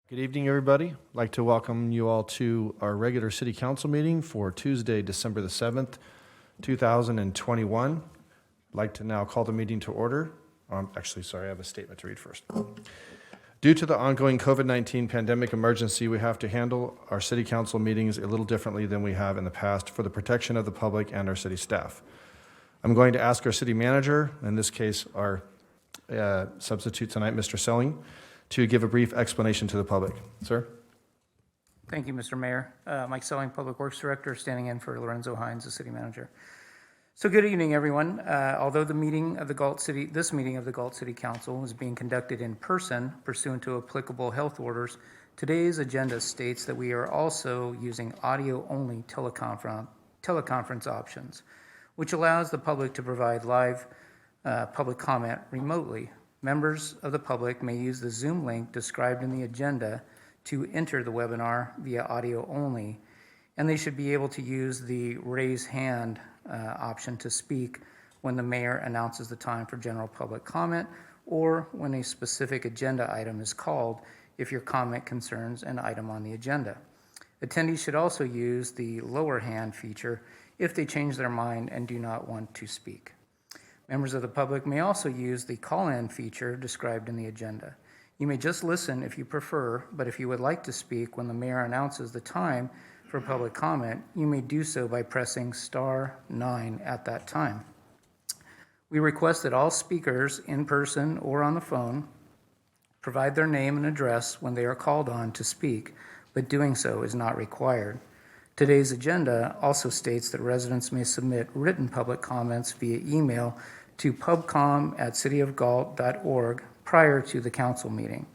Good evening, everybody. I'd like to welcome you all to our regular city council meeting for Tuesday, December the 7th, 2021. I'd like to now call the meeting to order. Actually, sorry, I have a statement to read first. Due to the ongoing COVID-19 pandemic emergency, we have to handle our city council meetings a little differently than we have in the past for the protection of the public and our city staff. I'm going to ask our city manager, in this case our substitute tonight, Mr. Selling, to give a brief explanation to the public. Sir? Thank you, Mr. Mayor. Mike Selling, Public Works Director, standing in for Lorenzo Hines, the City Manager. So good evening, everyone. Although this meeting of the Galt City Council is being conducted in person pursuant to applicable health orders, today's agenda states that we are also using audio-only teleconference options, which allows the public to provide live public comment remotely. Members of the public may use the Zoom link described in the agenda to enter the webinar via audio only, and they should be able to use the raise hand option to speak when the mayor announces the time for general public comment or when a specific agenda item is called if your comment concerns an item on the agenda. Attendees should also use the lower hand feature if they change their mind and do not want to speak. Members of the public may also use the call-in feature described in the agenda. You may just listen if you prefer, but if you would like to speak when the mayor announces the time for public comment, you may do so by pressing *9 at that time. We request that all speakers, in person or on the phone, provide their name and address when they are called on to speak, but doing so is not required. Today's agenda also states that residents may submit written public comments via email to pubcom@cityofgalt.org prior to the council meeting,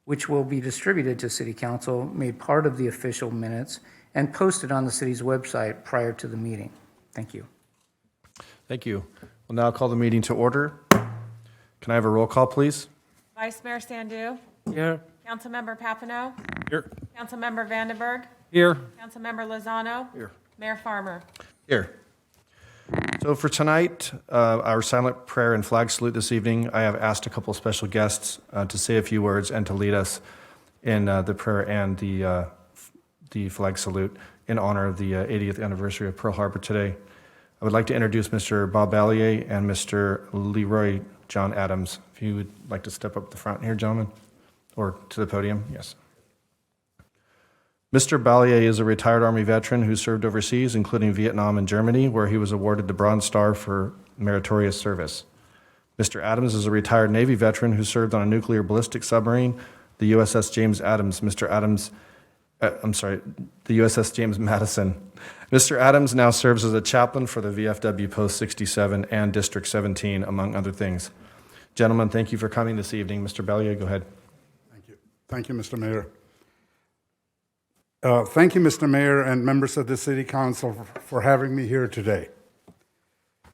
which will be distributed to City Council, made part of the official minutes, and posted on the city's website prior to the meeting. Thank you. Thank you. We'll now call the meeting to order. Can I have a roll call, please? Vice Mayor Sandu. Here. Councilmember Papineau. Here. Councilmember Vandenberg. Here. Councilmember Lozano. Here. Mayor Farmer. Here. So for tonight, our silent prayer and flag salute this evening, I have asked a couple of special guests to say a few words and to lead us in the prayer and the flag salute in honor of the 80th anniversary of Pearl Harbor today. I would like to introduce Mr. Bob Ballier and Mr. Leroy John Adams. If you would like to step up the front here, gentlemen, or to the podium, yes. Mr. Ballier is a retired Army veteran who served overseas, including Vietnam and Germany, where he was awarded the Bronze Star for meritorious service. Mr. Adams is a retired Navy veteran who served on a nuclear ballistic submarine, the USS James Adams. The USS James Madison. Mr. Adams now serves as a chaplain for the VFW Post 67 and District 17, among other things. Gentlemen, thank you for coming this evening. Mr. Ballier, go ahead. Thank you. Thank you, Mr. Mayor. Thank you, Mr. Mayor and members of the City Council for having me here today.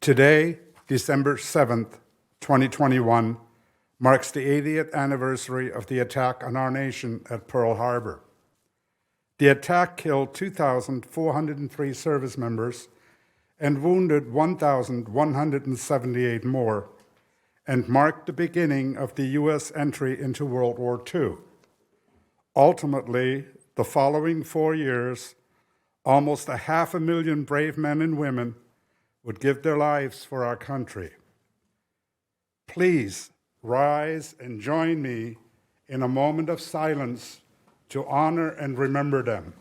Today, December 7th, 2021, marks the 80th anniversary of the attack on our nation at Pearl Harbor. The attack killed 2,403 service members and wounded 1,178 more, and marked the beginning of the U.S. entry into World War II. Ultimately, the following 4 years, almost 500,000 brave men and women would give their lives for our country. Please rise and join me in a moment of silence to honor and remember them.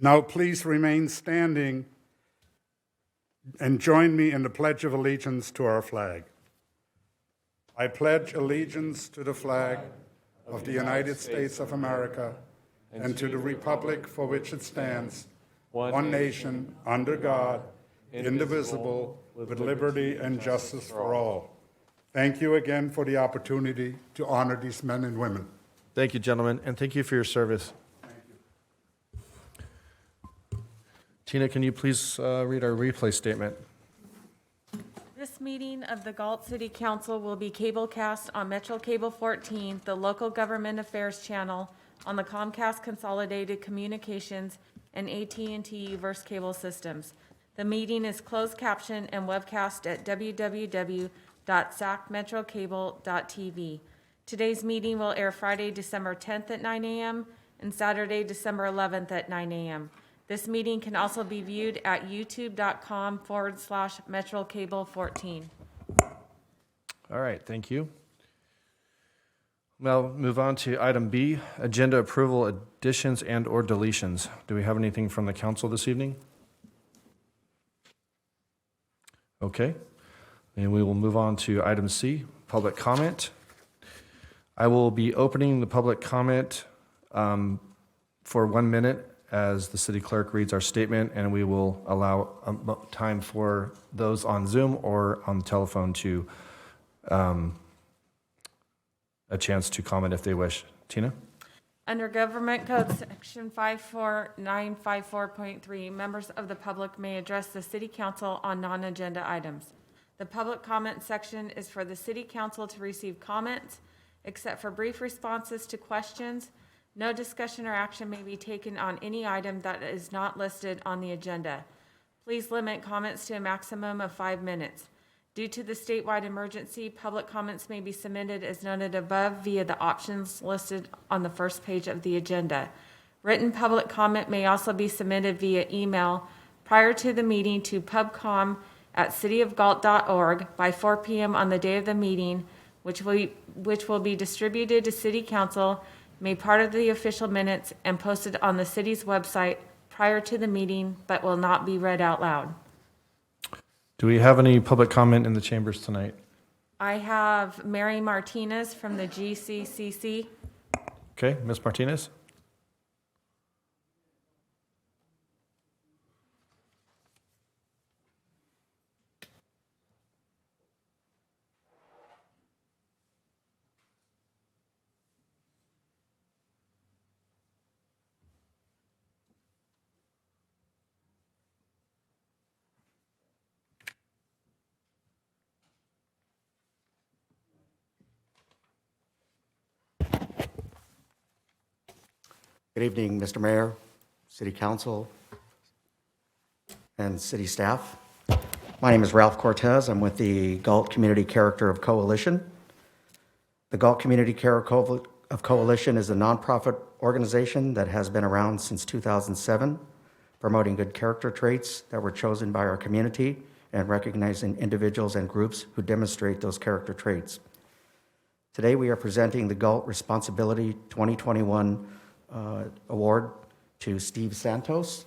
Now please remain standing and join me in the Pledge of Allegiance to our flag. I pledge allegiance to the flag of the United States of America and to the republic for which it stands, one nation, under God, indivisible, with liberty and justice for all. Thank you again for the opportunity to honor these men and women. Thank you, gentlemen, and thank you for your service. Tina, can you please read our replay statement? This meeting of the Galt City Council will be cablecast on Metro Cable 14, the local government affairs channel, on the Comcast Consolidated Communications and AT&T Verse Cable Systems. The meeting is closed caption and webcast at www.sacmetrocable.tv. Today's meeting will air Friday, December 10th at 9 a.m. and Saturday, December 11th at 9 a.m. This meeting can also be viewed at youtube.com/MetroCable14. All right, thank you. Well, move on to item B, agenda approval, additions and/or deletions. Do we have anything from the council this evening? Okay, and we will move on to item C, public comment. I will be opening the public comment for 1 minute as the city clerk reads our statement, and we will allow time for those on Zoom or on the telephone to a chance to comment if they wish. Tina? Under Government Code Section 54954.3, members of the public may address the city council on non-agenda items. The public comment section is for the city council to receive comments, except for brief responses to questions. No discussion or action may be taken on any item that is not listed on the agenda. Please limit comments to a maximum of 5 minutes. Due to the statewide emergency, public comments may be submitted as noted above via the options listed on the first page of the agenda. Written public comment may also be submitted via email prior to the meeting to pubcom@cityofgalt.org by 4 p.m. on the day of the meeting, which will be distributed to City Council, made part of the official minutes, and posted on the city's website prior to the meeting, but will not be read out loud. Do we have any public comment in the chambers tonight? I have Mary Martinez from the GCCC. Okay, Ms. Martinez? Good evening, Mr. Mayor, City Council, and city staff. My name is Ralph Cortez. I'm with the Galt Community Character of Coalition. The Galt Community Character of Coalition is a nonprofit organization that has been around since 2007, promoting good character traits that were chosen by our community and recognizing individuals and groups who demonstrate those character traits. Today, we are presenting the Galt Responsibility 2021 award to Steve Santos.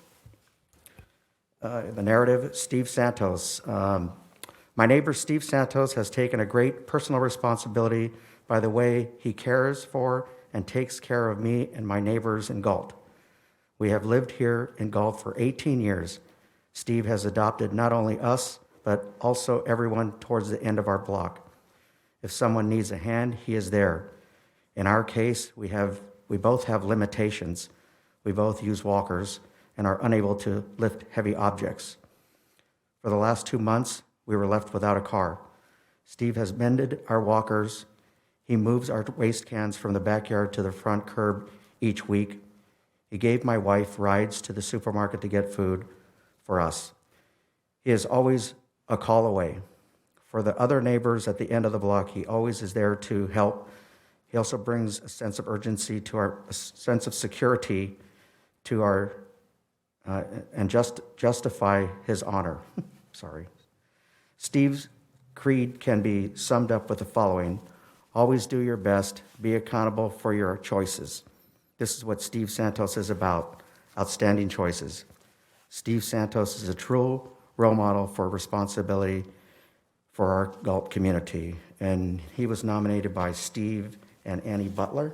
The narrative, Steve Santos. My neighbor Steve Santos has taken a great personal responsibility by the way he cares for and takes care of me and my neighbors in Galt. We have lived here in Galt for 18 years. Steve has adopted not only us, but also everyone towards the end of our block. If someone needs a hand, he is there. In our case, we both have limitations. We both use walkers and are unable to lift heavy objects. For the last 2 months, we were left without a car. Steve has mended our walkers. He moves our waste cans from the backyard to the front curb each week. He gave my wife rides to the supermarket to get food for us. He is always a call away. For the other neighbors at the end of the block, he always is there to help. He also brings a sense of urgency to a sense of security to our, and justify his honor. Sorry. Steve's creed can be summed up with the following: always do your best, be accountable for your choices. This is what Steve Santos is about, outstanding choices. Steve Santos is a true role model for responsibility for our Galt community, and he was nominated by Steve and Annie Butler.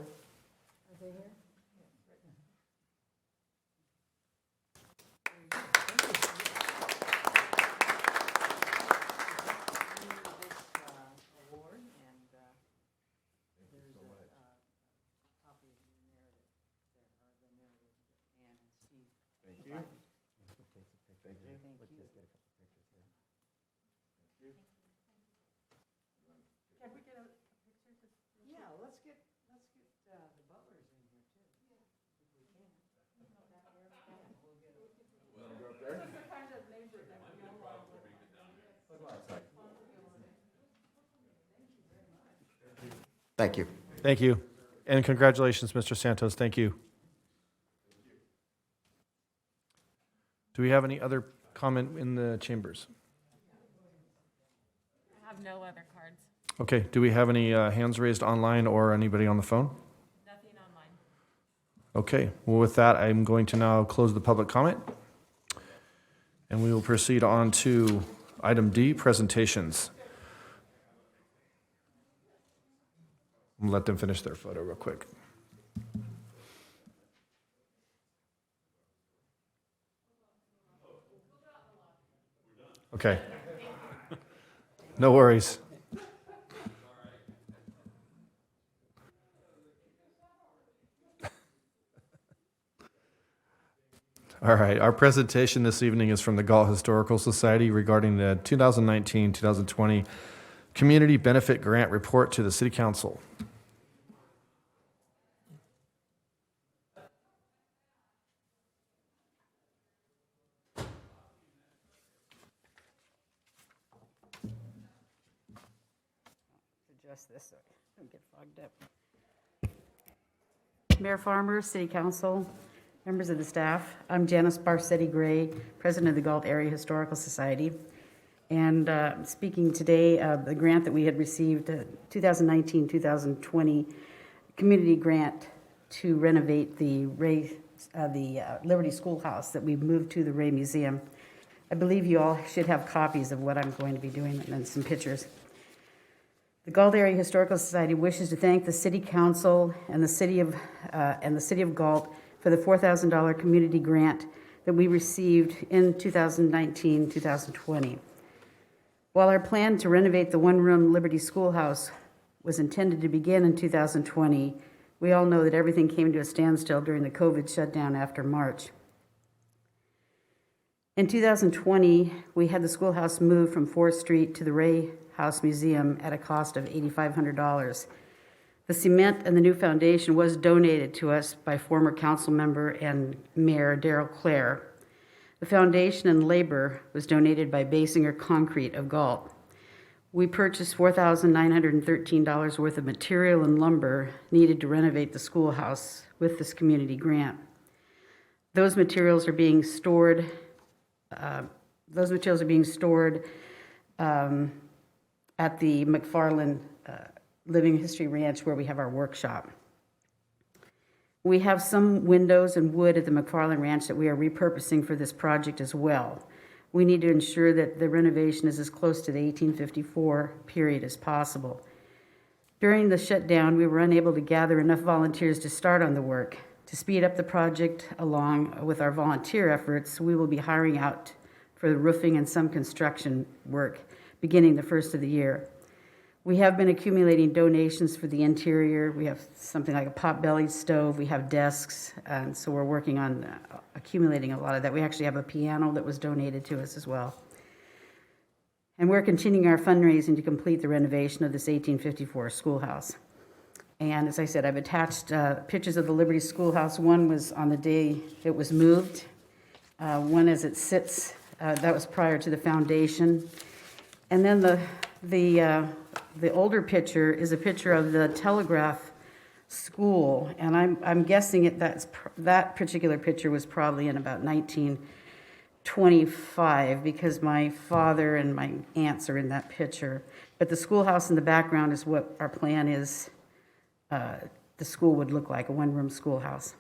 Thank you. Thank you. And congratulations, Mr. Santos. Thank you. Do we have any other comment in the chambers? I have no other cards. Okay, do we have any hands raised online or anybody on the phone? Nothing online. Okay, well, with that, I'm going to now close the public comment. And we will proceed on to item D, presentations. I'm gonna let them finish their photo real quick. Okay. No worries. All right, our presentation this evening is from the Galt Historical Society regarding the 2019-2020 Community Benefit Grant Report to the City Council. Adjust this so I don't get fogged up. Mayor Farmer, City Council, members of the staff, I'm Janice Barsetti Gray, President of the Galt Area Historical Society. And speaking today of the grant that we had received, 2019-2020 community grant to renovate the Liberty Schoolhouse that we've moved to the Ray Museum. I believe you all should have copies of what I'm going to be doing and then some pictures. The Galt Area Historical Society wishes to thank the City Council and the City of Galt for the $4,000 community grant that we received in 2019-2020. While our plan to renovate the one-room Liberty Schoolhouse was intended to begin in 2020, we all know that everything came to a standstill during the COVID shutdown after March. In 2020, we had the schoolhouse moved from 4th Street to the Ray House Museum at a cost of $8,500. The cement and the new foundation was donated to us by former council member and Mayor Darrell Clare. The foundation and labor was donated by Basinger Concrete of Galt. We purchased $4,913 worth of material and lumber needed to renovate the schoolhouse with this community grant. Those materials are being stored. At the McFarland Living History Ranch where we have our workshop. We have some windows and wood at the McFarland Ranch that we are repurposing for this project as well. We need to ensure that the renovation is as close to the 1854 period as possible. During the shutdown, we were unable to gather enough volunteers to start on the work. To speed up the project along with our volunteer efforts, we will be hiring out for the roofing and some construction work beginning the first of the year. We have been accumulating donations for the interior. We have something like a pot-bellied stove. We have desks, and so we're working on accumulating a lot of that. We actually have a piano that was donated to us as well. And we're continuing our fundraising to complete the renovation of this 1854 schoolhouse. And as I said, I've attached pictures of the Liberty Schoolhouse. One was on the day it was moved. One as it sits, that was prior to the foundation. And then the older picture is a picture of the Telegraph School, and I'm guessing that particular picture was probably in about 1925 because my father and my aunts are in that picture. But the schoolhouse in the background is what our plan is. The school would look like, a one-room schoolhouse.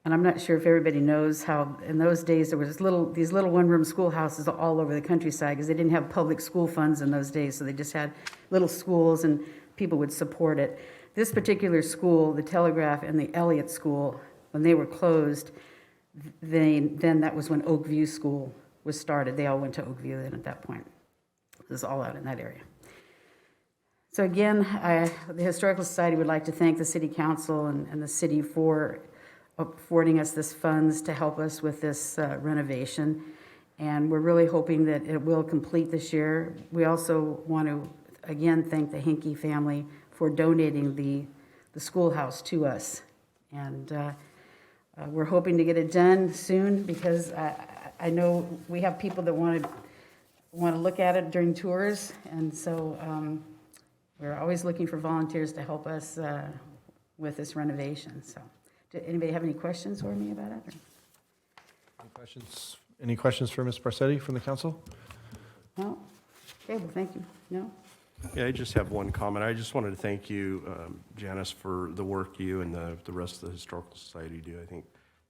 And I'm not sure if everybody knows how in those days there was these little one-room schoolhouses all over the countryside because they didn't have public school funds in those days, so they just had little schools and people would support it. This particular school, the Telegraph and the Elliott School, when they were closed, then that was when Oakview School was started. They all went to Oakview then at that point. It was all out in that area. So again, the Historical Society would like to thank the City Council and the city for affording us this funds to help us with this renovation. And we're really hoping that it will complete this year. We also want to, again, thank the Hinkey family for donating the schoolhouse to us. And we're hoping to get it done soon because I know we have people that want to look at it during tours. And so we're always looking for volunteers to help us with this renovation, so. Did anybody have any questions for me about it? or- Any questions for Ms. Barsetti from the council? No? Okay, well, thank you. No? Yeah, I just have one comment. I just wanted to thank you, Janice, for the work you and the rest of the Historical Society do. I think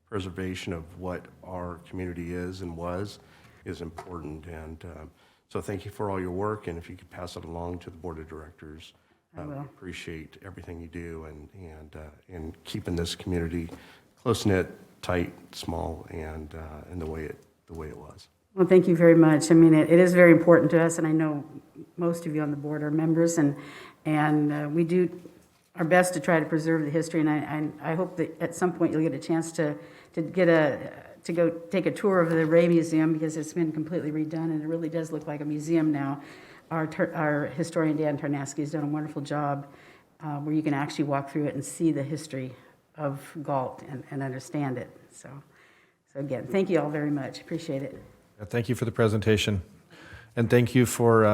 preservation of what our community is and was is important. And so thank you for all your work, and if you could pass it along to the Board of Directors. I will. Appreciate everything you do and keeping this community close-knit, tight, small, and the way it was. Well, thank you very much. I mean, it is very important to us, and I know most of you on the board are members, and we do our best to try to preserve the history, and I hope that at some point you'll get a chance to go take a tour of the Ray Museum, because it's been completely redone, and it really does look like a museum now. Our historian, Dan Tarnasky, has done a wonderful job where you can actually walk through it and see the history of Galt and understand it. So again, thank you all very much. Appreciate it. Thank you for the presentation, and thank you for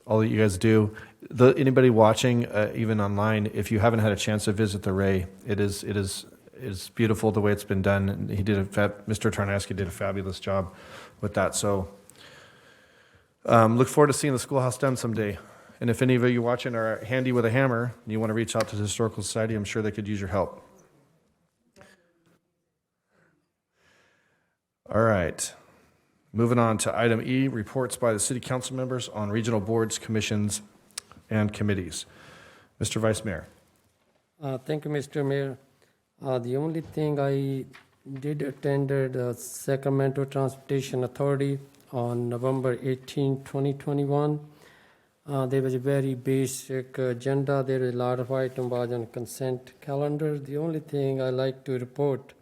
all that you guys do. Anybody watching, even online, if you haven't had a chance to visit the Ray, it is beautiful the way it's been done. And Mr. Tarnasky did a fabulous job with that. So look forward to seeing the schoolhouse done someday. And if any of you watching are handy with a hammer and you want to reach out to the Historical Society, I'm sure they could use your help. All right. Moving on to item E, reports by the city council members on regional boards, commissions, and committees. Mr. Vice Mayor. Thank you, Mr. Mayor. The only thing I did attended the Sacramento Transportation Authority on November 18, 2021. There was a very basic agenda. There are a lot of items on consent calendar. The only thing I like to report,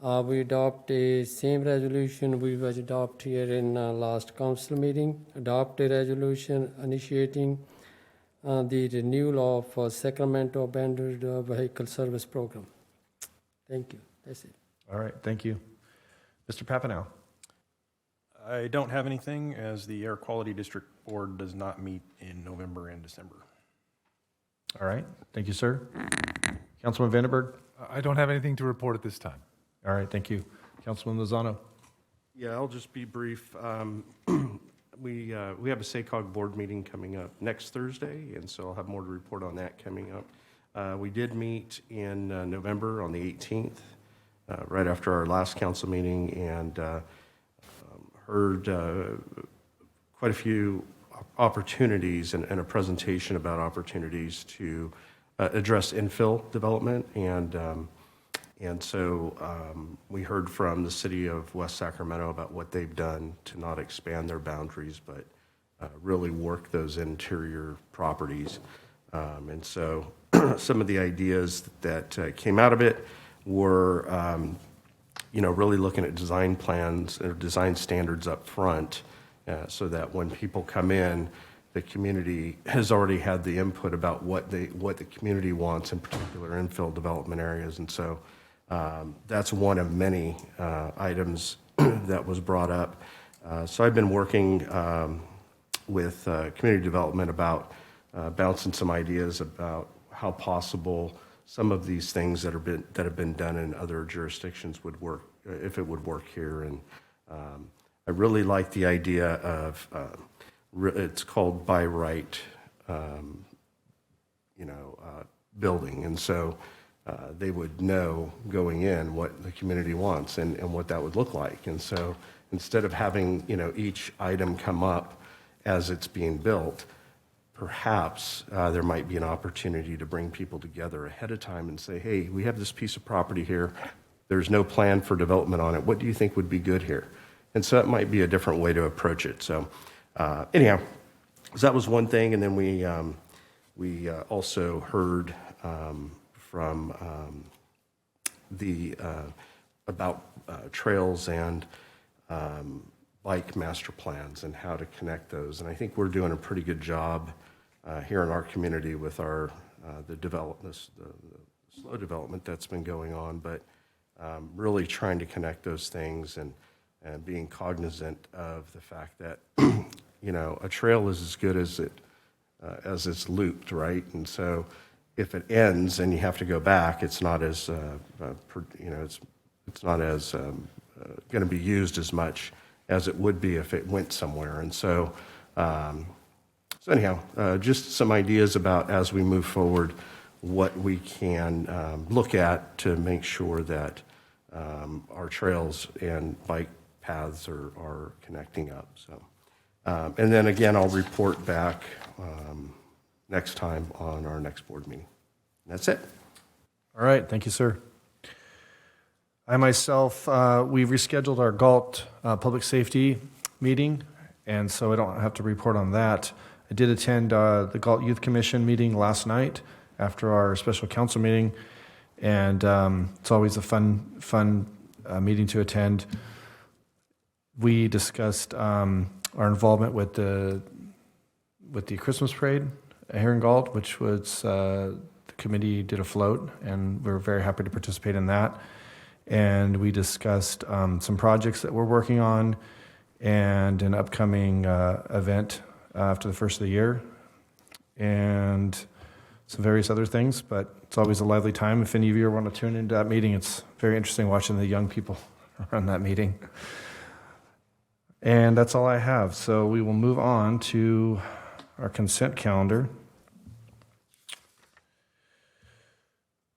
we adopt a same resolution we was adopt here in last council meeting. Adopt a resolution initiating the renewal of Sacramento Abandoned Vehicle Service Program. Thank you. That's it. All right, thank you. Mr. Papanow. I don't have anything, as the Air Quality District Board does not meet in November and December. All right, thank you, sir. Councilman Vandenberg. I don't have anything to report at this time. All right, thank you. Councilman Lozano. Yeah, I'll just be brief. We have a SACOG board meeting coming up next Thursday, and so I'll have more to report on that coming up. We did meet in November on the 18th, right after our last council meeting, and heard quite a few opportunities and a presentation about opportunities to address infill development. And so we heard from the city of West Sacramento about what they've done to not expand their boundaries, but really work those interior properties. And so some of the ideas that came out of it were, really looking at design plans or design standards up front, so that when people come in, the community has already had the input about what the community wants, in particular infill development areas. And so that's one of many items that was brought up. So I've been working with community development about bouncing some ideas about how possible some of these things that have been done in other jurisdictions would work, if it would work here. And I really like the idea of it's called by right, building, and so they would know going in what the community wants and what that would look like. And so instead of having each item come up as it's being built, perhaps there might be an opportunity to bring people together ahead of time and say, hey, we have this piece of property here. There's no plan for development on it. What do you think would be good here? And so that might be a different way to approach it. So anyhow, so that was one thing. And then we also heard from about trails and bike master plans and how to connect those. And I think we're doing a pretty good job here in our community with our the slow development that's been going on, but really trying to connect those things and being cognizant of the fact that a trail is as good as as it's looped, right? And so if it ends and you have to go back, it's not as, it's not as going to be used as much as it would be if it went somewhere. And so, so anyhow, just some ideas about as we move forward, what we can look at to make sure that our trails and bike paths are connecting up. So, and then again, I'll report back next time on our next board meeting. That's it. All right, thank you, sir. I myself, we've rescheduled our Galt public safety meeting, and so I don't have to report on that. I did attend the Galt Youth Commission meeting last night after our special council meeting, and it's always a fun meeting to attend. We discussed our involvement with the Christmas parade here in Galt, which was the committee did a float, and we were very happy to participate in that. And we discussed some projects that we're working on and an upcoming event after the first of the year, and some various other things, but it's always a lively time. If any of you want to tune into that meeting, it's very interesting watching the young people run that meeting. And that's all I have. So we will move on to our consent calendar.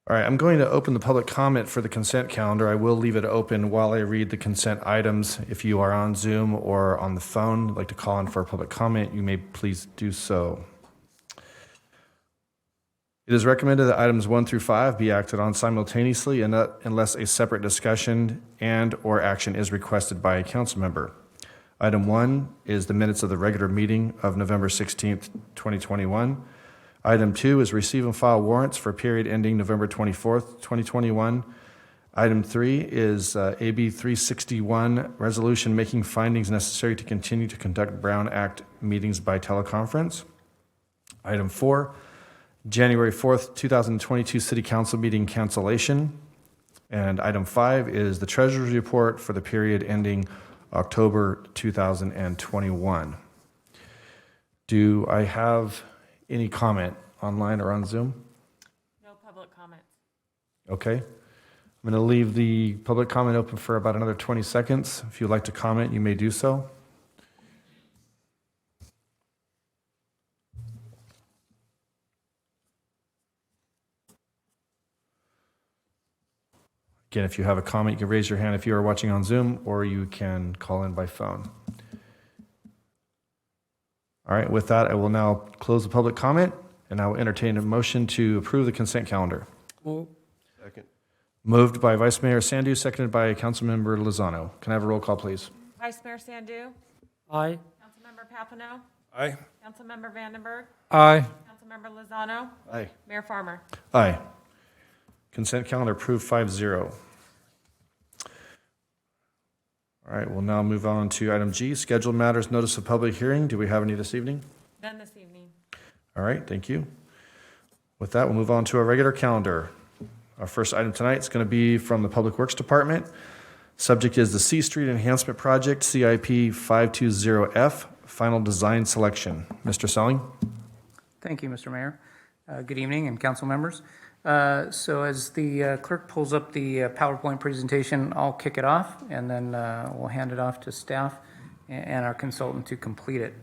All right, I'm going to open the public comment for the consent calendar. I will leave it open while I read the consent items. If you are on Zoom or on the phone, would like to call in for a public comment, you may please do so. It is recommended that items 1 through 5 be acted on simultaneously unless a separate discussion and/or action is requested by a council member. Item 1 is the minutes of the regular meeting of November 16th, 2021. Item 2 is receive and file warrants for period ending November 24th, 2021. Item 3 is AB 361, resolution making findings necessary to continue to conduct Brown Act meetings by teleconference. Item 4, January 4th, 2022 City Council meeting cancellation. And item 5 is the Treasurer's report for the period ending October 2021. Do I have any comment online or on Zoom? No public comments. Okay. I'm going to leave the public comment open for about another 20 seconds. If you'd like to comment, you may do so. Again, if you have a comment, you can raise your hand if you are watching on Zoom, or you can call in by phone. All right, with that, I will now close the public comment, and I will entertain a motion to approve the consent calendar. Move. Second. Moved by Vice Mayor Sandu, seconded by Councilmember Lozano. Can I have a roll call, please? Vice Mayor Sandu? Aye. Councilmember Papineau? Aye. Councilmember Vandenberg? Aye. Councilmember Lozano? Aye. Mayor Farmer? Aye. Consent calendar approved 5-0. All right, we'll now move on to item G, scheduled matters, notice of public hearing. Do we have any this evening? None this evening. All right, thank you. With that, we'll move on to our regular calendar. Our first item tonight is going to be from the Public Works Department. Subject is the C Street Enhancement Project, CIP 520F, final design selection. Mr. Selling? Thank you, Mr. Mayor. Good evening, and council members. So as the clerk pulls up the PowerPoint presentation, I'll kick it off, and then we'll hand it off to staff and our consultant to complete it.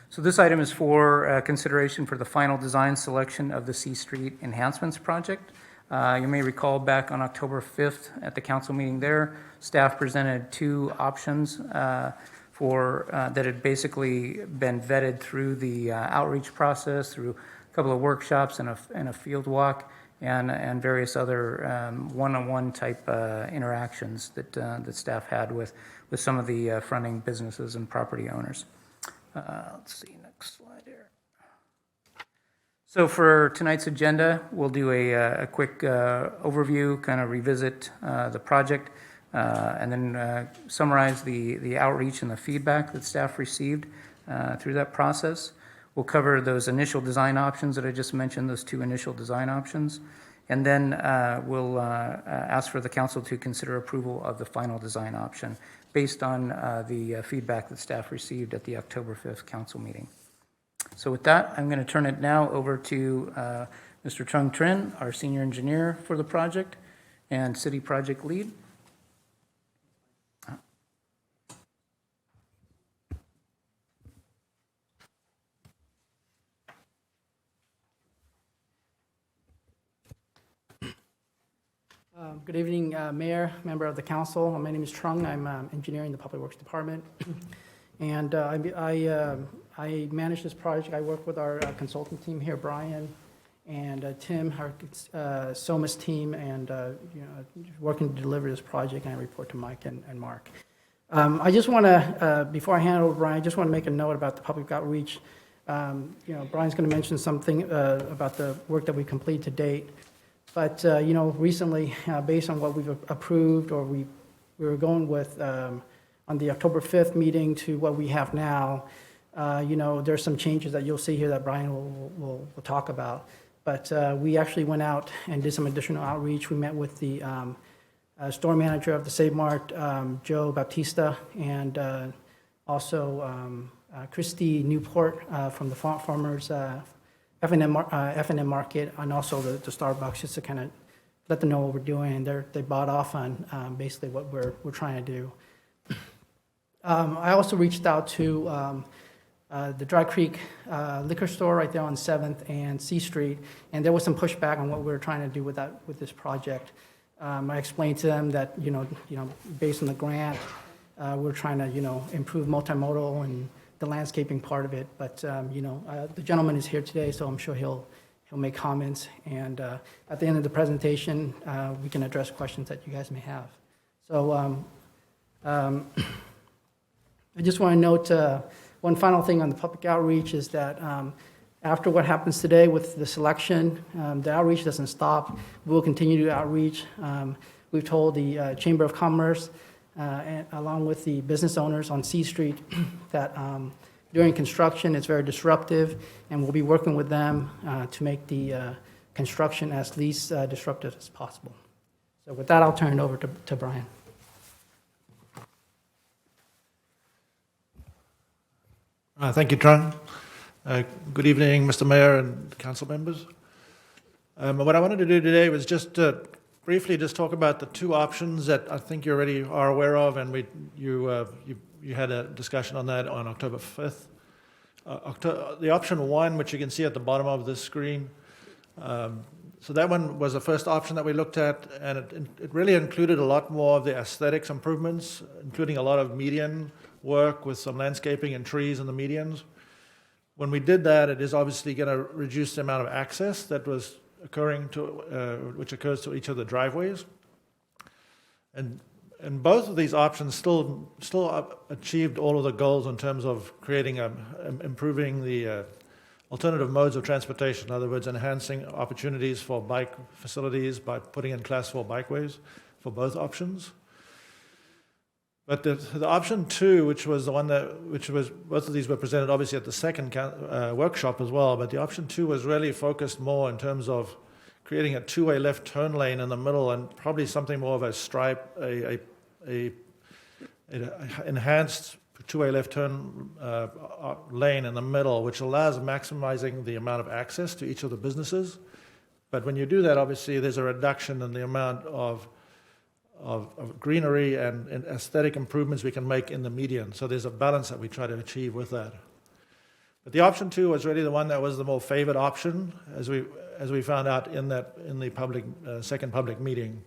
So this item is for consideration for the final design selection of the C Street Enhancements Project. You may recall back on October 5th at the council meeting there, staff presented two options that had basically been vetted through the outreach process, through a couple of workshops and a field walk, and various other one-on-one type interactions that staff had with some of the fronting businesses and property owners. Let's see, next slide here. So for tonight's agenda, we'll do a quick overview, kind of revisit the project, and then summarize the outreach and the feedback that staff received through that process. We'll cover those initial design options that I just mentioned, those two initial design options, and then we'll ask for the council to consider approval of the final design option based on the feedback that staff received at the October 5th council meeting. So with that, I'm going to turn it now over to Mr. Trung Trin, our senior engineer for the project and city project lead. Good evening, Mayor, member of the council. My name is Trung. I'm engineering the Public Works Department. And I manage this project. I work with our consultant team here, Brian and Tim, our SOMAS team, and working to deliver this project, and I report to Mike and Mark. I just want to, before I hand it over to Brian, I just want to make a note about the public outreach. Brian's going to mention something about the work that we completed to date. But, recently, based on what we've approved or we were going with on the October 5th meeting to what we have now, there's some changes that you'll see here that Brian will talk about. But we actually went out and did some additional outreach. We met with the store manager of the Save Mart, Joe Baptista, and also Christy Newport from the Farmers F&M Market, and also the Starbucks, just to kind of let them know what we're doing. And they bought off on basically what we're trying to do. I also reached out to the Dry Creek liquor store right there on 7th and C Street, and there was some pushback on what we were trying to do with this project. I explained to them that based on the grant, we're trying to improve multimodal and the landscaping part of it. But the gentleman is here today, so I'm sure he'll make comments. And at the end of the presentation, we can address questions that you guys may have. So I just want to note one final thing on the public outreach is that after what happens today with the selection, the outreach doesn't stop. We'll continue to outreach. We've told the Chamber of Commerce, and along with the business owners on C Street, that during construction it's very disruptive, and we'll be working with them to make the construction as least disruptive as possible. So with that, I'll turn it over to Brian. Thank you, Trung. Good evening, Mr. Mayor and council members. What I wanted to do today was just briefly just talk about the two options that I think you already are aware of, and you had a discussion on that on October 5th. The option one, which you can see at the bottom of this screen, so that one was the first option that we looked at, and it really included a lot more of the aesthetics improvements, including a lot of median work with some landscaping and trees in the medians. When we did that, it is obviously going to reduce the amount of access that was occurring which occurs to each of the driveways. And both of these options still achieved all of the goals in terms of creating improving the alternative modes of transportation. In other words, enhancing opportunities for bike facilities by putting in Class 4 bikeways for both options. But the option two, which was the one both of these were presented obviously at the second workshop as well, but the option two was really focused more in terms of creating a two-way left turn lane in the middle, and probably something more of a stripe, a enhanced two-way left turn lane in the middle, which allows maximizing the amount of access to each of the businesses. But when you do that, obviously there's a reduction in the amount of greenery and aesthetic improvements we can make in the median. So there's a balance that we try to achieve with that. But the option two was really the one that was the more favored option, as we found out in the second public meeting.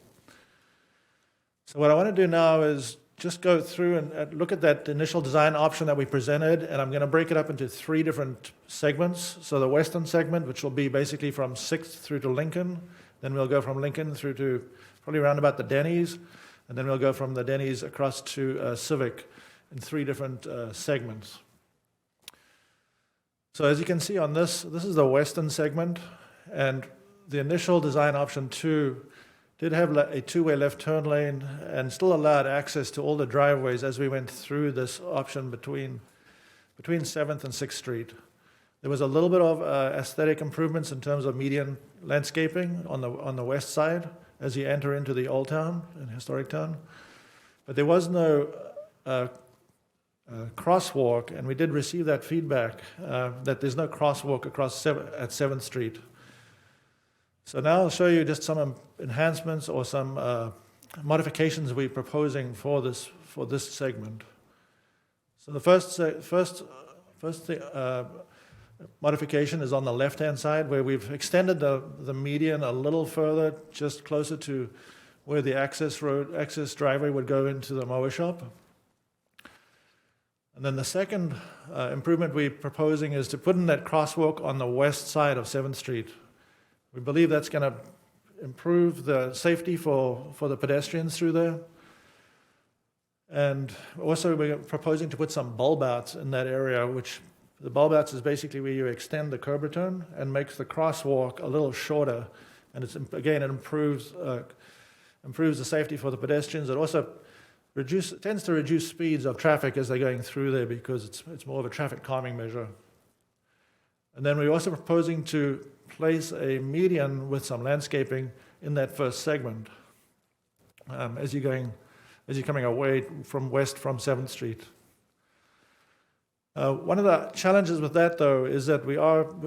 So what I want to do now is just go through and look at that initial design option that we presented, and I'm going to break it up into three different segments. So the western segment, which will be basically from 6th through to Lincoln, then we'll go from Lincoln through to probably around about the Denny's, and then we'll go from the Denny's across to Civic in three different segments. So as you can see on this is the western segment, and the initial design option 2 did have a two-way left turn lane and still allowed access to all the driveways as we went through this option between 7th and 6th Street. There was a little bit of aesthetic improvements in terms of median landscaping on the west side as you enter into the old town and historic town, but there was no crosswalk, and we did receive that feedback that there's no crosswalk at 7th Street. So now I'll show you just some enhancements or some modifications we're proposing for this segment. So the first modification is on the left-hand side, where we've extended the median a little further, just closer to where the access driveway would go into the mower shop. And then the second improvement we're proposing is to put in that crosswalk on the west side of 7th Street. We believe that's going to improve the safety for the pedestrians through there. And also we're proposing to put some bulb outs in that area, which the bulb outs is basically where you extend the curb return and makes the crosswalk a little shorter. And it improves the safety for the pedestrians. It also tends to reduce speeds of traffic as they're going through there, because it's more of a traffic calming measure. And then we're also proposing to place a median with some landscaping in that first segment as you're coming away from 7th Street. One of the challenges with that, though, is that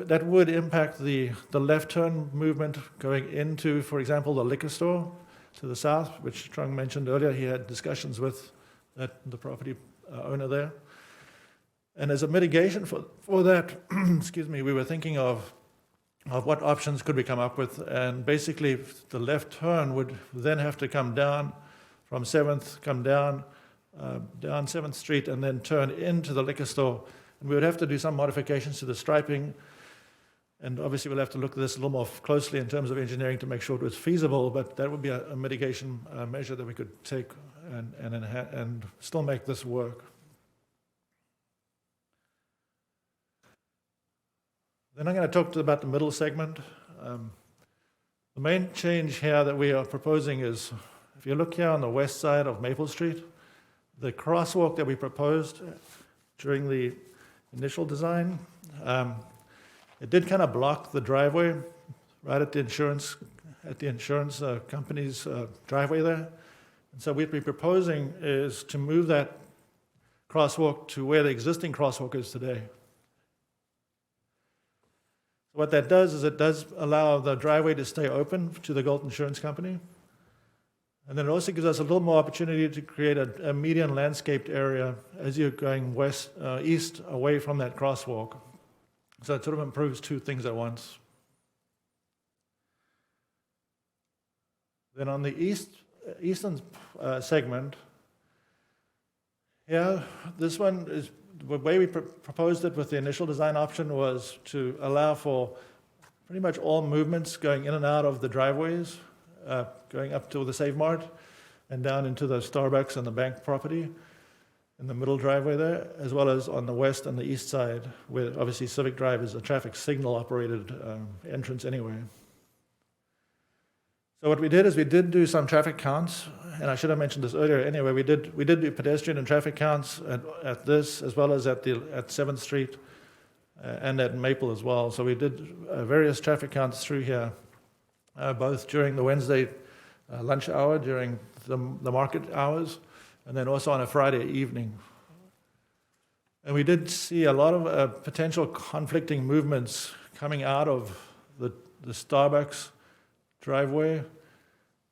that would impact the left turn movement going into, for example, the liquor store to the south, which Trung mentioned earlier. He had discussions with the property owner there. And as a mitigation for that, excuse me, we were thinking of what options could we come up with. And basically, the left turn would then have to come down from 7th, come down 7th Street, and then turn into the liquor store. And we would have to do some modifications to the striping. And obviously, we'll have to look at this a little more closely in terms of engineering to make sure it was feasible, but that would be a mitigation measure that we could take and still make this work. Then I'm going to talk about the middle segment. The main change here that we are proposing is, if you look here on the west side of Maple Street, the crosswalk that we proposed during the initial design, it did kind of block the driveway right at the insurance company's driveway there. And so what we're proposing is to move that crosswalk to where the existing crosswalk is today. What that does is it does allow the driveway to stay open to the Galt Insurance Company. And then it also gives us a little more opportunity to create a median landscaped area as you're going east away from that crosswalk. So it sort of improves two things at once. Then on the eastern segment, this one is the way we proposed it with the initial design option was to allow for pretty much all movements going in and out of the driveways, going up to the Save Mart and down into the Starbucks and the bank property in the middle driveway there, as well as on the west and the east side, where obviously Civic Drive is a traffic signal operated entrance anyway. So what we did is we did do some traffic counts, and I should have mentioned this earlier anyway. We did do pedestrian and traffic counts at this, as well as at 7th Street and at Maple as well. So we did various traffic counts through here, both during the Wednesday lunch hour, during the market hours, and then also on a Friday evening. And we did see a lot of potential conflicting movements coming out of the Starbucks driveway,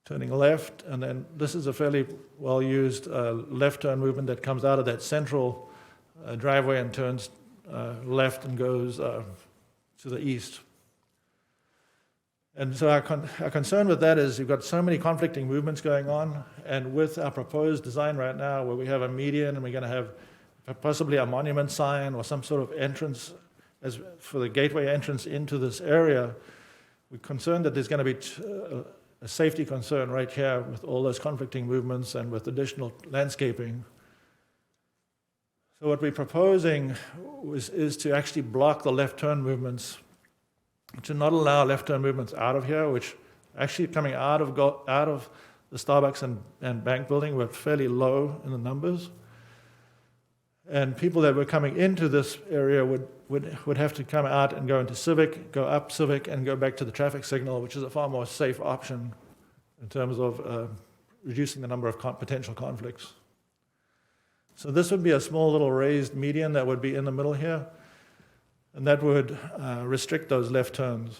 turning left, and then this is a fairly well-used left turn movement that comes out of that central driveway and turns left and goes to the east. And so our concern with that is you've got so many conflicting movements going on, and with our proposed design right now, where we have a median and we're going to have possibly a monument sign or some sort of entrance as for the gateway entrance into this area, we're concerned that there's going to be a safety concern right here with all those conflicting movements and with additional landscaping. So what we're proposing is to actually block the left turn movements, to not allow left turn movements out of here, which actually coming out of the Starbucks and bank building were fairly low in the numbers. And people that were coming into this area would have to come out and go into Civic, go up Civic, and go back to the traffic signal, which is a far more safe option in terms of reducing the number of potential conflicts. So this would be a small little raised median that would be in the middle here, and that would restrict those left turns.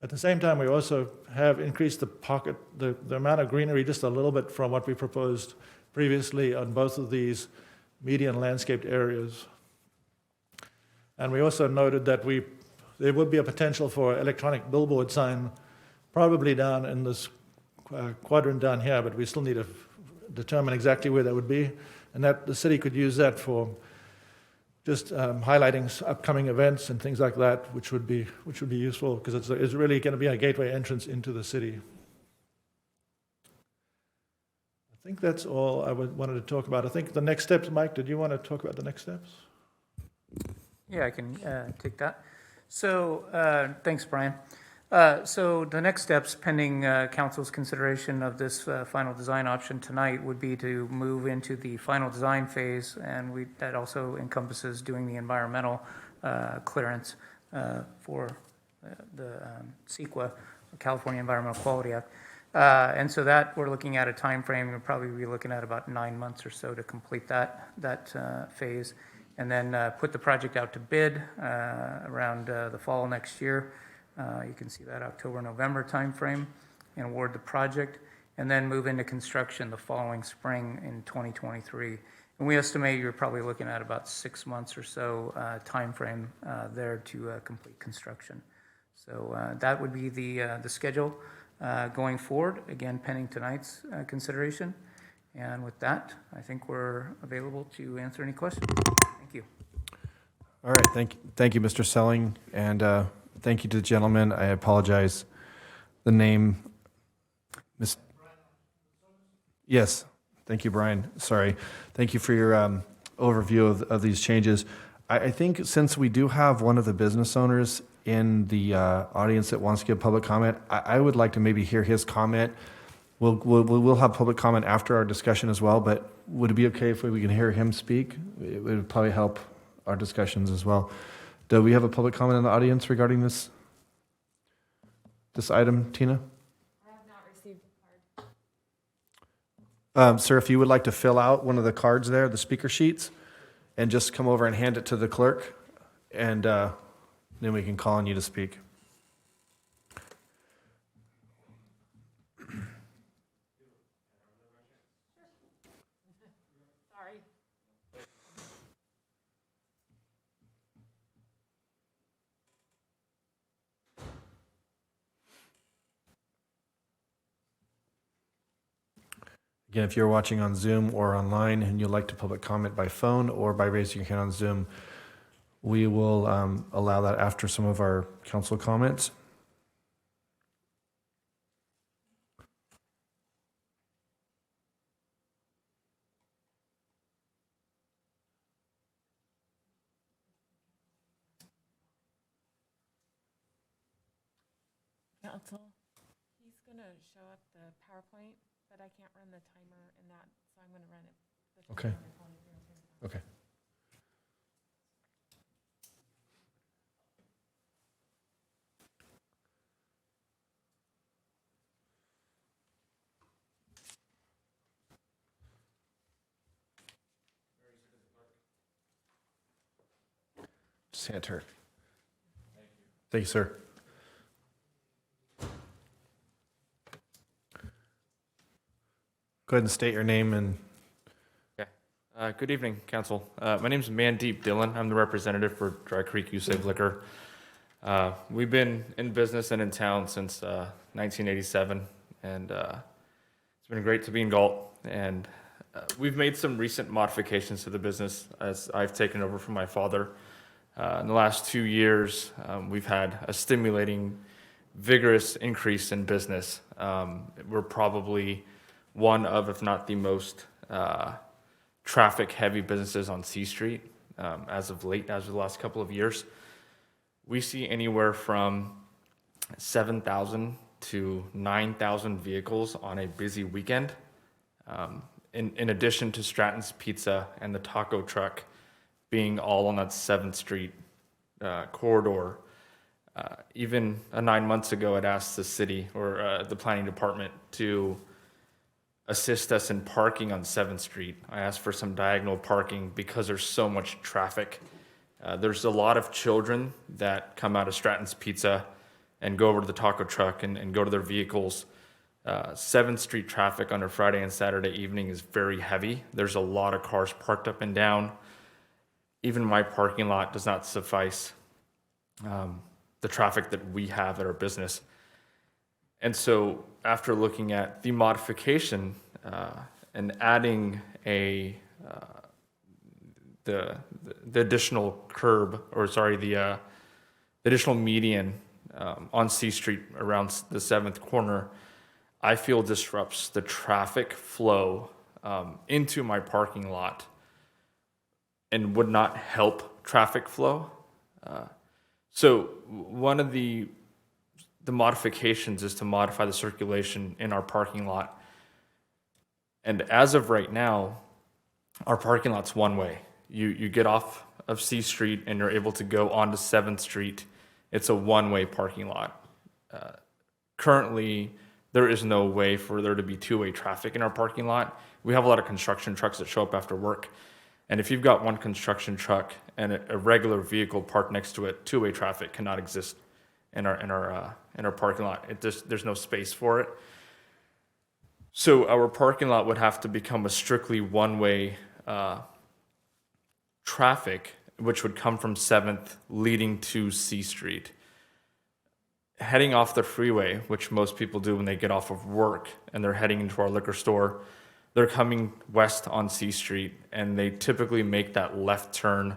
At the same time, we also have increased the amount of greenery just a little bit from what we proposed previously on both of these median landscaped areas. And we also noted that there would be a potential for electronic billboard sign probably down in this quadrant down here, but we still need to determine exactly where that would be, and that the city could use that for just highlighting upcoming events and things like that, which would be useful because it's really going to be a gateway entrance into the city. I think that's all I wanted to talk about. I think the next steps, Mike, did you want to talk about the next steps? Yeah, I can take that. So, thanks, Brian. So the next steps pending council's consideration of this final design option tonight would be to move into the final design phase, and that also encompasses doing the environmental clearance for the CEQA, California Environmental Quality Act. And so that we're looking at a time frame. We'll probably be looking at about 9 months or so to complete that phase, and then put the project out to bid around the fall next year. You can see that October, November timeframe, and award the project, and then move into construction the following spring in 2023. And we estimate you're probably looking at about 6 months or so timeframe there to complete construction. So that would be the schedule going forward, again, pending tonight's consideration. And with that, I think we're available to answer any questions. Thank you. All right, thank you, Mr. Selling, and thank you to the gentleman. I apologize. The name, Miss. Yes, thank you, Brian. Sorry. Thank you for your overview of these changes. I think since we do have one of the business owners in the audience that wants to give public comment, I would like to maybe hear his comment. We'll have public comment after our discussion as well, but would it be okay if we can hear him speak? It would probably help our discussions as well. Do we have a public comment in the audience regarding this item, Tina? I have not received a card. Sir, if you would like to fill out one of the cards there, the speaker sheets, and just come over and hand it to the clerk, and then we can call on you to speak. Sorry. Again, if you're watching on Zoom or online and you'd like to public comment by phone or by raising your hand on Zoom, we will allow that after some of our council comments. Council, he's going to show up the PowerPoint, but I can't run the timer in that, so I'm going to run it. Okay. Okay. Just hand her. Thank you, sir. Go ahead and state your name and. Good evening, Council. My name is Mandeep Dillon. I'm the representative for Dry Creek Usave Liquor. We've been in business and in town since 1987, and it's been great to be in Galt. And we've made some recent modifications to the business as I've taken over from my father. In the last 2 years, we've had a stimulating, vigorous increase in business. We're probably one of, if not the most, traffic-heavy businesses on C Street as of the last couple of years. We see anywhere from 7,000 to 9,000 vehicles on a busy weekend. In addition to Stratton's Pizza and the taco truck being all on that 7th Street corridor. Even 9 months ago, I'd asked the city or the planning department to assist us in parking on 7th Street. I asked for some diagonal parking because there's so much traffic. There's a lot of children that come out of Stratton's Pizza and go over to the taco truck and go to their vehicles. 7th Street traffic on a Friday and Saturday evening is very heavy. There's a lot of cars parked up and down. Even my parking lot does not suffice the traffic that we have at our business. And so after looking at the modification and adding the additional curb, or sorry, the additional median on C Street around the 7th corner, I feel disrupts the traffic flow into my parking lot and would not help traffic flow. So one of the modifications is to modify the circulation in our parking lot. And as of right now, our parking lot's one way. You get off of C Street and you're able to go onto 7th Street. It's a one-way parking lot. Currently, there is no way for there to be two-way traffic in our parking lot. We have a lot of construction trucks that show up after work. And if you've got one construction truck and a regular vehicle parked next to it, two-way traffic cannot exist in our parking lot. There's no space for it. So our parking lot would have to become a strictly one-way traffic, which would come from 7th leading to C Street. Heading off the freeway, which most people do when they get off of work and they're heading into our liquor store, they're coming west on C Street, and they typically make that left turn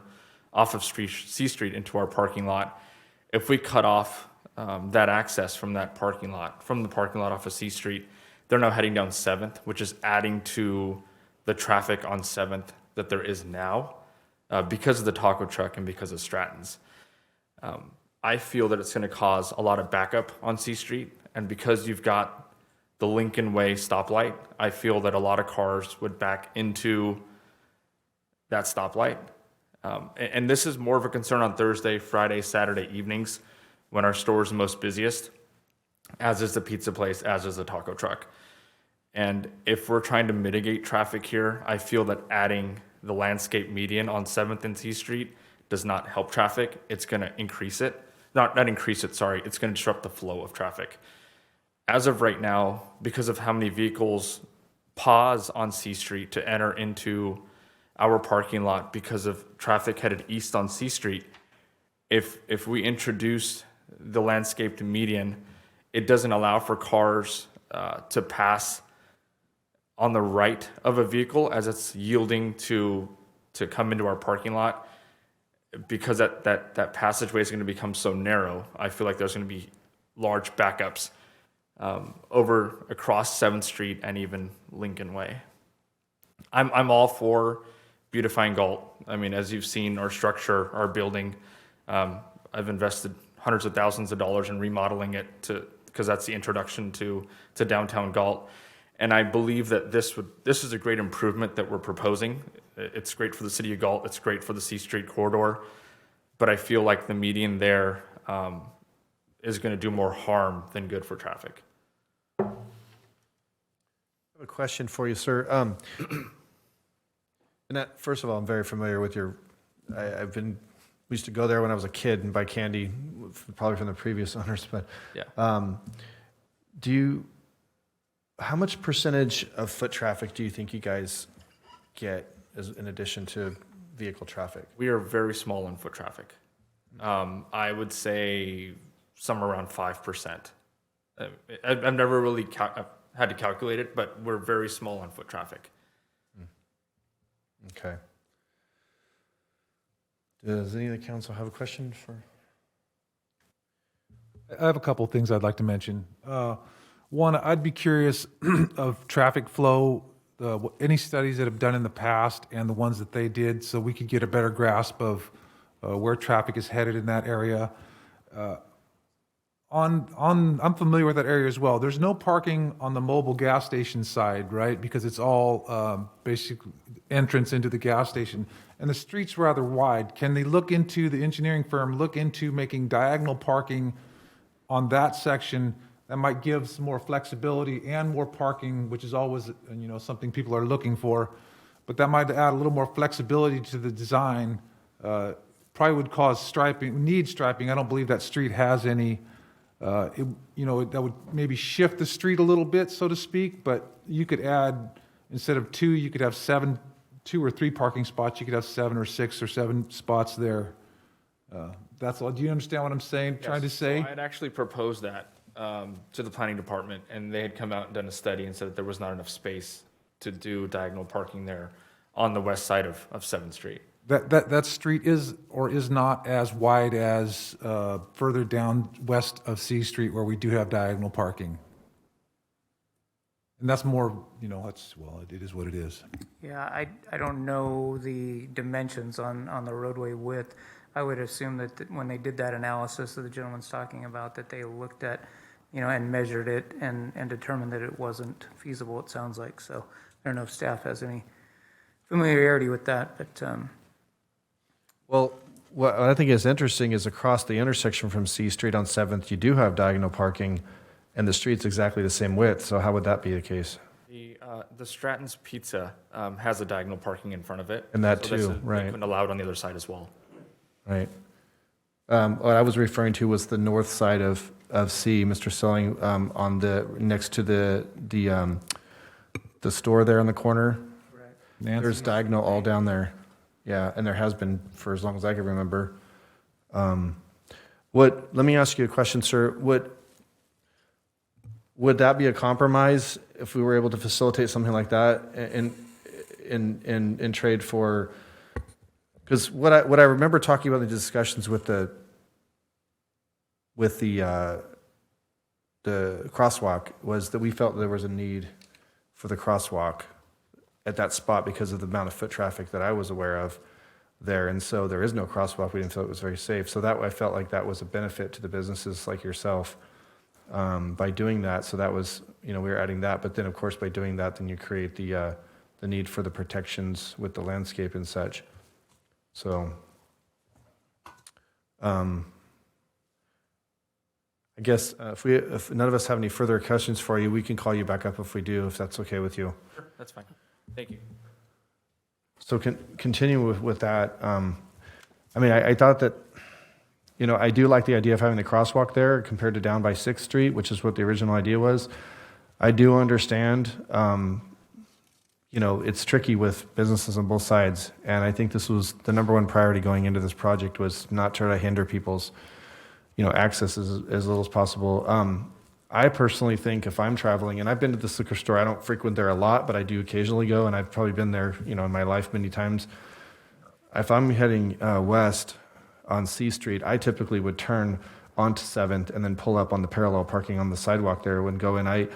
off of C Street into our parking lot. If we cut off that access from the parking lot off of C Street, they're now heading down 7th, which is adding to the traffic on 7th that there is now because of the taco truck and because of Stratton's. I feel that it's going to cause a lot of backup on C Street, and because you've got the Lincoln Way stoplight, I feel that a lot of cars would back into that stoplight. And this is more of a concern on Thursday, Friday, Saturday evenings when our store is the most busiest, as is the pizza place, as is the taco truck. And if we're trying to mitigate traffic here, I feel that adding the landscape median on 7th and C Street does not help traffic. It's going to increase it. Not increase it, sorry. It's going to disrupt the flow of traffic. As of right now, because of how many vehicles pause on C Street to enter into our parking lot because of traffic headed east on C Street, if we introduce the landscaped median, it doesn't allow for cars to pass on the right of a vehicle as it's yielding to come into our parking lot. Because that passageway is going to become so narrow, I feel like there's going to be large backups over across 7th Street and even Lincoln Way. I'm all for beautifying Galt. I mean, as you've seen, our structure, our building, I've invested hundreds of thousands of dollars in remodeling it because that's the introduction to downtown Galt. And I believe that this is a great improvement that we're proposing. It's great for the city of Galt. It's great for the C Street corridor. But I feel like the median there is going to do more harm than good for traffic. I have a question for you, sir. And that, first of all, I'm very familiar with we used to go there when I was a kid and buy candy, probably from the previous owners, but Yeah. How much percentage of foot traffic do you think you guys get in addition to vehicle traffic? We are very small in foot traffic. I would say somewhere around 5%. I've never really had to calculate it, but we're very small on foot traffic. Okay. Does any of the council have a question for? I have a couple of things I'd like to mention. One, I'd be curious of traffic flow, any studies that have done in the past and the ones that they did, so we could get a better grasp of where traffic is headed in that area. I'm familiar with that area as well. There's no parking on the mobile gas station side, right? Because it's all basic entrance into the gas station. And the street's rather wide. Can they look into, the engineering firm, look into making diagonal parking on that section That might give some more flexibility and more parking, which is always, something people are looking for. But that might add a little more flexibility to the design. Probably would cause need striping. I don't believe that street has any. That would maybe shift the street a little bit, so to speak, but you could add, instead of 2, you could have 2 or 3 parking spots. You could have 7 or 6 or 7 spots there. That's all. Do you understand what I'm trying to say? So I had actually proposed that to the planning department, and they had come out and done a study and said that there was not enough space to do diagonal parking there on the west side of 7th Street. That street is or is not as wide as further down west of C Street where we do have diagonal parking. And that's more, it is what it is. Yeah, I don't know the dimensions on the roadway width. I would assume that when they did that analysis that the gentleman's talking about, that they looked at, and measured it and determined that it wasn't feasible, it sounds like. So I don't know if staff has any familiarity with that, but. Well, what I think is interesting is across the intersection from C Street on 7th, you do have diagonal parking, and the street's exactly the same width, so how would that be the case? The Stratton's Pizza has a diagonal parking in front of it. And that so that's too, right. They couldn't allow it on the other side as well. Right. What I was referring to was the north side of C, Mr. Selling, next to the store there in the corner. Nancy? There's diagonal all down there. Yeah, and there has been for as long as I can remember. Let me ask you a question, sir. Would that be a compromise if we were able to facilitate something like that in trade for? Because what I remember talking about in the discussions with the crosswalk was that we felt there was a need for the crosswalk at that spot because of the amount of foot traffic that I was aware of there. And so there is no crosswalk. We didn't feel it was very safe. So that I felt like that was a benefit to the businesses like yourself by doing that. So that was, we were adding that. But then, of course, by doing that, then you create the need for the protections with the landscape and such. So I guess if none of us have any further questions for you, we can call you back up if we do, if that's okay with you. Sure, that's fine. Thank you. So continue with that. I thought that, I do like the idea of having the crosswalk there compared to down by 6th Street, which is what the original idea was. I do understand, it's tricky with businesses on both sides. And I think this was the number one priority going into this project was not try to hinder people's, access as little as possible. I personally think if I'm traveling, and I've been to this liquor store, I don't frequent there a lot, but I do occasionally go, and I've probably been there, in my life many times. If I'm heading west on C Street, I typically would turn onto 7th and then pull up on the parallel parking on the sidewalk there and go in. I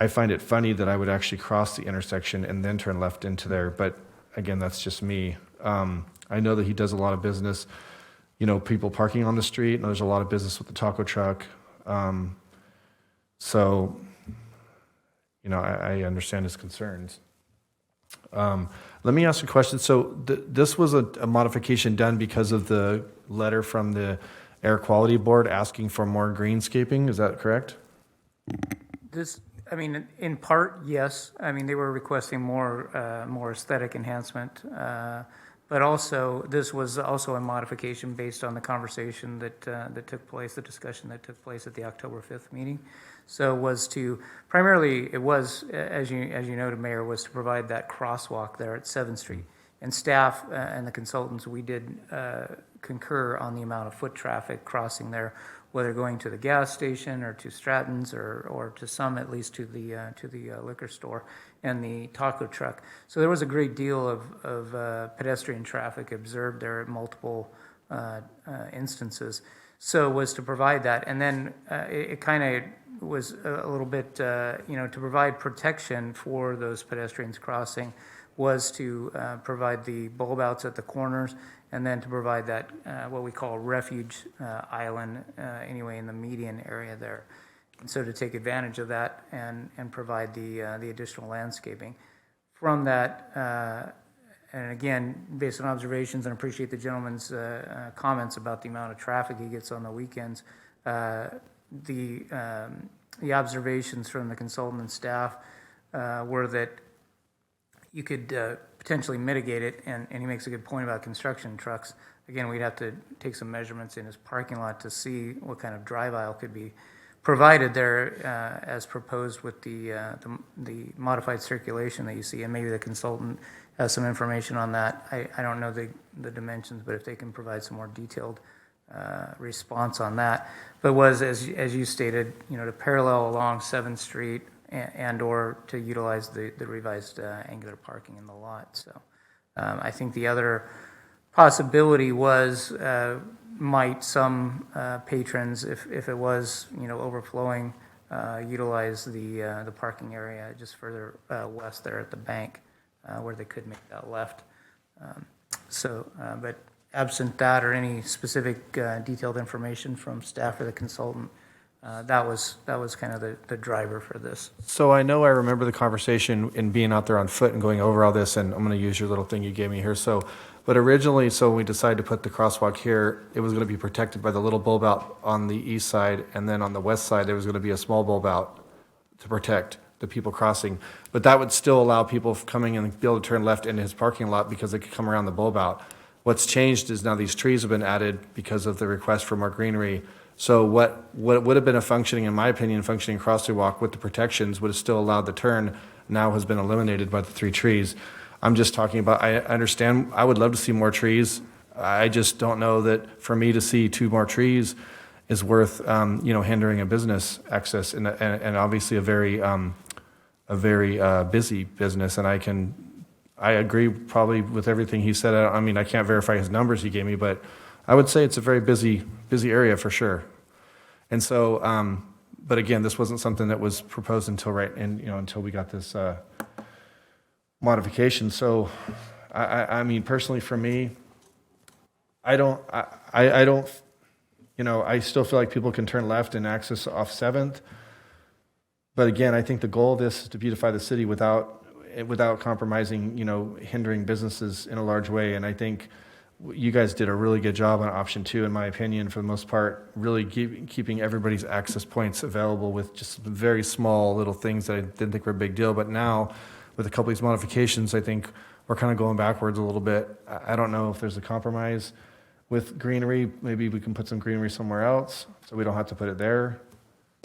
find it funny that I would actually cross the intersection and then turn left into there, but again, that's just me. I know that he does a lot of business, people parking on the street, and there's a lot of business with the taco truck. So, I understand his concerns. Let me ask a question. So this was a modification done because of the letter from the Air Quality Board asking for more greenscaping, is that correct? In part, yes. They were requesting more aesthetic enhancement. But also, this was also a modification based on the conversation that took place, the discussion that took place at the October 5th meeting. So it was as you noted, Mayor, was to provide that crosswalk there at 7th Street. And staff and the consultants, we did concur on the amount of foot traffic crossing there, whether going to the gas station or to Stratton's or to some, at least to the liquor store and the taco truck. So there was a great deal of pedestrian traffic observed there at multiple instances. So it was to provide that. And then it kind of was a little bit, to provide protection for those pedestrians crossing was to provide the bulb outs at the corners and then to provide that, what we call refuge island, anyway, in the median area there. And so to take advantage of that and provide the additional landscaping. From that, and again, based on observations, and appreciate the gentleman's comments about the amount of traffic he gets on the weekends, the the observations from the consultant and staff were that you could potentially mitigate it, and he makes a good point about construction trucks. Again, we'd have to take some measurements in his parking lot to see what kind of drive aisle could be provided there as proposed with the modified circulation that you see, and maybe the consultant has some information on that. I don't know the dimensions, but if they can provide some more detailed response on that. But was, as you stated, to parallel along 7th Street and/or to utilize the revised angular parking in the lot. So I think the other possibility was might some patrons, if it was overflowing, utilize the parking area just further west there at the bank where they could make that left. But absent that or any specific detailed information from staff or the consultant, that was kind of the driver for this. So I know I remember the conversation in being out there on foot and going over all this, and I'm going to use your little thing you gave me here. But originally, when we decided to put the crosswalk here, it was going to be protected by the little bulb out on the east side, and then on the west side, there was going to be a small bulb out to protect the people crossing. But that would still allow people coming and be able to turn left into his parking lot because they could come around the bulb out. What's changed is now these trees have been added because of the request for more greenery. So what would have been in my opinion, functioning crosswalk with the protections would have still allowed the turn, now has been eliminated by the 3 trees. I'm just talking about, I understand, I would love to see more trees. I just don't know that for me to see 2 more trees is worth, hindering a business access and obviously a very busy business. And I agree probably with everything he said. I can't verify his numbers he gave me, but I would say it's a very busy area for sure. And so, but again, this wasn't something that was proposed until until we got this modification. So, I personally, for me, I still feel like people can turn left and access off 7th. But again, I think the goal of this is to beautify the city without compromising, hindering businesses in a large way. And I think you guys did a really good job on option 2, in my opinion, for the most part, really keeping everybody's access points available with just very small little things that I didn't think were a big deal. But now, with a couple of these modifications, I think we're kind of going backwards a little bit. I don't know if there's a compromise with greenery. Maybe we can put some greenery somewhere else so we don't have to put it there.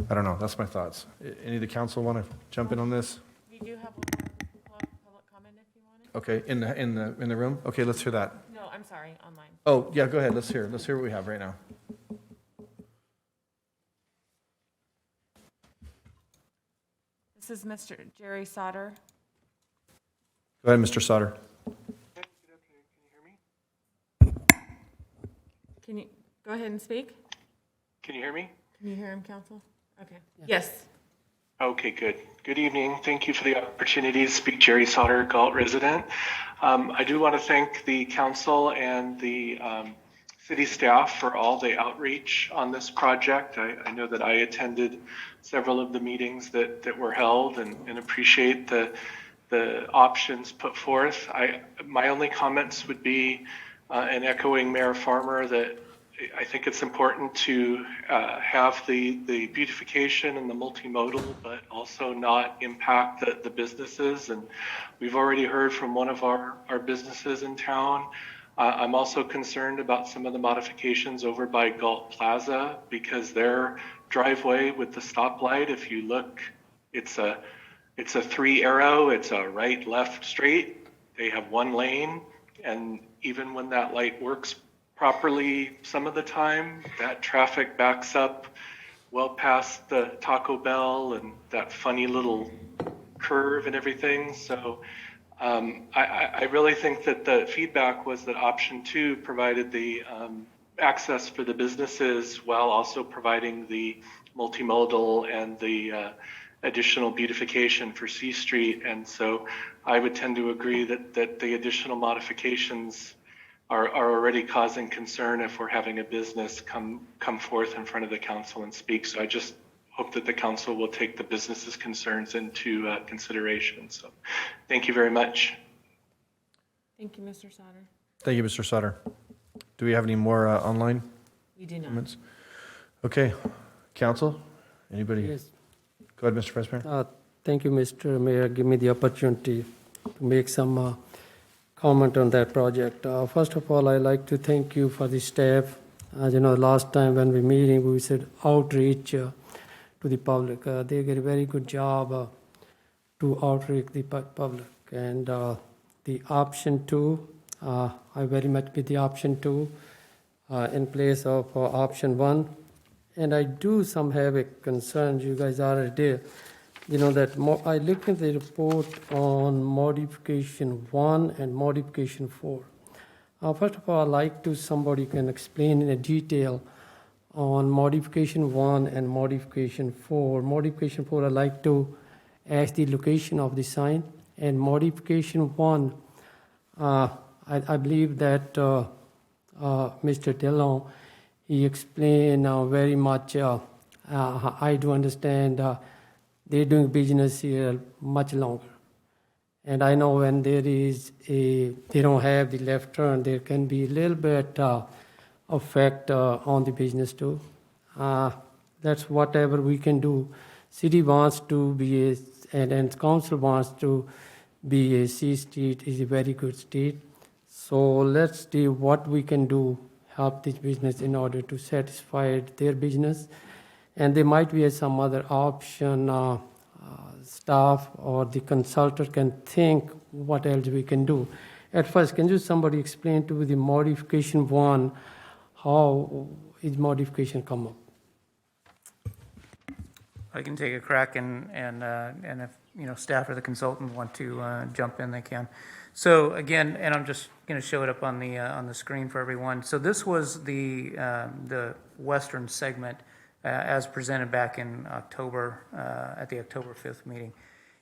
I don't know. That's my thoughts. Any of the council want to jump in on this? We do have one public comment if you want it. Okay, in the room? Okay, let's hear that. No, I'm sorry, online. Oh, yeah, go ahead. Let's hear what we have right now. This is Mr. Jerry Sauter. Go ahead, Mr. Sauter. Can you go ahead and speak? Can you hear me? Can you hear him, counsel? Okay. Yes. Okay, good. Good evening. Thank you for the opportunity to speak. Jerry Sauter, Galt resident. I do want to thank the council and the city staff for all the outreach on this project. I know that I attended several of the meetings that were held and appreciate the options put forth. My only comments would be, and echoing Mayor Farmer, that I think it's important to have the beautification and the multimodal, but also not impact the businesses. And we've already heard from one of our businesses in town. I'm also concerned about some of the modifications over by Galt Plaza, because their driveway with the stoplight, if you look, it's a 3 arrow, it's a right, left, straight. They have 1 lane, and even when that light works properly, some of the time that traffic backs up well past the Taco Bell and that funny little curve and everything. So I really think that the feedback was that option 2 provided the access for the businesses while also providing the multimodal and the additional beautification for C Street. And so I would tend to agree that the additional modifications are already causing concern if we're having a business come forth in front of the council and speak. So I just hope that the council will take the business's concerns into consideration. So thank you very much. Thank you, Mr. Sauter. Thank you, Mr. Sauter. Do we have any more online We do not. comments? Okay, council, anybody? Yes. Go ahead, Mr. Vice Mayor. Thank you, Mr. Mayor. Give me the opportunity to make some comment on that project. First of all, I'd like to thank you for the staff. As you know, last time when we meeting, we said outreach to the public. They did a very good job to outreach the public. And the option 2, I very much get the option 2 in place of option 1. And I do some have a concern, you guys already did. You know that I looked at the report on modification 1 and modification 4. First of all, I'd like to somebody can explain in a detail on modification 1 and modification 4. Modification 4, I'd like to ask the location of the sign. And modification 1, I believe that Mr. Dillon, he explained very much, I do understand they're doing business here much longer. And I know when they don't have the left turn, there can be a little bit effect on the business too. That's whatever we can do. City wants to be and council wants to be a C street, is a very good street. So let's see what we can do, help this business in order to satisfy their business. And there might be some other option, staff or the consultant can think what else we can do. At first, can you somebody explain to the modification 1, how is modification come up? I can take a crack, and if staff or the consultant want to jump in, they can. So again, and I'm just going to show it up on the screen for everyone. So this was the western segment as presented back in October at the October 5th meeting.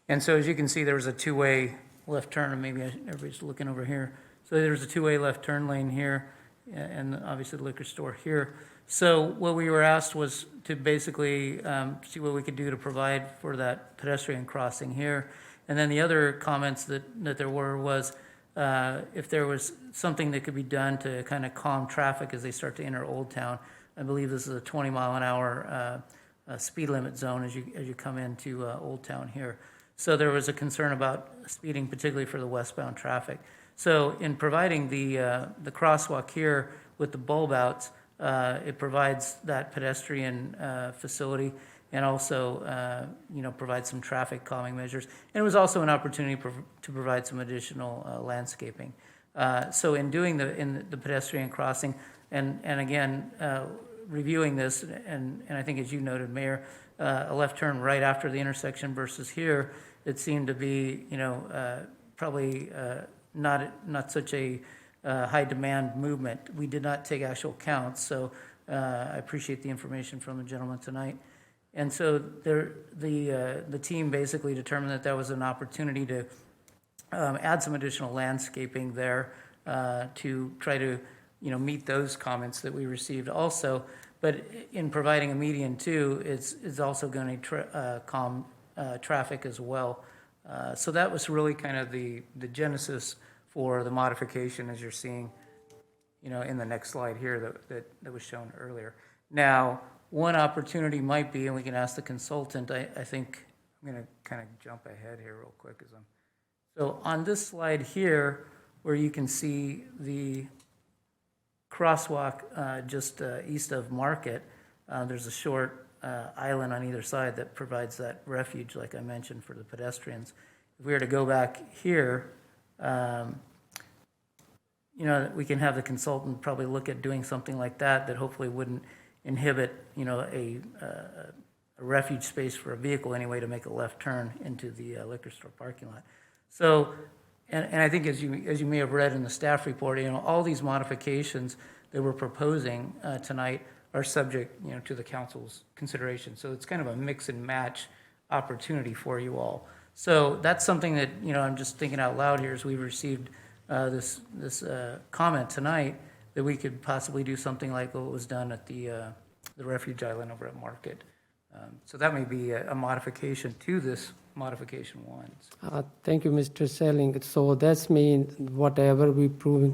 And so as you can see, there was a two-way left turn, and maybe everybody's looking over here. So there's a two-way left turn lane here, and obviously the liquor store here. So what we were asked was to basically see what we could do to provide for that pedestrian crossing here. And then the other comments that there were was if there was something that could be done to kind of calm traffic as they start to enter Old Town. I believe this is a 20-mile-an-hour speed limit zone as you come into Old Town here. So there was a concern about speeding, particularly for the westbound traffic. So in providing the crosswalk here with the bulb outs, it provides that pedestrian facility and also provides some traffic calming measures. And it was also an opportunity to provide some additional landscaping. So in doing the pedestrian crossing, and again, reviewing this, and I think as you noted, Mayor, a left turn right after the intersection versus here, it seemed to be, probably not such a high demand movement. We did not take actual counts, so I appreciate the information from the gentleman tonight. And so the team basically determined that was an opportunity to add some additional landscaping there to try to meet those comments that we received also. But in providing a median too, it's also going to calm traffic as well. So that was really kind of the genesis for the modification, as you're seeing, in the next slide here that was shown earlier. Now, one opportunity might be, and we can ask the consultant, I think I'm going to kind of jump ahead here real quick. So on this slide here, where you can see the crosswalk just east of Market, there's a short island on either side that provides that refuge, like I mentioned, for the pedestrians. If we were to go back here, we can have the consultant probably look at doing something like that hopefully wouldn't inhibit, a refuge space for a vehicle anyway to make a left turn into the liquor store parking lot. So, and I think as you may have read in the staff report, all these modifications that we're proposing tonight are subject, to the council's consideration. So it's kind of a mix and match opportunity for you all. So that's something that, I'm just thinking out loud here as we've received this comment tonight, that we could possibly do something like what was done at the refuge island over at Market. So that may be a modification to this modification 1. Thank you, Mr. Selling. So that means whatever we proving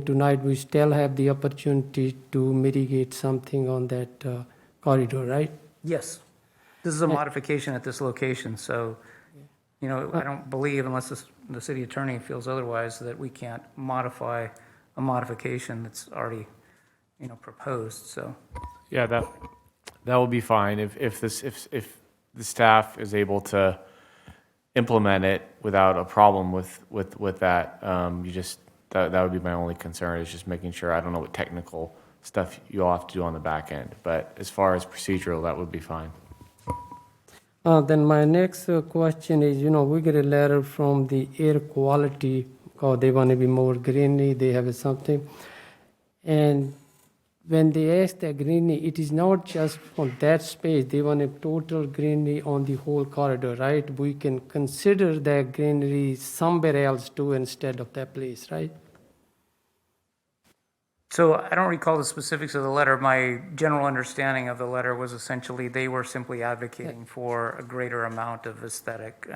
tonight, we still have the opportunity to mitigate something on that corridor, right? Yes. This is a modification at this location, so, you know, I don't believe, unless the city attorney feels otherwise, that we can't modify a modification that's already, you know, proposed, so. Yeah, that will be fine if the staff is able to implement it without a problem with that. That would be my only concern, is just making sure. I don't know what technical stuff you all have to do on the back end, but as far as procedural, that would be fine. Then my next question is, we get a letter from the air quality, because they want to be more greenery, they have something. And when they ask the greenery, it is not just for that space, they want a total greenery on the whole corridor, right? We can consider that greenery somewhere else too instead of that place, right? So I don't recall the specifics of the letter. My general understanding of the letter was essentially they were simply advocating for a greater amount of aesthetic,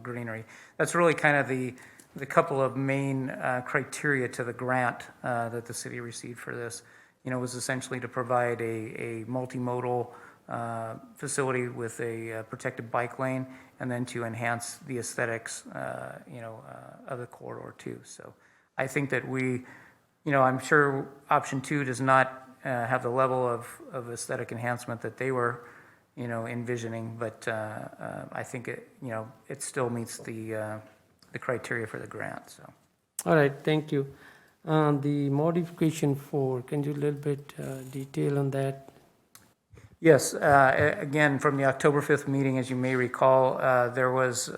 greenery. That's really kind of the couple of main criteria to the grant that the city received for this. Was essentially to provide a multimodal facility with a protected bike lane, and then to enhance the aesthetics, of the corridor too. So I think that I'm sure option 2 does not have the level of aesthetic enhancement that they were, envisioning, but I think it still meets the criteria for the grant. So. All right, thank you. The modification 4, can you a little bit detail on that? Yes, again, from the October 5th meeting, as you may recall, there was,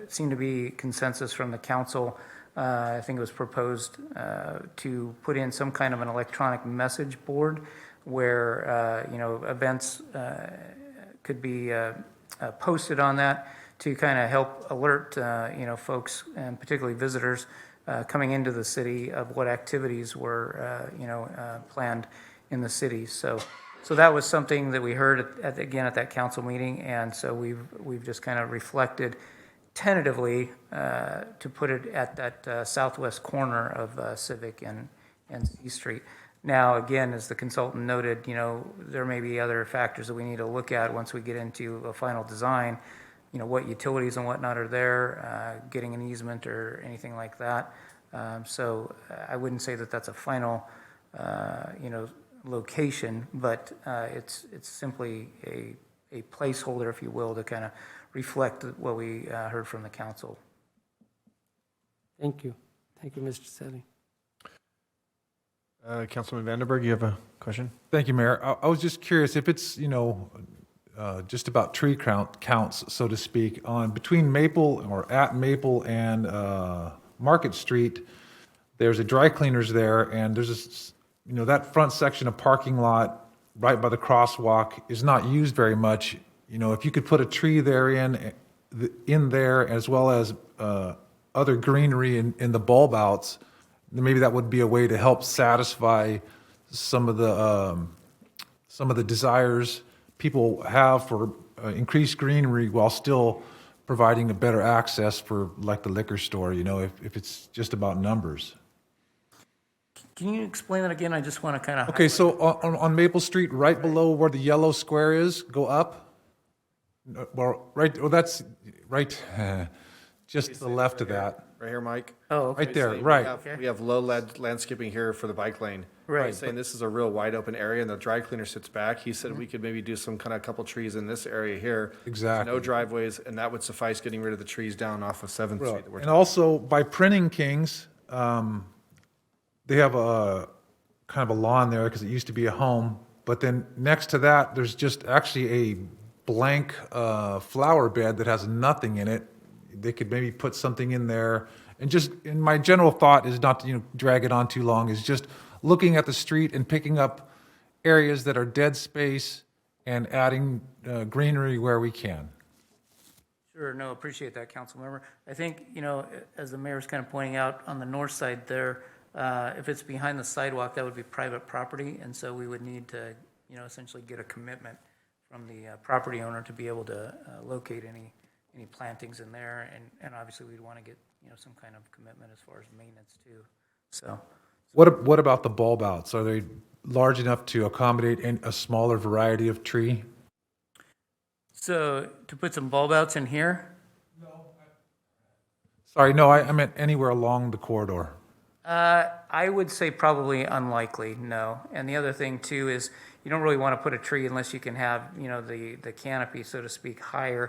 seemed to be consensus from the council. I think it was proposed to put in some kind of an electronic message board where, events could be posted on that to kind of help alert, folks, and particularly visitors coming into the city of what activities were, planned in the city. So that was something that we heard at that council meeting, and so we've just kind of reflected tentatively to put it at that southwest corner of Civic and C Street. Now, again, as the consultant noted, there may be other factors that we need to look at once we get into a final design. What utilities and whatnot are there, getting an easement or anything like that. So I wouldn't say that that's a final, location, but it's simply a placeholder, if you will, to kind of reflect what we heard from the council. Thank you. Thank you, Mr. Selly. Councilman Vandenberg, you have a question? Thank you, Mayor. I was just curious if it's, just about tree counts, so to speak, on between Maple or at Maple and Market Street. There's a dry cleaners there, and there's this, that front section of parking lot right by the crosswalk is not used very much. If you could put a tree there in there, as well as other greenery in the bulb outs, then maybe that would be a way to help satisfy some of the desires people have for increased greenery while still providing a better access for, like, the liquor store, if it's just about numbers. Can you explain that again? I just want to kind of... Okay, so on Maple Street, right below where the yellow square is, go up. That's right, just to the left of that. Right here, Mike? Oh, okay. Right there, So right. We have low landscaping here for the bike lane. Right. He's saying this is a real wide open area, and the dry cleaner sits back. He said we could maybe do some kind of couple trees in this area here. Exactly. No driveways, and that would suffice getting rid of the trees down off of 7th Street. that we're And also, by Printing Kings, they have a kind of a lawn there because it used to be a home. But then next to that, there's just actually a blank flower bed that has nothing in it. They could maybe put something in there. And my general thought is not to drag it on too long, is just looking at the street and picking up areas that are dead space and adding greenery where we can. Sure, no, appreciate that, council member. I think, as the mayor's kind of pointing out, on the north side there, if it's behind the sidewalk, that would be private property, and so we would need to, essentially get a commitment from the property owner to be able to locate any plantings in there, and obviously we'd want to get, some kind of commitment as far as maintenance too, so. What about the bulb outs? Are they large enough to accommodate a smaller variety of tree? So to put some bulb outs in here? Sorry, no, I meant anywhere along the corridor. I would say probably unlikely, no. And the other thing too is you don't really want to put a tree unless you can have, the canopy, so to speak, high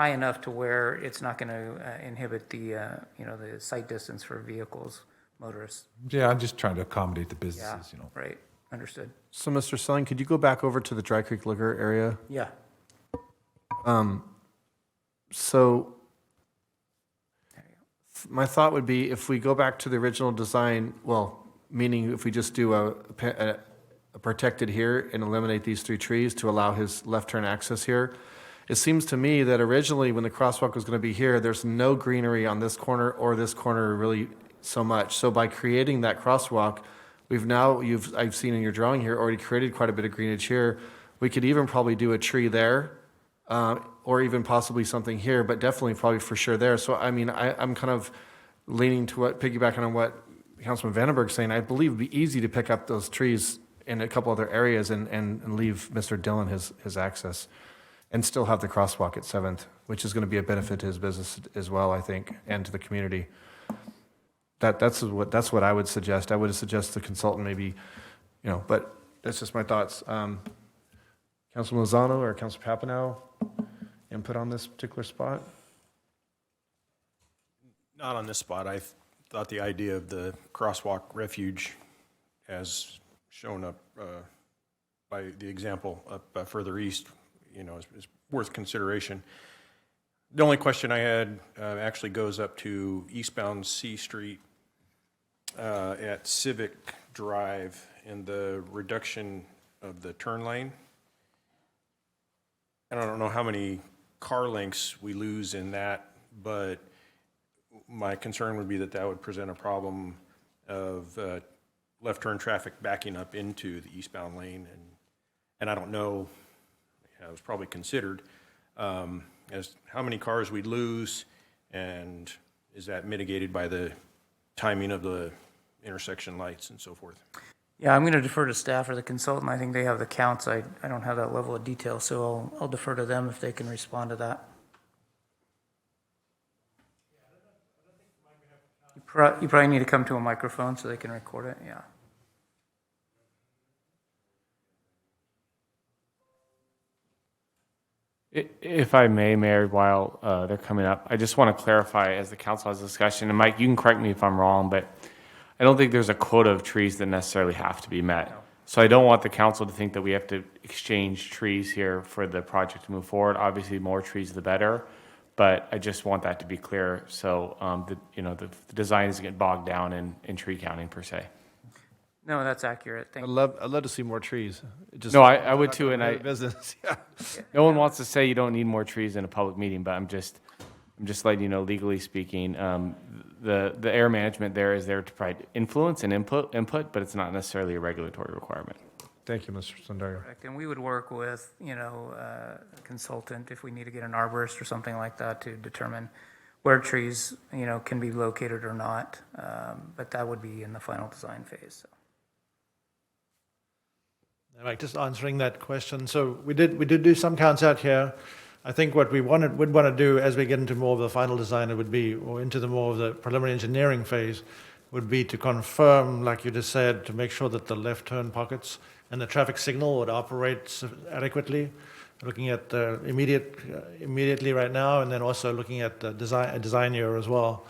enough to where it's not going to inhibit the sight distance for vehicles, motorists. Yeah, I'm just trying to accommodate the Yeah, businesses, right, understood. So, Mr. Selling, could you go back over to the Dry Creek Liquor area? Yeah. So my thought would be if we go back to the original design, well, meaning if we just do a protected here and eliminate these 3 trees to allow his left turn access here, it seems to me that originally when the crosswalk was going to be here, there's no greenery on this corner or this corner really so much. So by creating that crosswalk, I've seen in your drawing here, already created quite a bit of greenage here. We could even probably do a tree there, or even possibly something here, but definitely probably for sure there. So, I mean, I'm kind of leaning to piggybacking on what Councilman Vandenberg's saying. I believe it'd be easy to pick up those trees in a couple other areas and leave Mr. Dillon his access and still have the crosswalk at 7th, which is going to be a benefit to his business as well, I think, and to the community. That's what I would suggest. I would suggest the consultant maybe, but that's just my thoughts. Councilman Lozano or Councilor Papineau, input on this particular spot? Not on this spot. I thought the idea of the crosswalk refuge, as shown up by the example up further east, is worth consideration. The only question I had actually goes up to eastbound C Street at Civic Drive and the reduction of the turn lane. And I don't know how many car lengths we lose in that, but my concern would be that would present a problem of left turn traffic backing up into the eastbound lane. And I don't know, it was probably considered, as how many cars we'd lose, and is that mitigated by the timing of the intersection lights and so forth? Yeah, I'm going to defer to staff or the consultant. I think they have the counts. I don't have that level of detail, so I'll defer to them if they can respond to that. You probably need to come to a microphone so they can record it, yeah. If I may, Mayor, while they're coming up, I just want to clarify as the council has discussion, and Mike, you can correct me if I'm wrong, but I don't think there's a quota of trees that necessarily have to be met. So I don't want the council to think that we have to exchange trees here for the project to move forward. Obviously, more trees the better, but I just want that to be clear so the design doesn't get bogged down in tree counting per se. No, that's accurate. Thank I'd you. love to see more trees. No, I would too, and business. Yeah. no one wants to say you don't need more trees in a public meeting, but I'm just letting you know, legally speaking, the air management there is there to provide influence and input, but it's not necessarily a regulatory requirement. Thank you, Mr. Sundario. Correct. And we would work with, a consultant if we need to get an arborist or something like that to determine where trees, can be located or not. But that would be in the final design phase. So. Like just answering that question. So we did do some counts out here. I think what we would want to do as we get into more of the final design, or into the more of the preliminary engineering phase, would be to confirm, like you just said, to make sure that the left turn pockets and the traffic signal would operate adequately. Looking at immediately right now, and then also looking at the design year as well,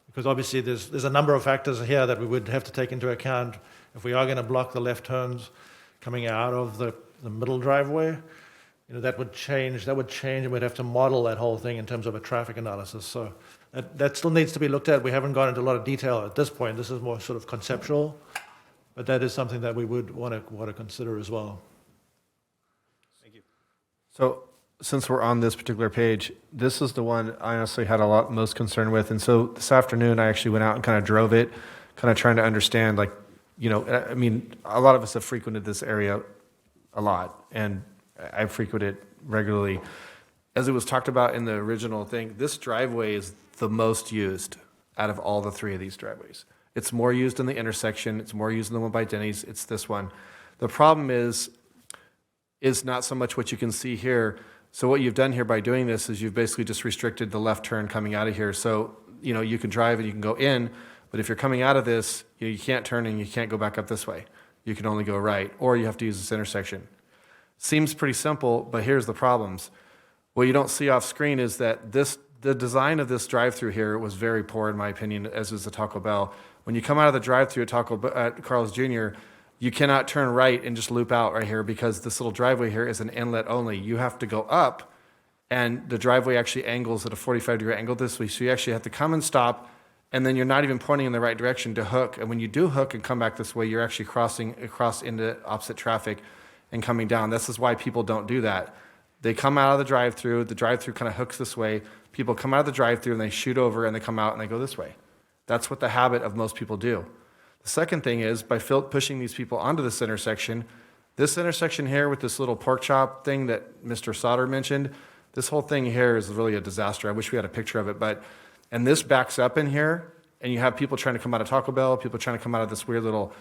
because obviously there's a number of factors here that we would have to take into account if we are going to block the left turns coming out of the middle driveway. That would change, and we'd have to model that whole thing in terms of a traffic analysis. So that still needs to be looked at. We haven't gone into a lot of detail at this point. This is more sort of conceptual, but that is something that we would want to consider as well. Thank you. So since we're on this particular page, this is the one I honestly had most concern with. And so this afternoon, I actually went out and kind of drove it, kind of trying to understand, a lot of us have frequented this area a lot, and I frequent it regularly. As it was talked about in the original thing, this driveway is the most used out of all the 3 of these driveways. It's more used in the intersection. It's more used in the one by Denny's. It's this one. The problem is not so much what you can see here, So what you've done here by doing this is you've basically just restricted the left turn coming out of here. So, you can drive and you can go in, but if you're coming out of this, you can't turn and you can't go back up this way. You can only go right, or you have to use this intersection. Seems pretty simple, but here's the problems. What you don't see off screen is that the design of this drive-through here was very poor, in my opinion, as is the Taco Bell. When you come out of the drive-through at Carl's Jr., you cannot turn right and just loop out right here because this little driveway here is an inlet only. You have to go up, and the driveway actually angles at a 45-degree angle this way. So you actually have to come and stop, and then you're not even pointing in the right direction to hook. And when you do hook and come back this way, you're actually crossing across into opposite traffic and coming down. This is why people don't do that. They come out of the drive-through kind of hooks this way. People come out of the drive-through and they shoot over and they come out and they go this way. That's what the habit of most people do. The second thing is by pushing these people onto this intersection here with this little pork chop thing that Mr. Sauter mentioned, this whole thing here is really a disaster. I wish we had a picture of it, and this backs up in here, and you have people trying to come out of Taco Bell, people trying to come out of this weird little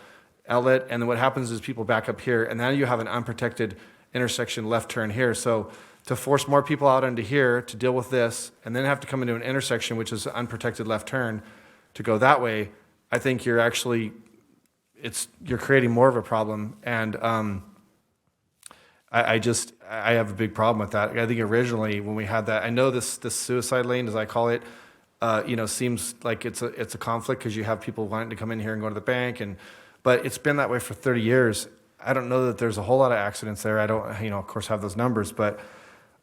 outlet, and then what happens is people back up here, and now you have an unprotected intersection left turn here. So to force more people out into here to deal with this, and then have to come into an intersection, which is an unprotected left turn, to go that way, I think you're creating more of a problem. And I have a big problem with that. I think originally when we had that, I know this suicide lane, as I call it, seems like it's a conflict because you have people wanting to come in here and go to the bank, but it's been that way for 30 years. I don't know that there's a whole lot of accidents there. I don't, of course, have those numbers, but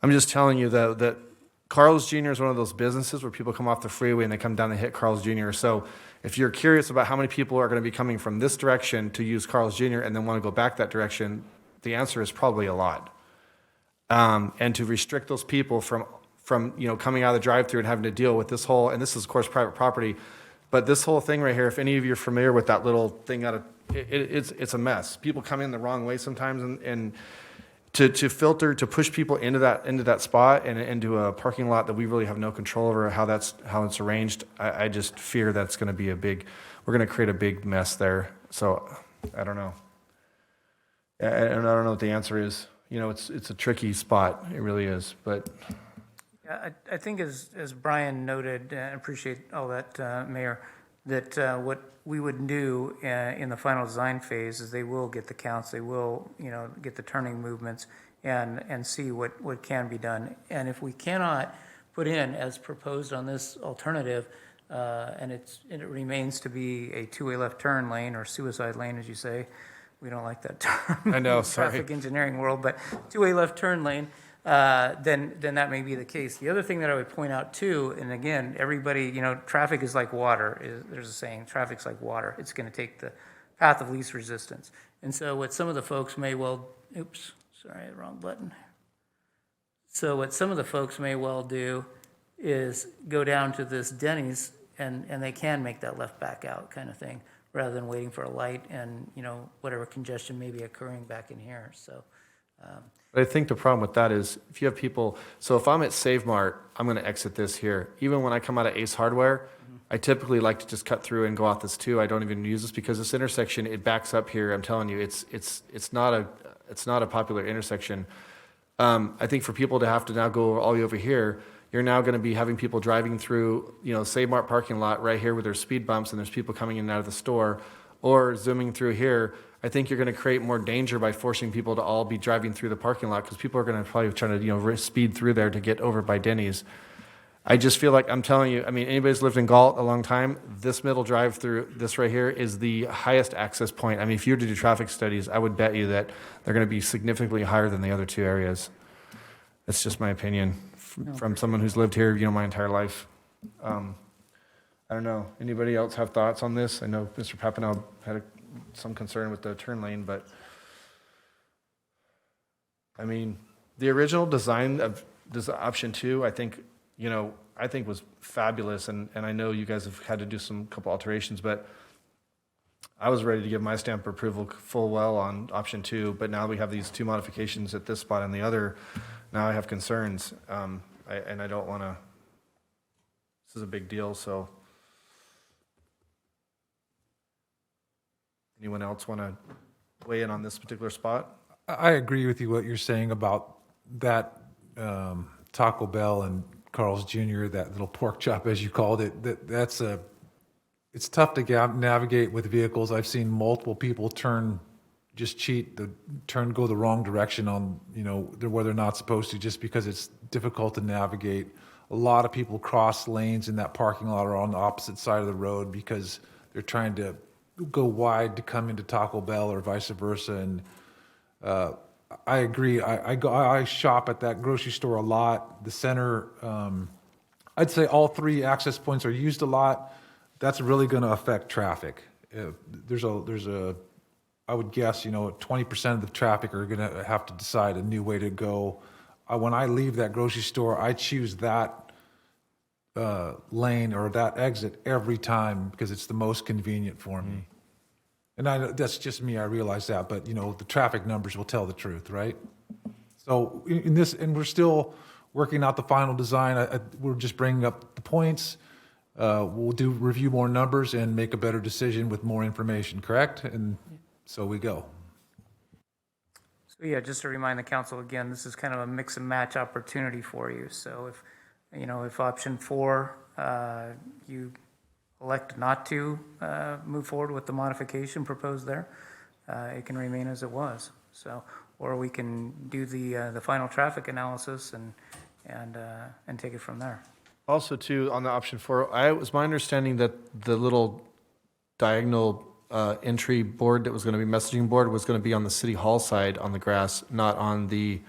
I'm just telling you that Carl's Jr. is one of those businesses where people come off the freeway and they come down and hit Carl's Jr. So if you're curious about how many people are going to be coming from this direction to use Carl's Jr. and then want to go back that direction, the answer is probably a lot. And to restrict those people from coming out of the drive-through and having to deal with this whole, and this is of course private property, but this whole thing right here, if any of you are familiar with that little thing it's a mess. People come in the wrong way sometimes, and to push people into that spot and into a parking lot that we really have no control over how it's arranged. I just fear that's going to be we're going to create a big mess there. So I don't know. I don't know what the answer is. It's a tricky spot. It really is. But Yeah, I think as Brian noted, and I appreciate all that, Mayor, that what we would do in the final design phase is they will get the counts, they will, get the turning movements and see what can be done. And if we cannot put in as proposed on this alternative, and it remains to be a two-way left turn lane or suicide lane, as you say, we don't like that term. I know, in sorry. Traffic engineering world, but two-way left turn lane, then that may be the case. The other thing that I would point out too, and again, everybody, traffic is like water. There's a saying, traffic's like water. It's going to take the path of least resistance. And so what some of the folks may well, wrong button. So what some of the folks may well do is go down to this Denny's and they can make that left back out kind of thing, rather than waiting for a light and, whatever congestion may be occurring back in here. So, But I think the problem with that is if you have people, so if I'm at Save Mart, I'm going to exit this here. Even when I come out of Ace Hardware, I typically like to just cut through and go out this too. I don't even use this because this intersection, it backs up here. I'm telling you, it's not a popular intersection. I think for people to have to now go all the way over here, you're now going to be having people driving through, Save Mart parking lot right here where there's speed bumps and there's people coming in and out of the store, or zooming through here. I think you're going to create more danger by forcing people to all be driving through the parking lot because people are going to probably try to, speed through there to get over by Denny's. I just feel like I'm telling you, anybody's lived in Galt a long time, this middle drive through, this right here is the highest access point. If you were to do traffic studies, I would bet you that they're going to be significantly higher than the other two areas. That's just my opinion from someone who's lived here, my entire life. I don't know. Anybody else have thoughts on this? I know Mr. Papineau had some concern with the turn lane, but the original design of this option 2, I think was fabulous, and I know you guys have had to do some couple alterations, but I was ready to give my stamp of approval full well on option 2, but now we have these 2 modifications at this spot and the other. Now I have concerns, and I don't want to. This is a big deal, so. Anyone else want to weigh in on this particular spot? I agree with you what you're saying about that Taco Bell and Carl's Jr., that little pork chop, as you called it, it's tough to navigate with vehicles. I've seen multiple people go the wrong direction on, where they're not supposed to, just because it's difficult to navigate. A lot of people cross lanes in that parking lot or on the opposite side of the road because they're trying to go wide to come into Taco Bell or vice versa. And I agree. I shop at that grocery store a lot. The center, I'd say all three access points are used a lot. That's really going to affect traffic. I would guess, 20% of the traffic are going to have to decide a new way to go. When I leave that grocery store, I choose that lane or that exit every time because it's the most convenient for me. And that's just me, I realize that, but the traffic numbers will tell the truth, right? So and we're still working out the final design. We're just bringing up the points. We'll review more numbers and make a better decision with more information, correct? And so we go. So yeah, just to remind the council again, this is kind of a mix and match opportunity for you. So if option 4, you elect not to move forward with the modification proposed there, it can remain as it was. So, or we can do the final traffic analysis and take it from there. Also, too, on the option 4, it was my understanding that the little diagonal entry board that was going to be messaging board was going to be on the city hall side on the grass, not on the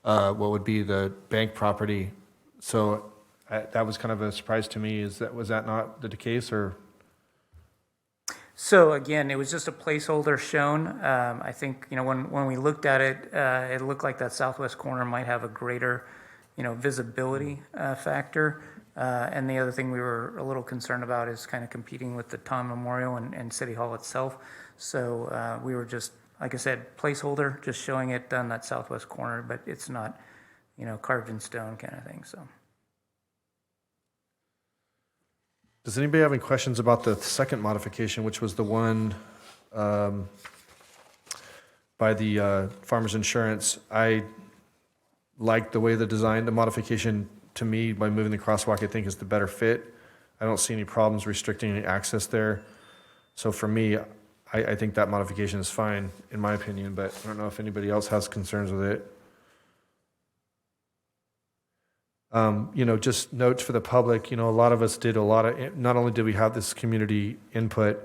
what would be the bank property. So that was kind of a surprise to me. Was that not the case, or? So again, it was just a placeholder shown. I think when we looked at it, it looked like that southwest corner might have a greater visibility factor. And the other thing we were a little concerned about is kind of competing with the Tom Memorial and City Hall itself. So we were just, like I said, placeholder, just showing it on that southwest corner, but it's not, carved in stone kind of thing, so. Does anybody have any questions about the second modification, which was the one by the Farmers Insurance? I like the way the modification, to me, by moving the crosswalk, I think is the better fit. I don't see any problems restricting any access there. So for me, I think that modification is fine, in my opinion, but I don't know if anybody else has concerns with it. Just notes for the public, a lot of us not only did we have this community input,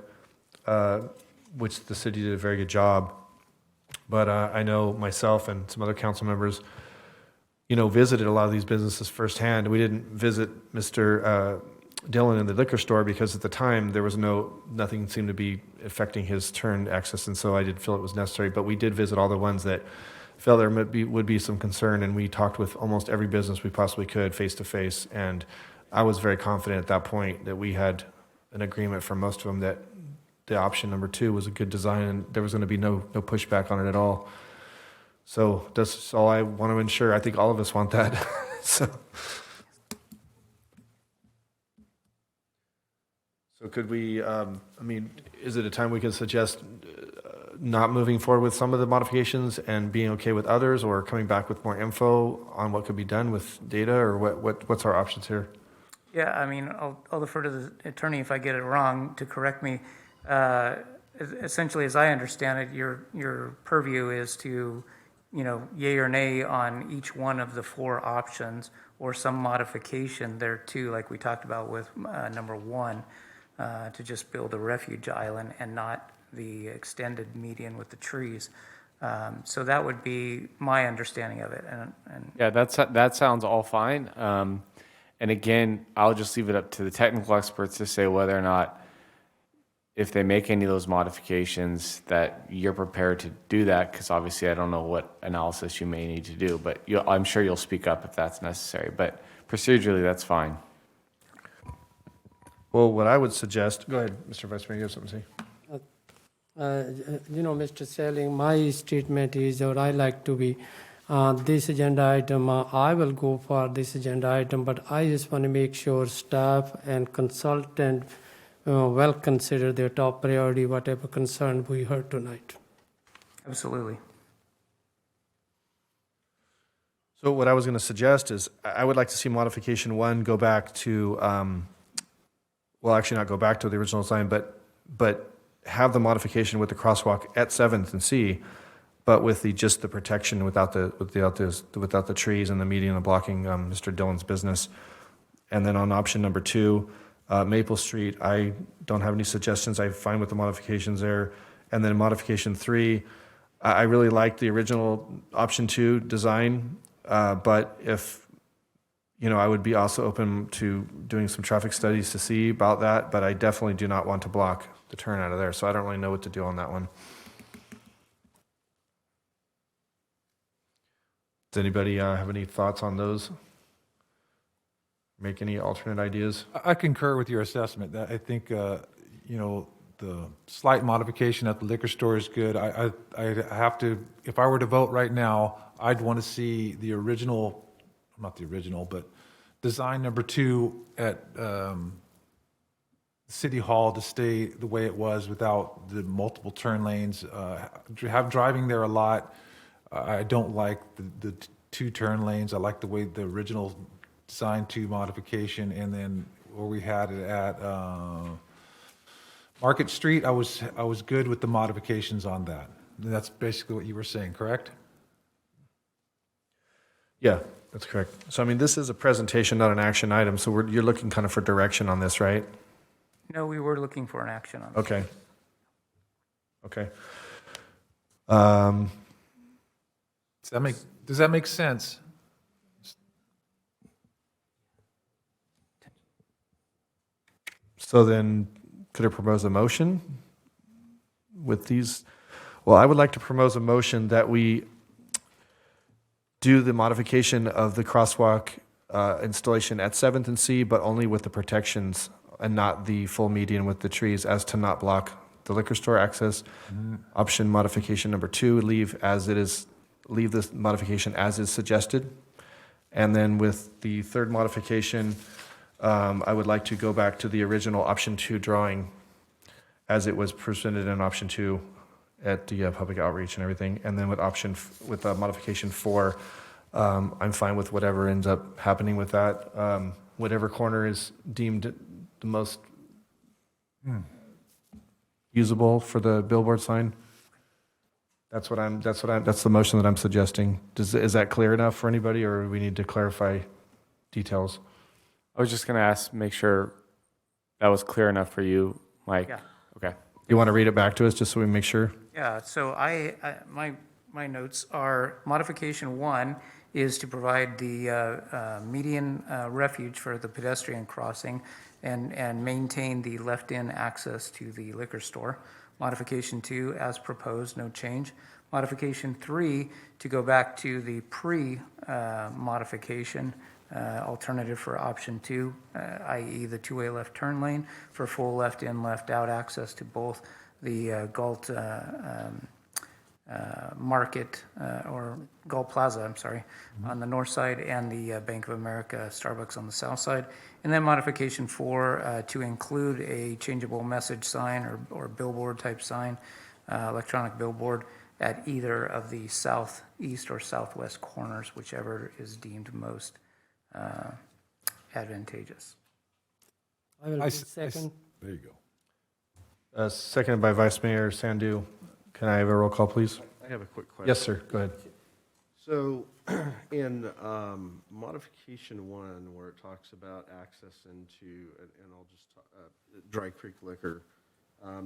which the city did a very good job, but I know myself and some other council members, visited a lot of these businesses firsthand. We didn't visit Mr. Dillon in the liquor store because at the time there was nothing seemed to be affecting his turn access, and so I didn't feel it was necessary. But we did visit all the ones that felt there would be some concern, and we talked with almost every business we possibly could face to face. And I was very confident at that point that we had an agreement from most of them that the option number 2 was a good design, and there was going to be no pushback on it at all. So that's all I want to ensure. I think all of us want that. So could we, is it a time we could suggest not moving forward with some of the modifications and being okay with others, or coming back with more info on what could be done with data, or what's our options here? Yeah, I'll defer to the attorney if I get it wrong to correct me. Essentially, as I understand it, your purview is to, yay or nay on each one of the 4 options, or some modification there too, like we talked about with number 1, to just build a refuge island and not the extended median with the trees. So that would be my understanding of it. And yeah, that sounds all fine. And again, I'll just leave it up to the technical experts to say whether or not, if they make any of those modifications, that you're prepared to do that, because obviously I don't know what analysis you may need to do, but I'm sure you'll speak up if that's necessary. But procedurally, that's fine. Well, what I would suggest, go ahead, Mr. Vice Mayor, you have something to say? Mr. Selling, my statement is that I like to be this agenda item. I will go for this agenda item, but I just want to make sure staff and consultant well consider their top priority, whatever concern we heard tonight. absolutely. So what I was going to suggest is, I would like to see modification 1 go back to, well, actually not go back to the original design, but have the modification with the crosswalk at 7th and C, but with just the protection without the trees and the median and blocking Mr. Dillon's business. And then on option number 2, Maple Street, I don't have any suggestions. I'm fine with the modifications there. And then modification 3, I really like the original option 2 design, but if, I would be also open to doing some traffic studies to see about that, but I definitely do not want to block the turn out of there, so I don't really know what to do on that one. Does anybody have any thoughts on those? Make any alternate ideas? I concur with your assessment. I think, the slight modification at the liquor store is good. I have to, if I were to vote right now, I'd want to see the original, not the original, but design number 2 at City Hall to stay the way it was without the multiple turn lanes. Driving there a lot, I don't like the 2 turn lanes. I like the way the original design 2 modification, and then where we had it at Market Street, I was good with the modifications on that. And that's basically what you were saying, correct? Yeah, that's correct. So, this is a presentation, not an action item, so you're looking kind of for direction on this, right? No, we were looking for an action on this. Okay. Okay. Does that make sense? So then, could I propose a motion with these? Well, I would like to propose a motion that we do the modification of the crosswalk installation at 7th and C, but only with the protections and not the full median with the trees, as to not block the liquor store access. Option modification number 2, leave this modification as is suggested. And then with the third modification, I would like to go back to the original option 2 drawing as it was presented in option 2 at the public outreach and everything. And then with modification 4, I'm fine with whatever ends up happening with that. Whatever corner is deemed the most usable for the billboard sign. That's the motion that I'm suggesting. Is that clear enough for anybody, or we need to clarify details? I was just going to make sure that was clear enough for you, Mike. Yeah. Okay. You want to read it back to us just so we make sure? Yeah, so my notes are, modification 1 is to provide the median refuge for the pedestrian crossing and maintain the left-in access to the liquor store. Modification 2, as proposed, no change. Modification 3, to go back to the pre-modification alternative for option 2, i.e. the 2-way left turn lane for full left-in, left-out access to both the Galt Market, or Galt Plaza, I'm sorry, on the north side, and the Bank of America Starbucks on the south side. And then modification 4, to include a changeable message sign or billboard type sign, electronic billboard, at either of the southeast or southwest corners, whichever is deemed most advantageous. I will second. There you go. Seconded by Vice Mayor Sandu. Can I have a roll call, please? I have a quick question. Yes, sir. Go ahead. So in modification 1, where it talks about access into, and I'll just talk, Dry Creek Liquor,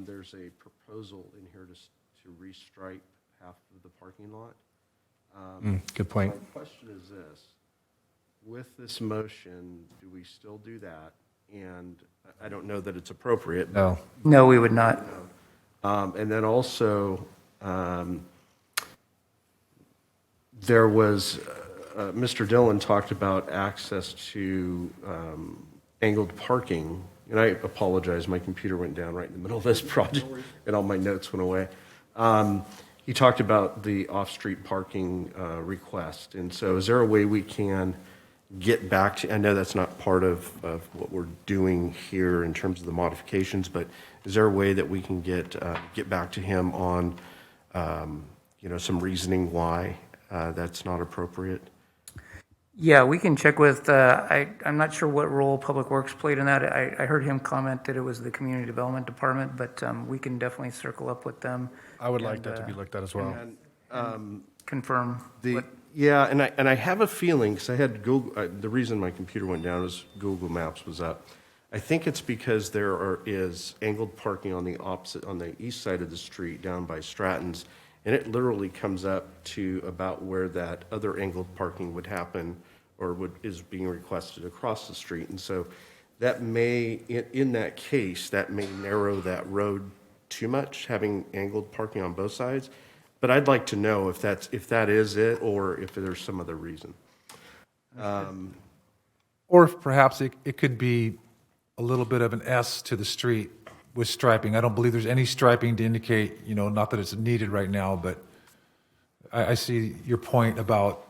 there's a proposal in here to restripe half of the parking lot. Good point. My question is this: with this motion, do we still do that? And I don't know that it's appropriate. No. No, we would not. And then also, there was, Mr. Dillon talked about access to angled parking. And I apologize, my computer went down right in the middle of this project, and all my notes went away. He talked about the off-street parking request. And so is there a way we can get back to, I know that's not part of what we're doing here in terms of the modifications, but is there a way that we can get back to him on, some reasoning why that's not appropriate? Yeah, we can check with, I'm not sure what role Public Works played in that. I heard him comment that it was the Community Development Department, but we can definitely circle up with them. I would like and, that to be looked at as well. confirm. Yeah, and I have a feeling, because I had Google, the reason my computer went down was Google Maps was up. I think it's because is angled parking on the east side of the street down by Stratton's, and it literally comes up to about where that other angled parking would happen or is being requested across the street. And so that may, in that case, that may narrow that road too much, having angled parking on both sides. But I'd like to know if that is it, or if there's some other reason. Or if perhaps it could be a little bit of an S to the street with striping. I don't believe there's any striping to indicate, not that it's needed right now, but I see your point about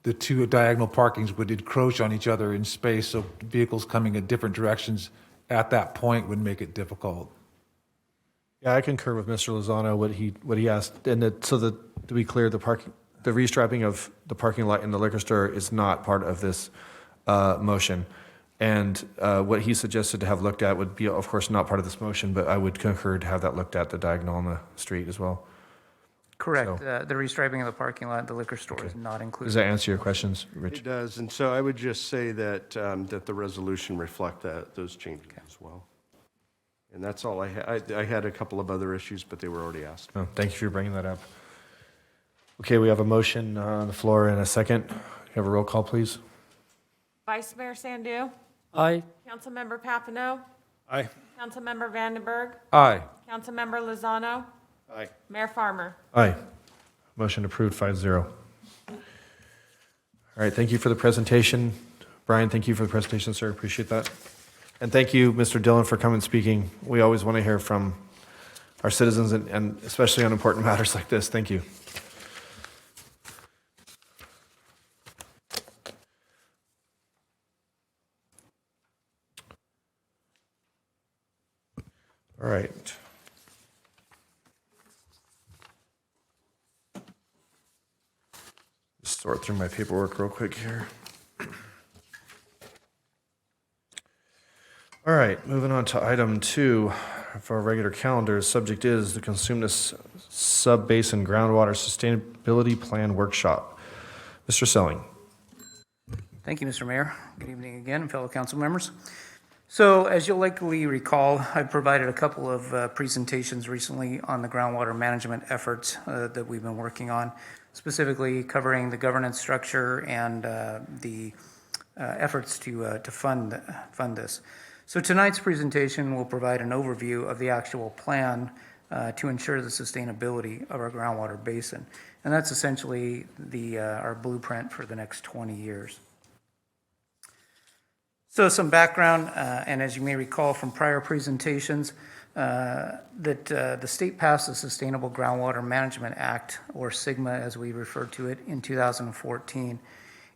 the two diagonal parkings would encroach on each other in space, so vehicles coming in different directions at that point would make it difficult. Yeah, I concur with Mr. Lozano, what he asked. And to be clear, the restriping of the parking lot in the liquor store is not part of this motion. And what he suggested to have looked at would be, of course, not part of this motion, but I would concur to have that looked at, the diagonal on the street as well. Correct. The restriping of the parking lot, the liquor store is not included. Does that answer your questions, Rich? It does, and so I would just say that, that the resolution reflect those changes as well. And that's all I had. I had a couple of other issues, but they were already asked. Oh, thank you for bringing that up. Okay, we have a motion on the floor and a second. You have a roll call, please? Vice Mayor Sandu? Aye. Councilmember Papineau? Aye. Councilmember Vandenberg? Aye. Councilmember Lozano? Aye. Mayor Farmer? Aye. Motion approved, 5-0. All right, thank you for the presentation. Brian, thank you for the presentation, sir. Appreciate that. And thank you, Mr. Dillon, for coming and speaking. We always want to hear from our citizens, and especially on important matters like this. Thank you. All right. Just sort through my paperwork real quick here. All right, moving on to item 2 for our regular calendar. Subject is the Consumnes Sub-Basin Groundwater Sustainability Plan Workshop. Mr. Selling. Thank you, Mr. Mayor. Good evening again, fellow council members. So as you'll likely recall, I provided a couple of presentations recently on the groundwater management efforts that we've been working on, specifically covering the governance structure and the efforts to fund this. So tonight's presentation will provide an overview of the actual plan to ensure the sustainability of our groundwater basin. And that's essentially our blueprint for the next 20 years. So some background, and as you may recall from prior presentations, that the state passed the Sustainable Groundwater Management Act, or SGMA as we refer to it, in 2014.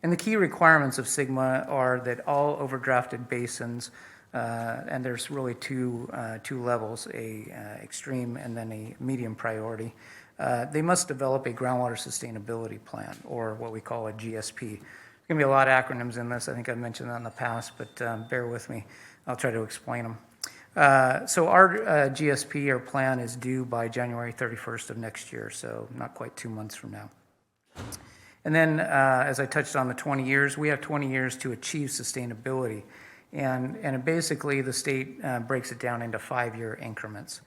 And the key requirements of SGMA are that all overdrafted basins, and there's really two levels, a extreme and then a medium priority, they must develop a groundwater sustainability plan, or what we call a GSP. There's going to be a lot of acronyms in this. I think I've mentioned that in the past, but bear with me. I'll try to explain them. So our GSP, or plan, is due by January 31st of next year, so not quite 2 months from now. And then, as I touched on the 20 years, we have 20 years to achieve sustainability. And basically, the state breaks it down into 5-year increments.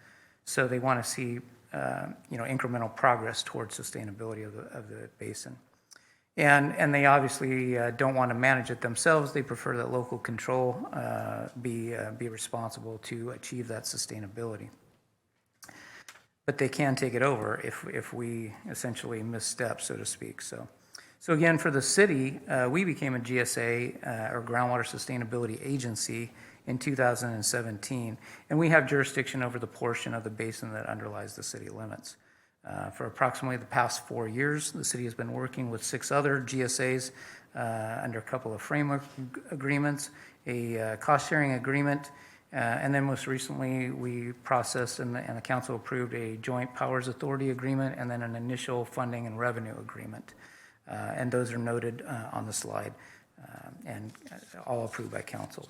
So they want to see incremental progress towards sustainability of the basin. And they obviously don't want to manage it themselves. They prefer that local control be responsible to achieve that sustainability. But they can take it over if we essentially misstep, so to speak. So again, for the city, we became a GSA, or Groundwater Sustainability Agency, in 2017. And we have jurisdiction over the portion of the basin that underlies the city limits. For approximately the past 4 years, the city has been working with 6 other GSAs under a couple of framework agreements, a cost-sharing agreement, and then most recently we processed and the council approved a joint powers authority agreement, and then an initial funding and revenue agreement. and those are noted on the slide, and all approved by council.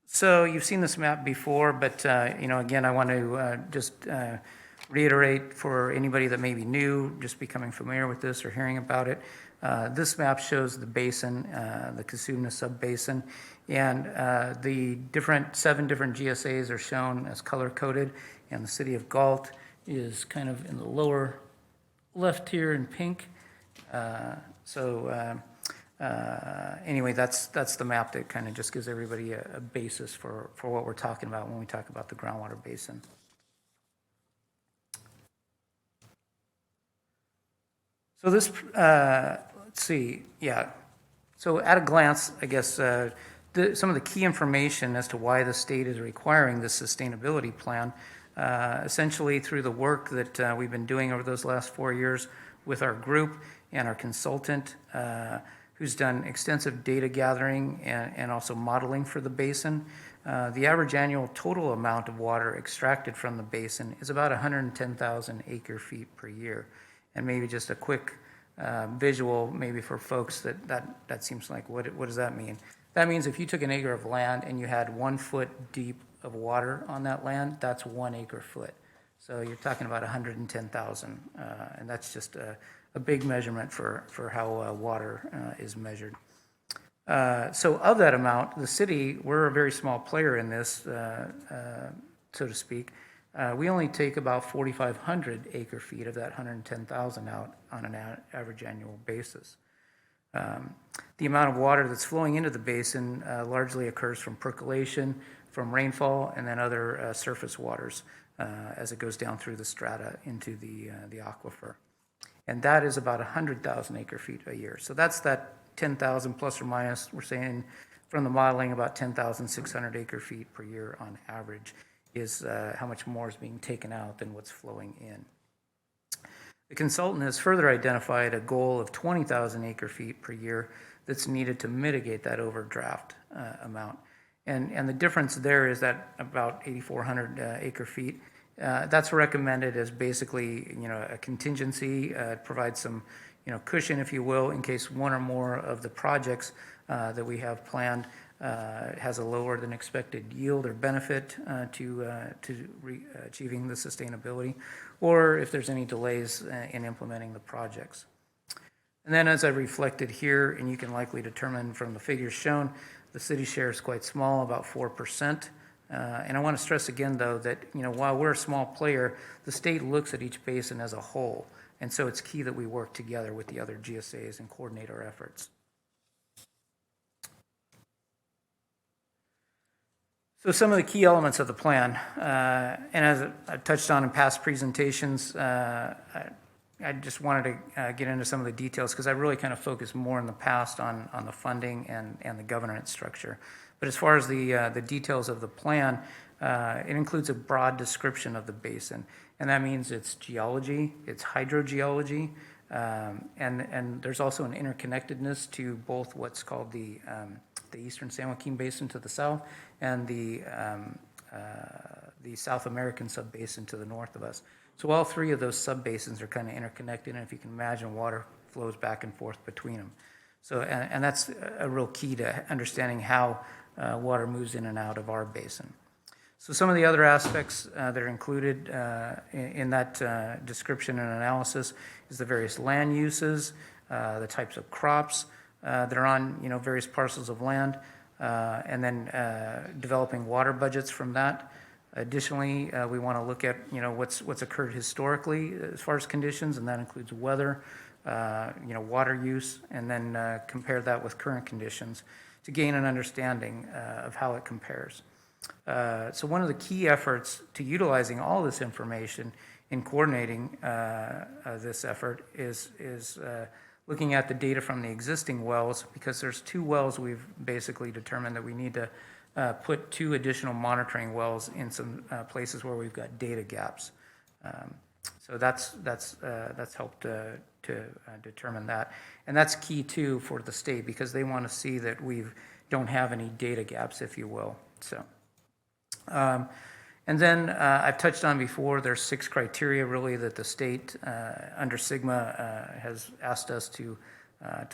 So you've seen this map before, but again, I want to just reiterate for anybody that may be new, just becoming familiar with this or hearing about it. This map shows the basin, the Kasumna sub-basin, and the 7 different GSAs are shown as color-coded, and the city of Galt is kind of in the lower left here in pink. Anyway, that's the map that kind of just gives everybody a basis for what we're talking about when we talk about the groundwater basin. So this, let's see, yeah. So at a glance, I guess, some of the key information as to why the state is requiring this sustainability plan, essentially through the work that we've been doing over those last 4 years with our group and our consultant, who's done extensive data gathering and also modeling for the basin. The average annual total amount of water extracted from the basin is about 110,000 acre feet per year. And maybe just a quick visual, maybe for folks that seems like, what does that mean? That means if you took an acre of land and you had 1 foot deep of water on that land, that's 1 acre foot. So you're talking about 110,000, and that's just a big measurement for how water is measured. So of that amount, the city, we're a very small player in this, so to speak. We only take about 4,500 acre feet of that 110,000 out on an average annual basis. The amount of water that's flowing into the basin largely occurs from percolation, from rainfall, and then other surface waters as it goes down through the strata into the aquifer. And that is about 100,000 acre feet a year. So that's that 10,000 plus or minus, we're saying from the modeling about 10,600 acre feet per year on average is how much more is being taken out than what's flowing in. The consultant has further identified a goal of 20,000 acre feet per year that's needed to mitigate that overdraft amount. And the difference there is that about 8,400 acre feet, that's recommended as basically, a contingency, provides some, cushion, if you will, in case one or more of the projects that we have planned has a lower than expected yield or benefit to achieving the sustainability, or if there's any delays in implementing the projects. And then as I reflected here, and you can likely determine from the figures shown, the city share is quite small, about 4%. And I want to stress again, though, that while we're a small player, the state looks at each basin as a whole. And so it's key that we work together with the other GSAs and coordinate our efforts. So some of the key elements of the plan, and as I've touched on in past presentations, I just wanted to get into some of the details because I really kind of focused more in the past on the funding and the governance structure. But as far as the details of the plan, it includes a broad description of the basin. And that means it's geology, it's hydrogeology, and there's also an interconnectedness to both what's called the Eastern San Joaquin Basin to the south and the South American sub-basin to the north of us. So all 3 of those sub-basins are kind of interconnected, and if you can imagine, water flows back and forth between them. So, and that's a real key to understanding how water moves in and out of our basin. So some of the other aspects that are included in that description and analysis is the various land uses, the types of crops that are on various parcels of land, and then developing water budgets from that. Additionally, we want to look at what's occurred historically as far as conditions, and that includes weather, water use, and then compare that with current conditions to gain an understanding of how it compares. So one of the key efforts to utilizing all this information in coordinating this effort is looking at the data from the existing wells, because there's 2 wells we've basically determined that we need to put 2 additional monitoring wells in some places where we've got data gaps. So that's helped to determine that, and that's key too for the state because they want to see that we don't have any data gaps, if you will. So, And then I've touched on before, there's 6 criteria really that the state under SIGMA has asked us to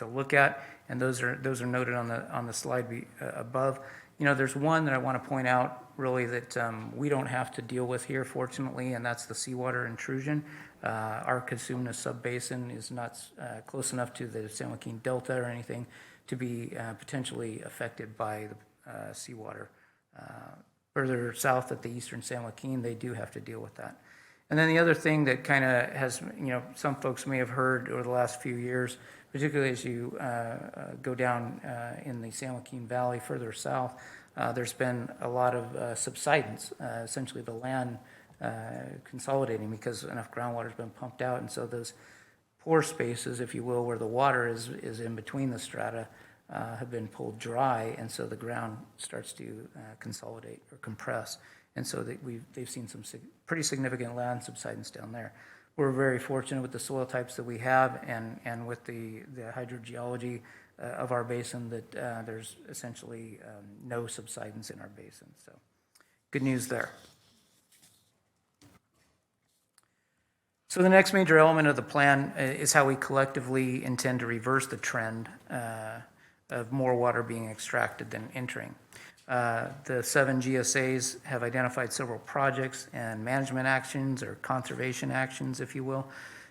look at, and those are noted on the slide above. You know, there's one that I want to point out really that we don't have to deal with here, fortunately, and that's the seawater intrusion. Our Cosumnes subbasin is not close enough to the San Joaquin Delta or anything to be potentially affected by the seawater. Further south at the eastern San Joaquin, they do have to deal with that. And then the other thing that kind of has, you know, some folks may have heard over the last few years, particularly as you go down in the San Joaquin Valley further south, there's been a lot of subsidence, essentially the land consolidating because enough groundwater has been pumped out. And so those pore spaces, if you will, where the water is in between the strata, have been pulled dry, and so the ground starts to consolidate or compress. And so they've seen some pretty significant land subsidence down there. We're very fortunate with the soil types that we have and with the hydrogeology of our basin that there's essentially no subsidence in our basin. So good news there. So the next major element of the plan is how we collectively intend to reverse the trend of more water being extracted than entering. The 7 GSAs have identified several projects and management actions or conservation actions, if you will,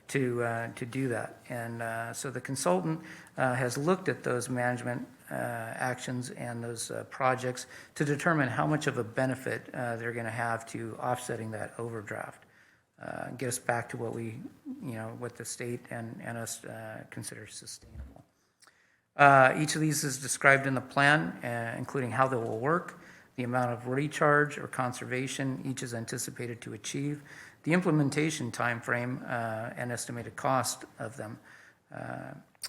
to do that. And so the consultant has looked at those management actions and those projects to determine how much of a benefit they're going to have to offsetting that overdraft. Get us back to what we, you know, what the state and us consider sustainable. Each of these is described in the plan, including how they will work, the amount of recharge or conservation each is anticipated to achieve, the implementation timeframe, and estimated cost of them.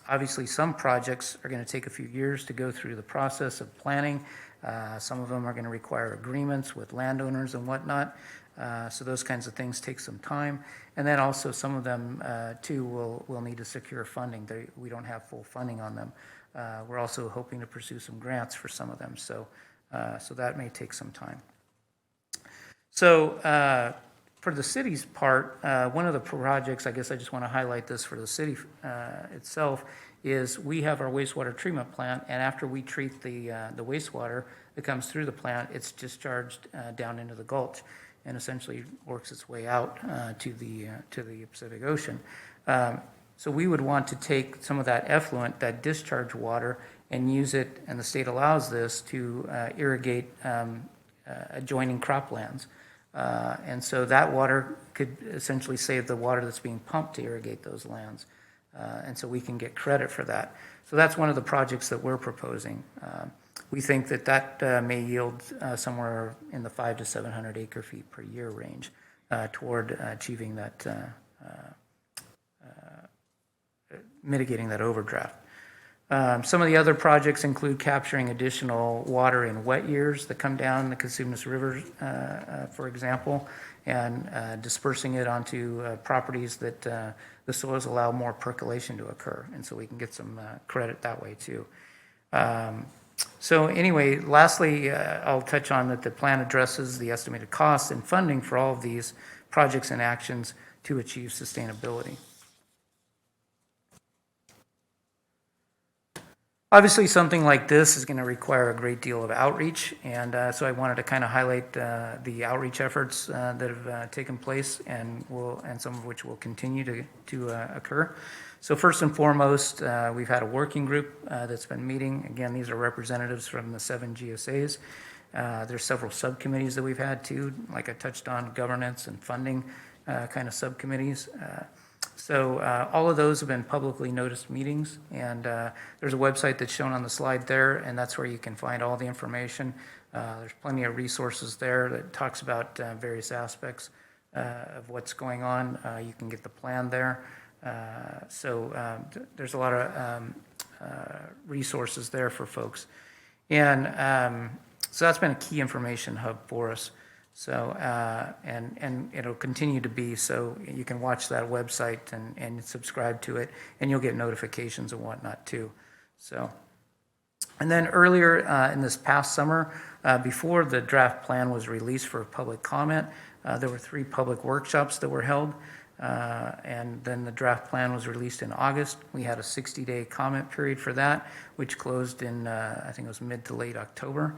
Obviously, some projects are going to take a few years to go through the process of planning. Some of them are going to require agreements with landowners and whatnot. So those kinds of things take some time. And then also some of them, too, will need to secure funding. We don't have full funding on them. We're also hoping to pursue some grants for some of them. So that may take some time. So for the city's part, one of the projects, I guess I just want to highlight this for the city itself, is we have our wastewater treatment plant, and after we treat the wastewater that comes through the plant, it's discharged down into the gulch and essentially works its way out to the Pacific Ocean. So we would want to take some of that effluent, that discharge water, and use it, and the state allows this, to irrigate adjoining croplands. And so that water could essentially save the water that's being pumped to irrigate those lands. And so we can get credit for that. So that's one of the projects that we're proposing. We think that may yield somewhere in the 500 to 700 acre feet per year range toward achieving that, mitigating that overdraft. Some of the other projects include capturing additional water in wet years that come down the Cosumnes River, for example, and dispersing it onto properties that the soils allow more percolation to occur, and so we can get some credit that way too. So anyway, lastly, I'll touch on that the plan addresses the estimated costs and funding for all of these projects and actions to achieve sustainability. Obviously, something like this is going to require a great deal of outreach, and so I wanted to kind of highlight the outreach efforts that have taken place, and some of which will continue to occur. So first and foremost, we've had a working group that's been meeting. Again, these are representatives from the 7 GSAs. There's several subcommittees that we've had too, like I touched on, governance and funding kind of subcommittees. So all of those have been publicly noticed meetings, and there's a website that's shown on the slide there, and that's where you can find all the information. There's plenty of resources there that talks about various aspects of what's going on. You can get the plan there. So there's a lot of resources there for folks. And so that's been a key information hub for us. So, and it'll continue to be, so you can watch that website and subscribe to it, and you'll get notifications and whatnot too. So, And then earlier in this past summer, before the draft plan was released for public comment, there were 3 public workshops that were held. And then the draft plan was released in August. We had a 60-day comment period for that, which closed in, I think it was mid to late October.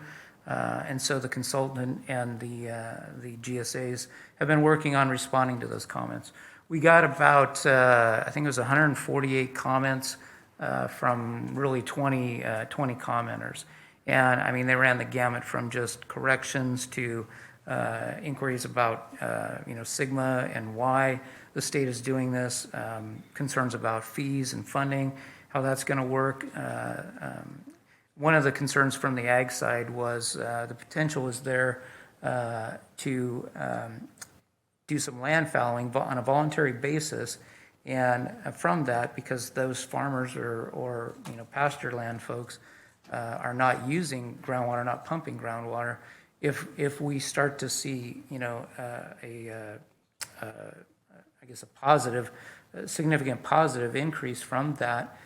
And so the consultant and the GSAs have been working on responding to those comments. We got about, I think it was 148 comments from really 20 commenters. And I mean, they ran the gamut from just corrections to inquiries about, Sigma and why the state is doing this, concerns about fees and funding, how that's going to work. One of the concerns from the ag side was the potential is there to do some land fallowing on a voluntary basis. And from that, because those farmers or pasture land folks are not using groundwater, not pumping groundwater, if we start to see, a significant positive increase from that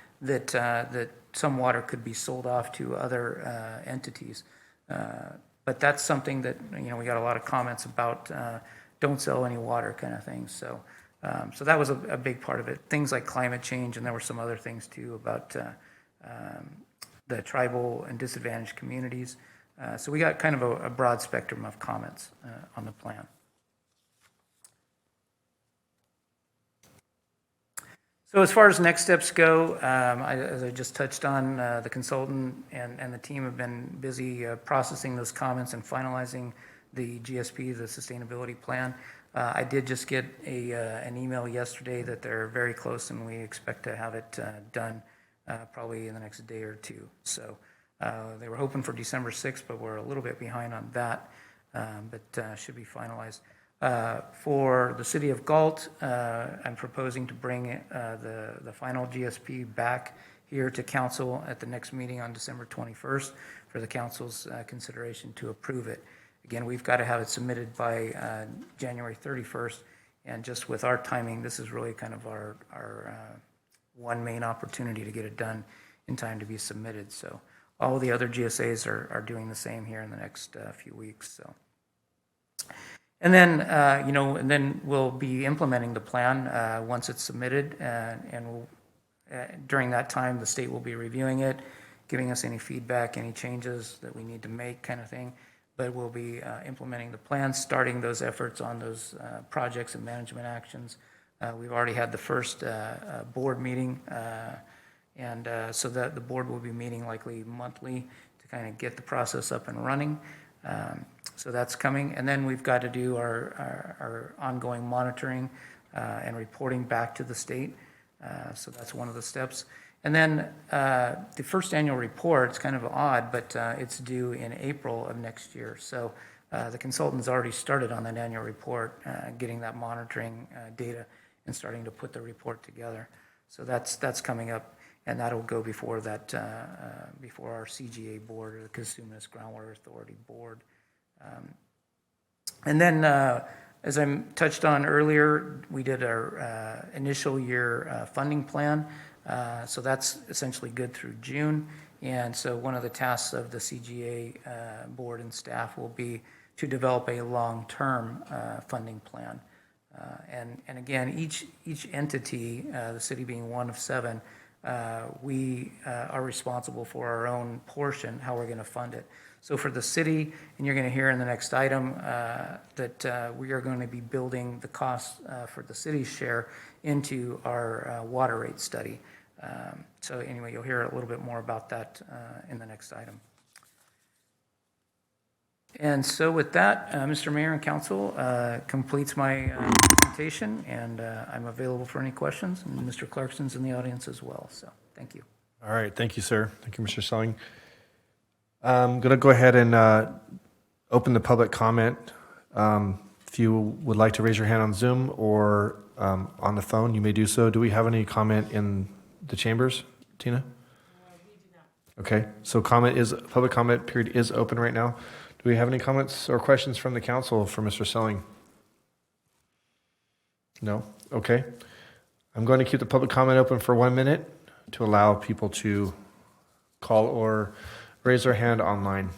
some water could be sold off to other entities. But that's something that, we got a lot of comments about, don't sell any water kind of thing. So that was a big part of it. Things like climate change, and there were some other things too about the tribal and disadvantaged communities. So we got kind of a broad spectrum of comments on the plan. So as far as next steps go, as I just touched on, the consultant and the team have been busy processing those comments and finalizing the GSP, the sustainability plan. I did just get an email yesterday that they're very close, and we expect to have it done probably in the next day or two. So they were hoping for December 6th, but we're a little bit behind on that, but should be finalized. For the city of Galt, I'm proposing to bring the final GSP back here to council at the next meeting on December 21st for the council's consideration to approve it. Again, we've got to have it submitted by January 31st, and just with our timing, this is really kind of our one main opportunity to get it done in time to be submitted. So all the other GSAs are doing the same here in the next few weeks. So. And then, and then we'll be implementing the plan once it's submitted, and we'll, during that time, the state will be reviewing it, giving us any feedback, any changes that we need to make kind of thing. But we'll be implementing the plan, starting those efforts on those projects and management actions. We've already had the first board meeting, and so that the board will be meeting likely monthly to kind of get the process up and running. So that's coming. And then we've got to do our ongoing monitoring and reporting back to the state. So that's one of the steps. And then the first annual report, it's kind of odd, but it's due in April of next year. So the consultant's already started on that annual report, getting that monitoring data and starting to put the report together. So that's coming up, and that'll go before that before our CGA board, or the Cosumnes Groundwater Authority board. And then, as I touched on earlier, we did our initial year funding plan. So that's essentially good through June. And so one of the tasks of the CGA board and staff will be to develop a long-term funding plan. And again, each entity, the city being one of 7, we are responsible for our own portion, how we're going to fund it. So for the city, and you're going to hear in the next item that we are going to be building the costs for the city's share into our water rate study. So anyway, you'll hear a little bit more about that in the next item. And so with that, Mr. Mayor and Council, completes my presentation, and I'm available for any questions. And Mr. Clarkson's in the audience as well. So thank you. All right, thank you, sir. Thank you, Mr. Selling. I'm going to go ahead and open the public comment. If you would like to raise your hand on Zoom or on the phone, you may do so. Do we have any comment in the chambers, Tina? We do not. Okay, so public comment period is open right now. Do we have any comments or questions from the council for Mr. Selling? No? Okay. I'm going to keep the public comment open for 1 minute to allow people to call or raise their hand online.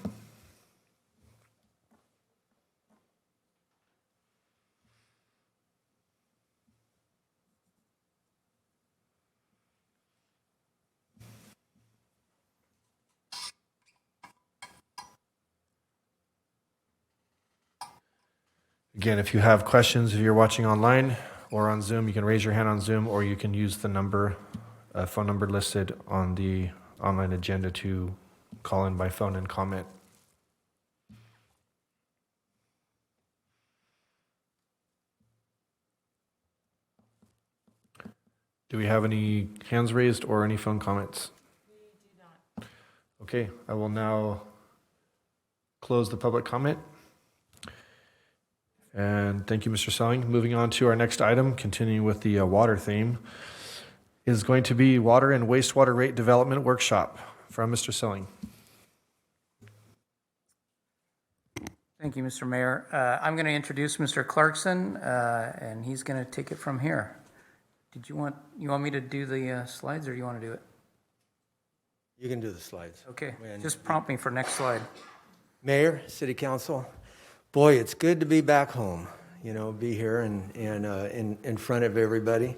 Again, if you have questions, if you're watching online or on Zoom, you can raise your hand on Zoom, or you can use the number, phone number listed on the online agenda to call in by phone and comment. Do we have any hands raised or any phone comments? We do not. Okay, I will now close the public comment. And thank you, Mr. Selling. Moving on to our next item, continuing with the water theme, is going to be Water and Wastewater Rate Development Workshop from Mr. Selling. Thank you, Mr. Mayor. I'm going to introduce Mr. Clarkson, and he's going to take it from here. Did you want me to do the slides, or do you want to do it? You can do the slides. Okay, just prompt me for next slide. Mayor, City Council, boy, it's good to be back home, be here and in front of everybody.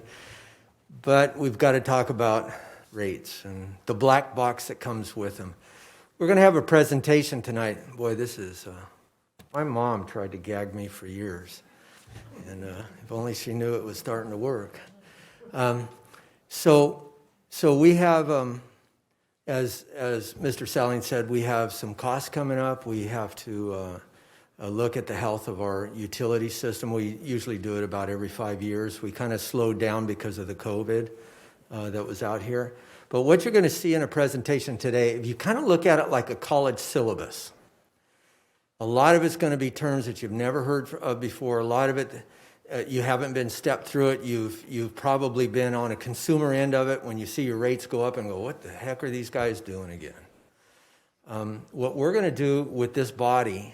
But we've got to talk about rates and the black box that comes with them. We're going to have a presentation tonight. Boy, this is, my mom tried to gag me for years. And if only she knew it was starting to work. So we have, as Mr. Selling said, we have some costs coming up. We have to look at the health of our utility system. We usually do it about every 5 years. We kind of slowed down because of the COVID that was out here. But what you're going to see in a presentation today, if you kind of look at it like a college syllabus, a lot of it's going to be terms that you've never heard of before. A lot of it, you haven't been stepped through it. You've probably been on a consumer end of it when you see your rates go up and go, what the heck are these guys doing again? What we're going to do with this body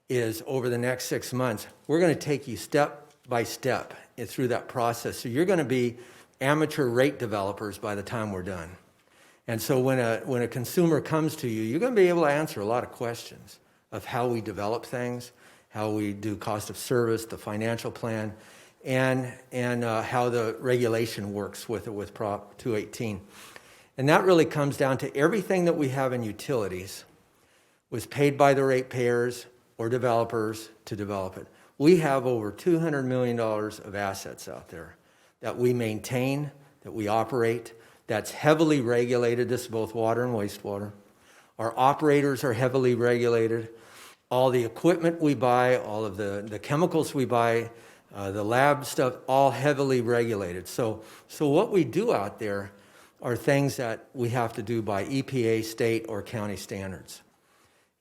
is over the next 6 months, we're going to take you step by step through that process. So you're going to be amateur rate developers by the time we're done. And so when a consumer comes to you, you're going to be able to answer a lot of questions of how we develop things, how we do cost of service, the financial plan, and how the regulation works with Prop 218. And that really comes down to everything that we have in utilities was paid by the ratepayers or developers to develop it. We have over $200 million of assets out there that we maintain, that we operate, that's heavily regulated. This is both water and wastewater. Our operators are heavily regulated. All the equipment we buy, all of the chemicals we buy, the lab stuff, all heavily regulated. So what we do out there are things that we have to do by EPA, state, or county standards.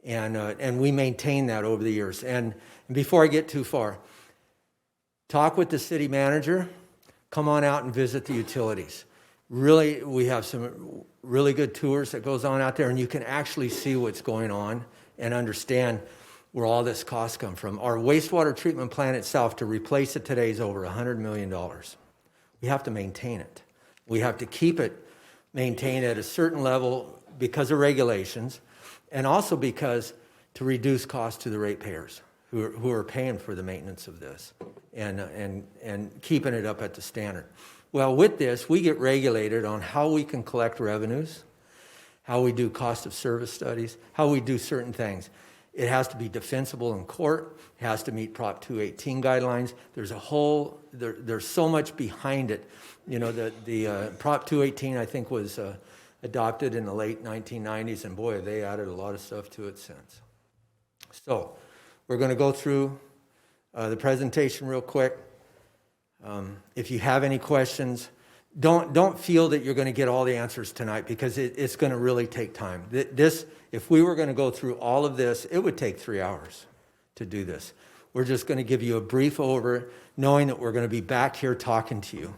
And we maintain that over the years. And before I get too far, talk with the city manager, come on out and visit the utilities. Really, we have some really good tours that goes on out there, and you can actually see what's going on and understand where all this costs come from. Our wastewater treatment plant itself, to replace it today, is over $100 million. We have to maintain it. We have to keep it maintained at a certain level because of regulations, and also because to reduce costs to the ratepayers who are paying for the maintenance of this and keeping it up at the standard. Well, with this, we get regulated on how we can collect revenues, how we do cost of service studies, how we do certain things. It has to be defensible in court. It has to meet Prop 218 guidelines. There's so much behind it. The Prop 218, I think, was adopted in the late 1990s, and boy, they added a lot of stuff to it since. So we're going to go through the presentation real quick. If you have any questions, don't feel that you're going to get all the answers tonight, because it's going to really take time. If we were going to go through all of this, it would take 3 hours to do this. We're just going to give you a brief over, knowing that we're going to be back here talking to you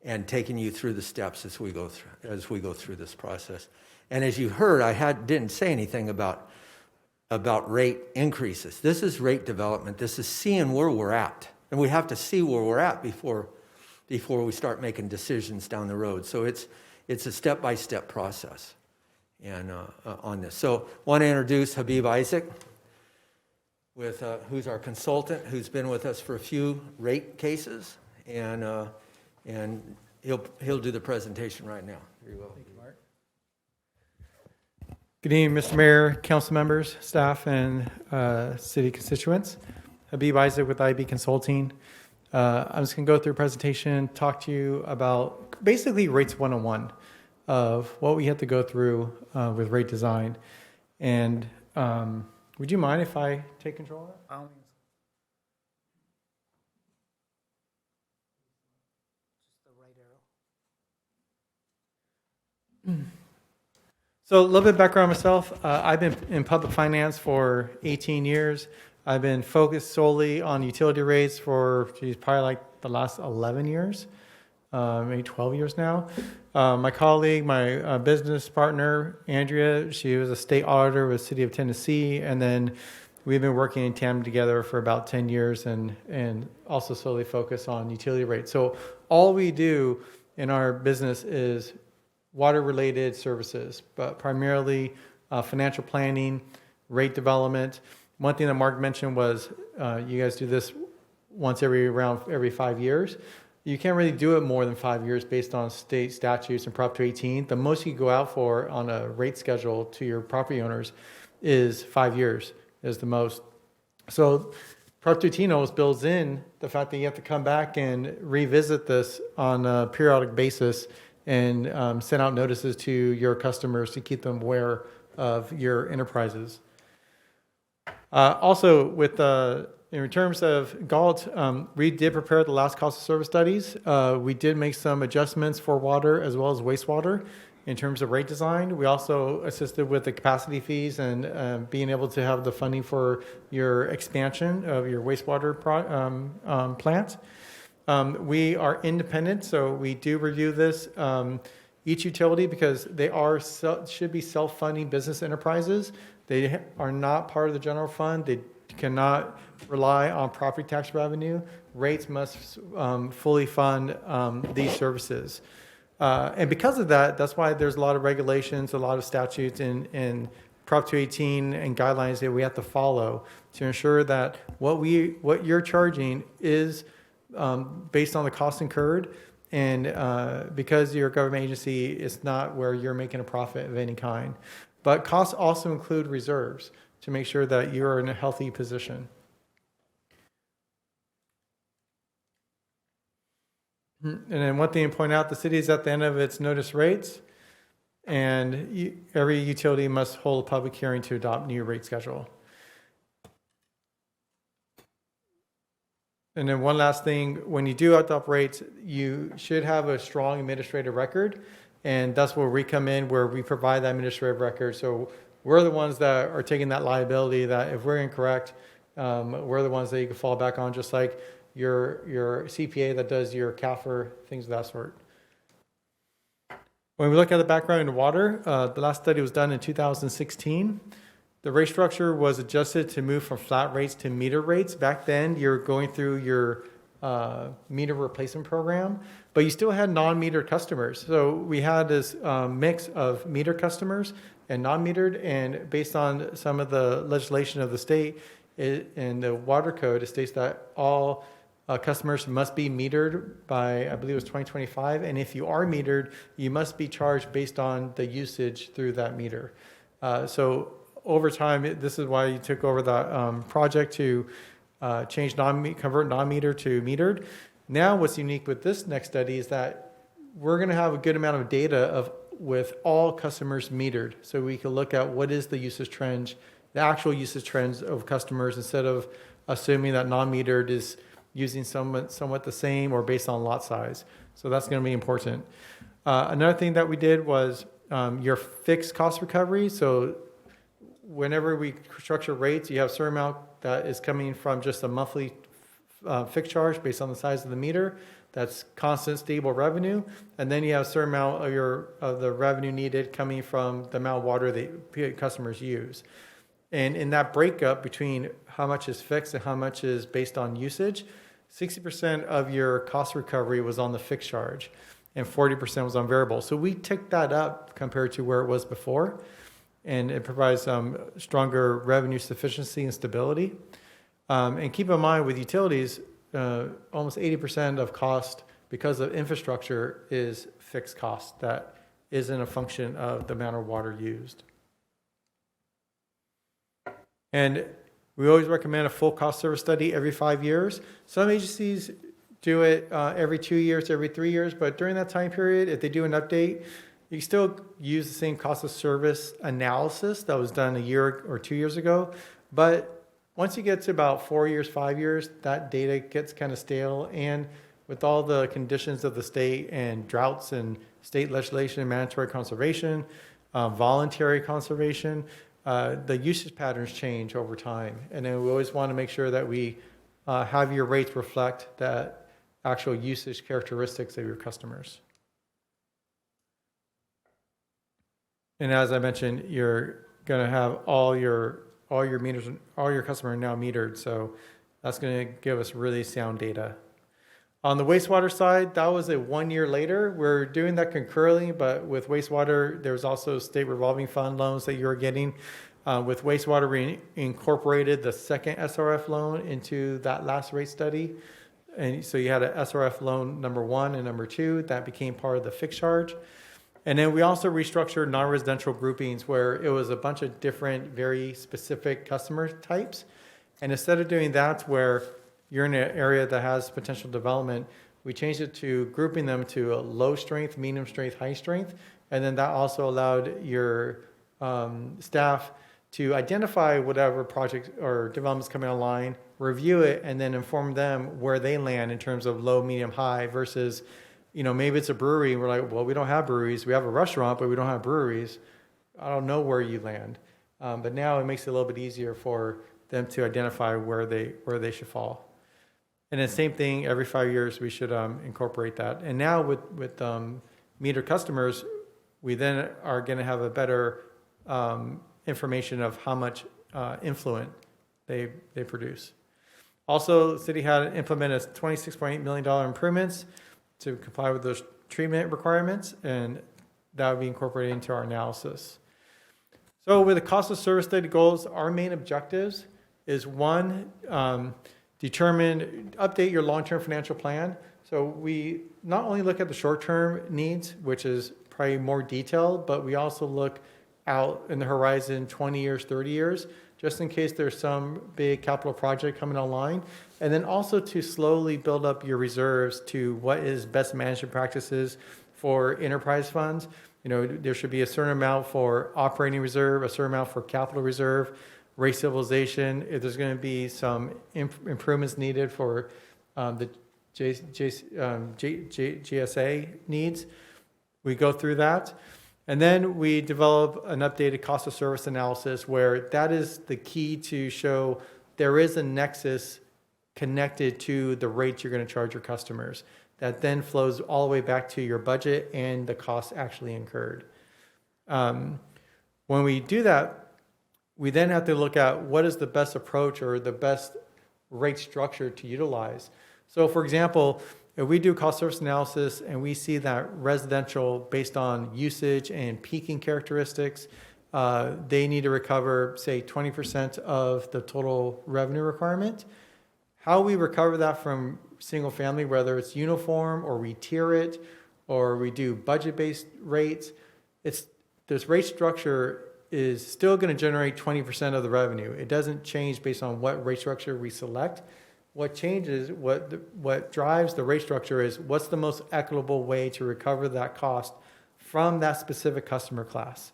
and taking you through the steps as we go through this process. And as you heard, I didn't say anything about rate increases. This is rate development. This is seeing where we're at, and we have to see where we're at before we start making decisions down the road. So it's a step-by-step process. on this. So want to introduce Habib Isaac, who's our consultant, who's been with us for a few rate cases, and he'll do the presentation right now. Very well. Thank you, Mark. Good evening, Mr. Mayor, council members, staff, and city constituents. Habib Isaac with IB Consulting. I'm just going to go through a presentation, talk to you about basically rates 101 of what we have to go through with rate design. And would you mind if I take control of that? By all means. Just the right arrow. So a little bit of background on myself. I've been in public finance for 18 years. I've been focused solely on utility rates for probably like the last 11 years, maybe 12 years now. My colleague, my business partner, Andrea, she was a state auditor with the City of Tennessee, and then we've been working in tandem together for about 10 years and also solely focus on utility rates. So all we do in our business is water-related services, but primarily financial planning, rate development. One thing that Mark mentioned was you guys do this once every 5 years. You can't really do it more than 5 years based on state statutes and Prop 218. The most you go out for on a rate schedule to your property owners is 5 years is the most. So Prop 218 almost builds in the fact that you have to come back and revisit this on a periodic basis and send out notices to your customers to keep them aware of your enterprises. Also, in terms of Galt, we did prepare the last cost of service studies. We did make some adjustments for water as well as wastewater in terms of rate design. We also assisted with the capacity fees and being able to have the funding for your expansion of your wastewater plant. We are independent, so we do review this. Each utility, because they should be self-funding business enterprises. They are not part of the general fund. They cannot rely on property tax revenue. Rates must fully fund these services. And because of that, that's why there's a lot of regulations, a lot of statutes in Prop 218 and guidelines that we have to follow to ensure that what you're charging is based on the cost incurred, and because you're a government agency, it's not where you're making a profit of any kind. But costs also include reserves to make sure that you're in a healthy position. And then one thing to point out, the city is at the end of its notice rates, and every utility must hold a public hearing to adopt new rate schedule. And then one last thing, when you do adopt rates, you should have a strong administrative record, and that's where we come in, where we provide that administrative record. So we're the ones that are taking that liability, that if we're incorrect, we're the ones that you can fall back on, just like your CPA that does your CAFR, things of that sort. When we look at the background in water, the last study was done in 2016. The rate structure was adjusted to move from flat rates to meter rates. Back then, you're going through your meter replacement program, but you still had non-metered customers. So we had this mix of meter customers and non-metered, and based on some of the legislation of the state and the water code, it states that all customers must be metered by, I believe it was 2025, and if you are metered, you must be charged based on the usage through that meter. So over time, this is why you took over the project to convert non-meter to metered. Now what's unique with this next study is that we're going to have a good amount of data with all customers metered. So we can look at what is the usage trend, the actual usage trends of customers, instead of assuming that non-metered is using somewhat the same or based on lot size. So that's going to be important. Another thing that we did was your fixed cost recovery. So whenever we structure rates, you have a certain amount that is coming from just a monthly fixed charge based on the size of the meter. That's constant, stable revenue. And then you have a certain amount of the revenue needed coming from the amount of water that customers use. And in that breakup between how much is fixed and how much is based on usage, 60% of your cost recovery was on the fixed charge. and 40% was on variable. So we ticked that up compared to where it was before, and it provides stronger revenue sufficiency and stability. And keep in mind with utilities, almost 80% of cost because of infrastructure is fixed cost that isn't a function of the amount of water used. And we always recommend a full cost service study every 5 years. Some agencies do it every 2 years, every 3 years, but during that time period, if they do an update, you can still use the same cost of service analysis that was done a year or 2 years ago. But once you get to about 4 years, 5 years, that data gets kind of stale. And with all the conditions of the state and droughts and state legislation and mandatory conservation, voluntary conservation, the usage patterns change over time. And then we always want to make sure that we have your rates reflect that actual usage characteristics of your customers. And as I mentioned, you're going to have all your meters, all your customers are now metered. So that's going to give us really sound data. On the wastewater side, that was a 1 year later. We're doing that concurrently, but with wastewater, there's also state revolving fund loans that you're getting. With wastewater, we incorporated the second SRF loan into that last rate study. And so you had a SRF loan number 1 and number 2 that became part of the fixed charge. And then we also restructured non-residential groupings where it was a bunch of different, very specific customer types. And instead of doing that where you're in an area that has potential development, we changed it to grouping them to a low strength, medium strength, high strength. And then that also allowed your staff to identify whatever project or developments coming online, review it, and then inform them where they land in terms of low, medium, high versus, you know, maybe it's a brewery and we're like, well, we don't have breweries. We have a restaurant, but we don't have breweries. I don't know where you land. But now it makes it a little bit easier for them to identify where they should fall. And the same thing, every 5 years, we should incorporate that. And now with meter customers, we then are going to have a better information of how much influent they produce. Also, the city had implemented $26.8 million improvements to comply with those treatment requirements, and that would be incorporated into our analysis. So with the cost of service study goals, our main objectives is one, update your long-term financial plan. So we not only look at the short-term needs, which is probably more detailed, but we also look out in the horizon 20 years, 30 years, just in case there's some big capital project coming online. And then also to slowly build up your reserves to what is best management practices for enterprise funds. You know, there should be a certain amount for operating reserve, a certain amount for capital reserve, rate civilization. If there's going to be some improvements needed for the GSA needs, we go through that. And then we develop an updated cost of service analysis where that is the key to show there is a nexus connected to the rates you're going to charge your customers. That then flows all the way back to your budget and the costs actually incurred. When we do that, we then have to look at what is the best approach or the best rate structure to utilize. So for example, if we do cost service analysis and we see that residential based on usage and peaking characteristics, they need to recover, say, 20% of the total revenue requirement. How we recover that from single family, whether it's uniform or we tier it or we do budget-based rates, this rate structure is still going to generate 20% of the revenue. It doesn't change based on what rate structure we select. What changes, what drives the rate structure is what's the most equitable way to recover that cost from that specific customer class.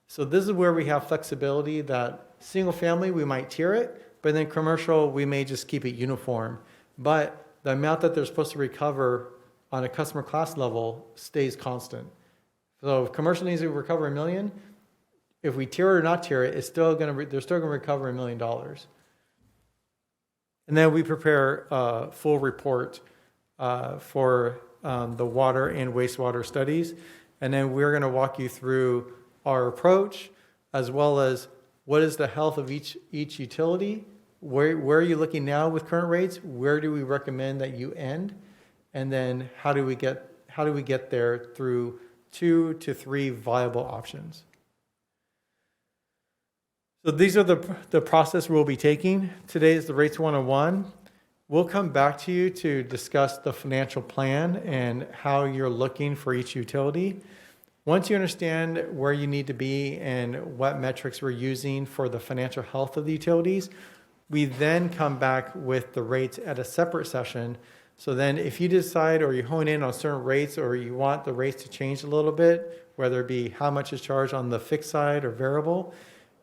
So this is where we have flexibility that single family, we might tier it, but then commercial, we may just keep it uniform. But the amount that they're supposed to recover on a customer class level stays constant. So if commercial needs to recover $1 million, if we tier it or not tier it, they're still going to recover $1 million. And then we prepare a full report for the water and wastewater studies. And then we're going to walk you through our approach, as well as what is the health of each utility, where are you looking now with current rates, where do we recommend that you end, and then how do we get how do we get there through 2 to 3 viable options. So these are the process we'll be taking. Today is the Rates 101. We'll come back to you to discuss the financial plan and how you're looking for each utility. Once you understand where you need to be and what metrics we're using for the financial health of the utilities, we then come back with the rates at a separate session. So then if you decide or you hone in on certain rates or you want the rates to change a little bit, whether it be how much is charged on the fixed side or variable,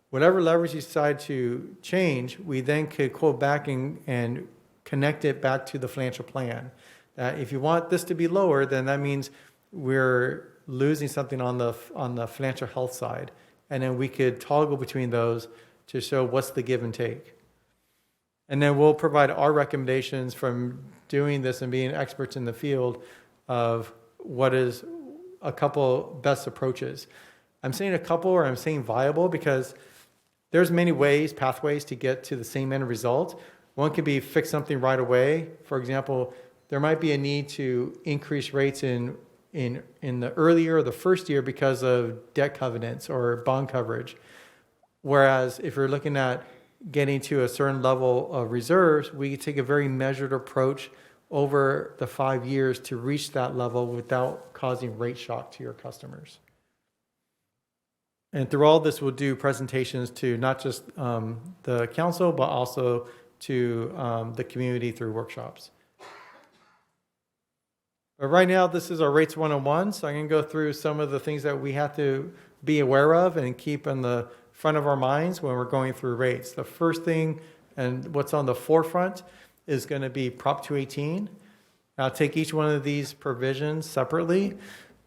whatever levers you decide to change, we then could quote back and connect it back to the financial plan. That if you want this to be lower, then that means we're losing something on the financial health side. And then we could toggle between those to show what's the give and take. And then we'll provide our recommendations from doing this and being experts in the field of what is a couple best approaches. I'm saying a couple or I'm saying viable because there's many ways, pathways to get to the same end result. One could be fix something right away. For example, there might be a need to increase rates in the earlier or the first year because of debt covenants or bond coverage. Whereas if you're looking at getting to a certain level of reserves, we take a very measured approach over the 5 years to reach that level without causing rate shock to your customers. And through all this, we'll do presentations to not just the council, but also to the community through workshops. But right now, this is our Rates 101, so I'm going to go through some of the things that we have to be aware of and keep in the front of our minds when we're going through rates. The first thing, and what's on the forefront, is going to be Prop 218. I'll take each one of these provisions separately.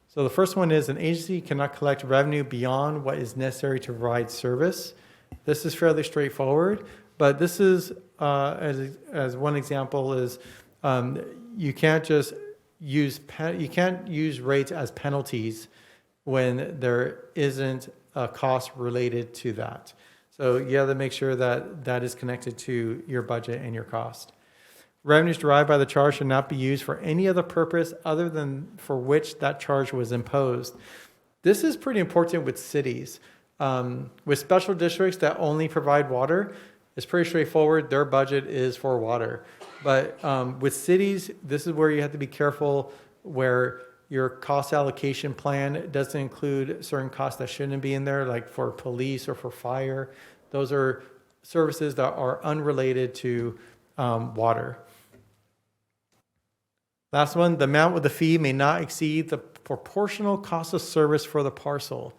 So the first one is an agency cannot collect revenue beyond what is necessary to provide service. This is fairly straightforward, but this is, as one example, is you can't just use rates as penalties when there isn't a cost related to that. So you have to make sure that that is connected to your budget and your cost. Revenues derived by the charge should not be used for any other purpose other than for which that charge was imposed. This is pretty important with cities. With special districts that only provide water, it's pretty straightforward. Their budget is for water. But with cities, this is where you have to be careful where your cost allocation plan doesn't include certain costs that shouldn't be in there, like for police or for fire. Those are services that are unrelated to water. Last one, the amount of the fee may not exceed the proportional cost of service for the parcel.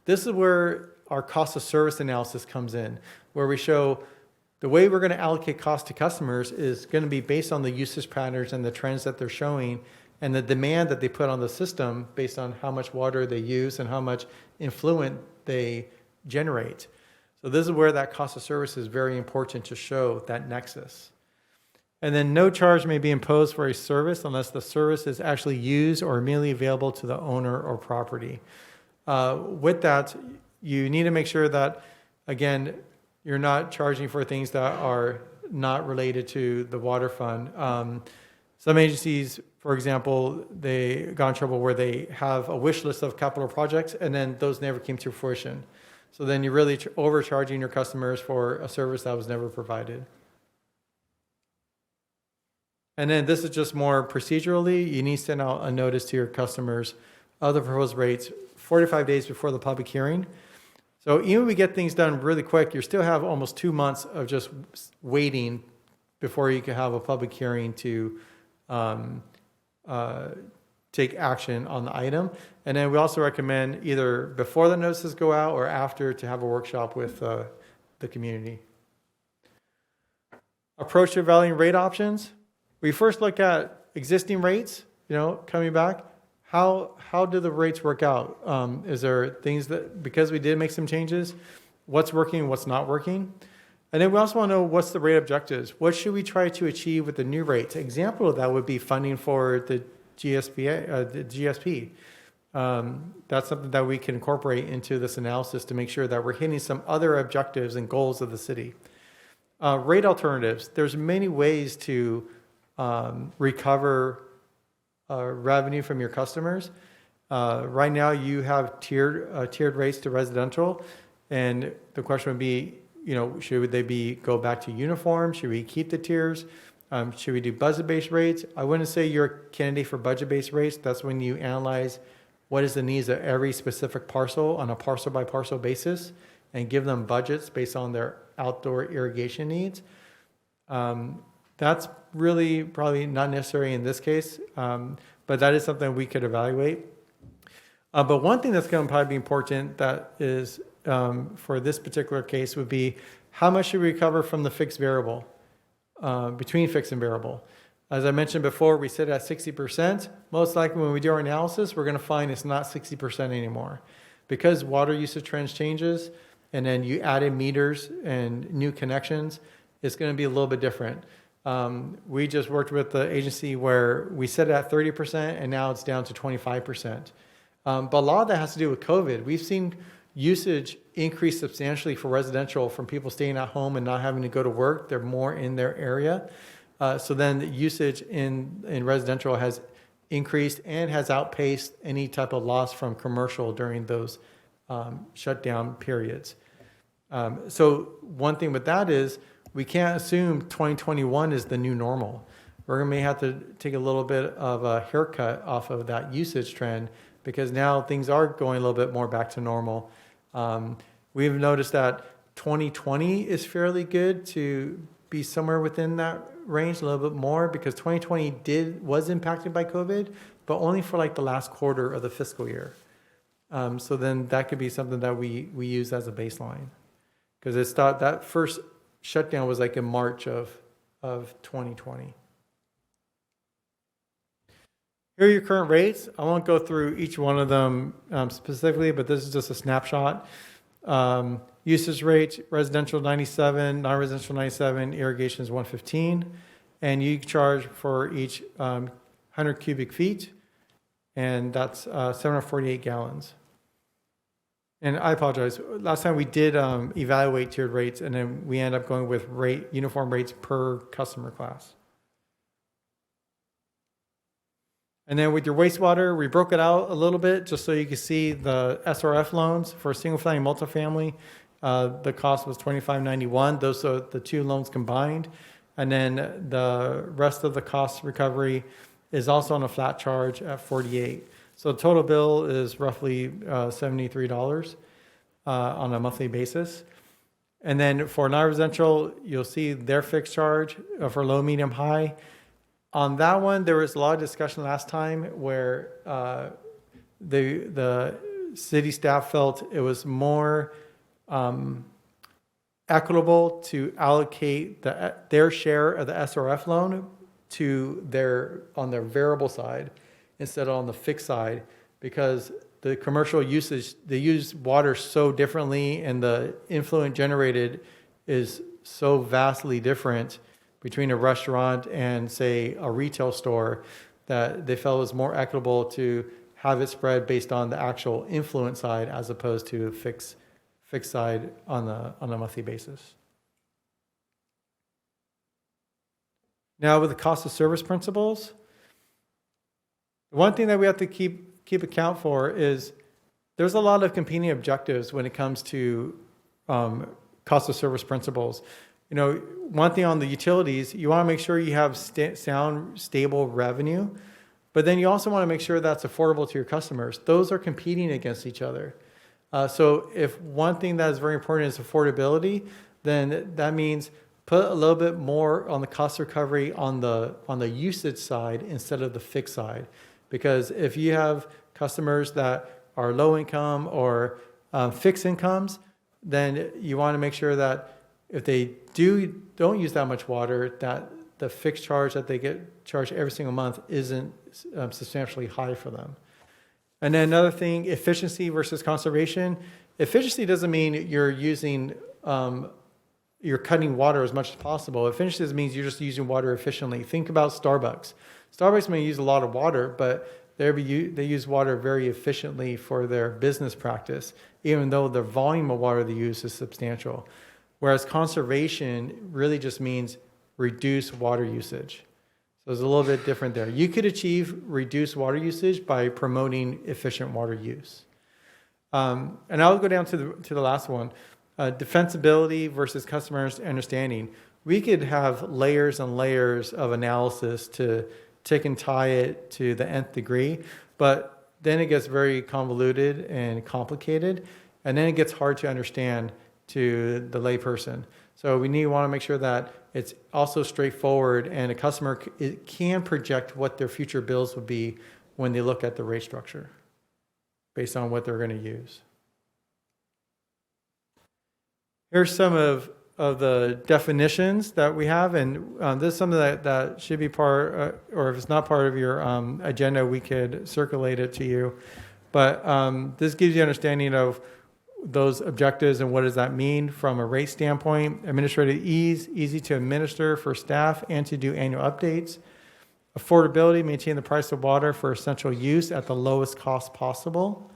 This is where our cost of service analysis comes in, where we show the way we're going to allocate cost to customers is going to be based on the usage patterns and the trends that they're showing and the demand that they put on the system based on how much water they use and how much influent they generate. So this is where that cost of service is very important to show that nexus. And then no charge may be imposed for a service unless the service is actually used or immediately available to the owner or property. With that, you need to make sure that, again, you're not charging for things that are not related to the water fund. Some agencies, for example, they got in trouble where they have a wish list of capital projects and then those never came to fruition. So then you're really overcharging your customers for a service that was never provided. And then this is just more procedurally. You need to send out a notice to your customers of the proposed rates 45 days before the public hearing. So even if we get things done really quick, you still have almost 2 months of just waiting before you can have a public hearing to take action on the item. And then we also recommend either before the notices go out or after to have a workshop with the community. Approach to evaluating rate options. We first look at existing rates, coming back. How do the rates work out? Is there things that, because we did make some changes, what's working and what's not working? And then we also want to know what's the rate objectives. What should we try to achieve with the new rates? Example of that would be funding for the GSP. That's something that we can incorporate into this analysis to make sure that we're hitting some other objectives and goals of the city. Rate alternatives. There's many ways to recover revenue from your customers. Right now, you have tiered rates to residential, and the question would be, should they go back to uniform? Should we keep the tiers? Should we do budget-based rates? I wouldn't say you're a candidate for budget-based rates. That's when you analyze what is the needs of every specific parcel on a parcel-by-parcel basis and give them budgets based on their outdoor irrigation needs. That's really probably not necessary in this case, but that is something we could evaluate. But one thing that's going to probably be important that is for this particular case would be how much should we recover from the fixed variable, between fixed and variable. As I mentioned before, we sit at 60%. Most likely when we do our analysis, we're going to find it's not 60% anymore. Because water usage trends changes, and then you added meters and new connections, it's going to be a little bit different. We just worked with the agency where we set it at 30%, and now it's down to 25%. But a lot of that has to do with COVID. We've seen usage increase substantially for residential from people staying at home and not having to go to work. They're more in their area. So then the usage in residential has increased and has outpaced any type of loss from commercial during those shutdown periods. So one thing with that is we can't assume 2021 is the new normal. We're going to may have to take a little bit of a haircut off of that usage trend because now things are going a little bit more back to normal. We've noticed that 2020 is fairly good to be somewhere within that range a little bit more because 2020 was impacted by COVID, but only for like the last quarter of the fiscal year. So then that could be something that we use as a baseline because it's thought that first shutdown was like in March of 2020. Here are your current rates. I won't go through each one of them specifically, but this is just a snapshot. Usage rate, residential 97, non-residential 97, irrigation is 115. And you charge for each 100 cubic feet, and that's 748 gallons. And I apologize. Last time we did evaluate tiered rates, and then we end up going with uniform rates per customer class. And then with your wastewater, we broke it out a little bit just so you can see the SRF loans for single-family and multifamily. The cost was $25.91. Those are the two loans combined. And then the rest of the cost recovery is also on a flat charge at $48. So the total bill is roughly $73 on a monthly basis. And then for non-residential, you'll see their fixed charge for low, medium, high. On that one, there was a lot of discussion last time where the city staff felt it was more equitable to allocate their share of the SRF loan on their variable side instead of on the fixed side because the commercial usage, they use water so differently and the influent generated is so vastly different between a restaurant and, say, a retail store that they felt it was more equitable to have it spread based on the actual influent side as opposed to a fixed side on a monthly basis. Now with the cost of service principles, one thing that we have to keep account for is there's a lot of competing objectives when it comes to cost of service principles. One thing on the utilities, you want to make sure you have sound, stable revenue, but then you also want to make sure that's affordable to your customers. Those are competing against each other. So if one thing that is very important is affordability, then that means put a little bit more on the cost recovery on the usage side instead of the fixed side. Because if you have customers that are low income or fixed incomes, then you want to make sure that if they don't use that much water, that the fixed charge that they get charged every single month isn't substantially high for them. And then another thing, efficiency versus conservation. Efficiency doesn't mean you're cutting water as much as possible. Efficiency means you're just using water efficiently. Think about Starbucks. Starbucks may use a lot of water, but they use water very efficiently for their business practice, even though the volume of water they use is substantial. Whereas conservation really just means reduce water usage. So it's a little bit different there. You could achieve reduced water usage by promoting efficient water use. And I'll go down to the last one, defensibility versus customer understanding. We could have layers and layers of analysis to tick and tie it to the nth degree, but then it gets very convoluted and complicated, and then it gets hard to understand to the layperson. So we want to make sure that it's also straightforward, and a customer can project what their future bills would be when they look at the rate structure based on what they're going to use. Here's some of the definitions that we have, and this is something that should be part, or if it's not part of your agenda, we could circulate it to you. But this gives you understanding of those objectives and what does that mean from a rate standpoint. Administrative ease, easy to administer for staff and to do annual updates. Affordability, maintain the price of water for essential use at the lowest cost possible.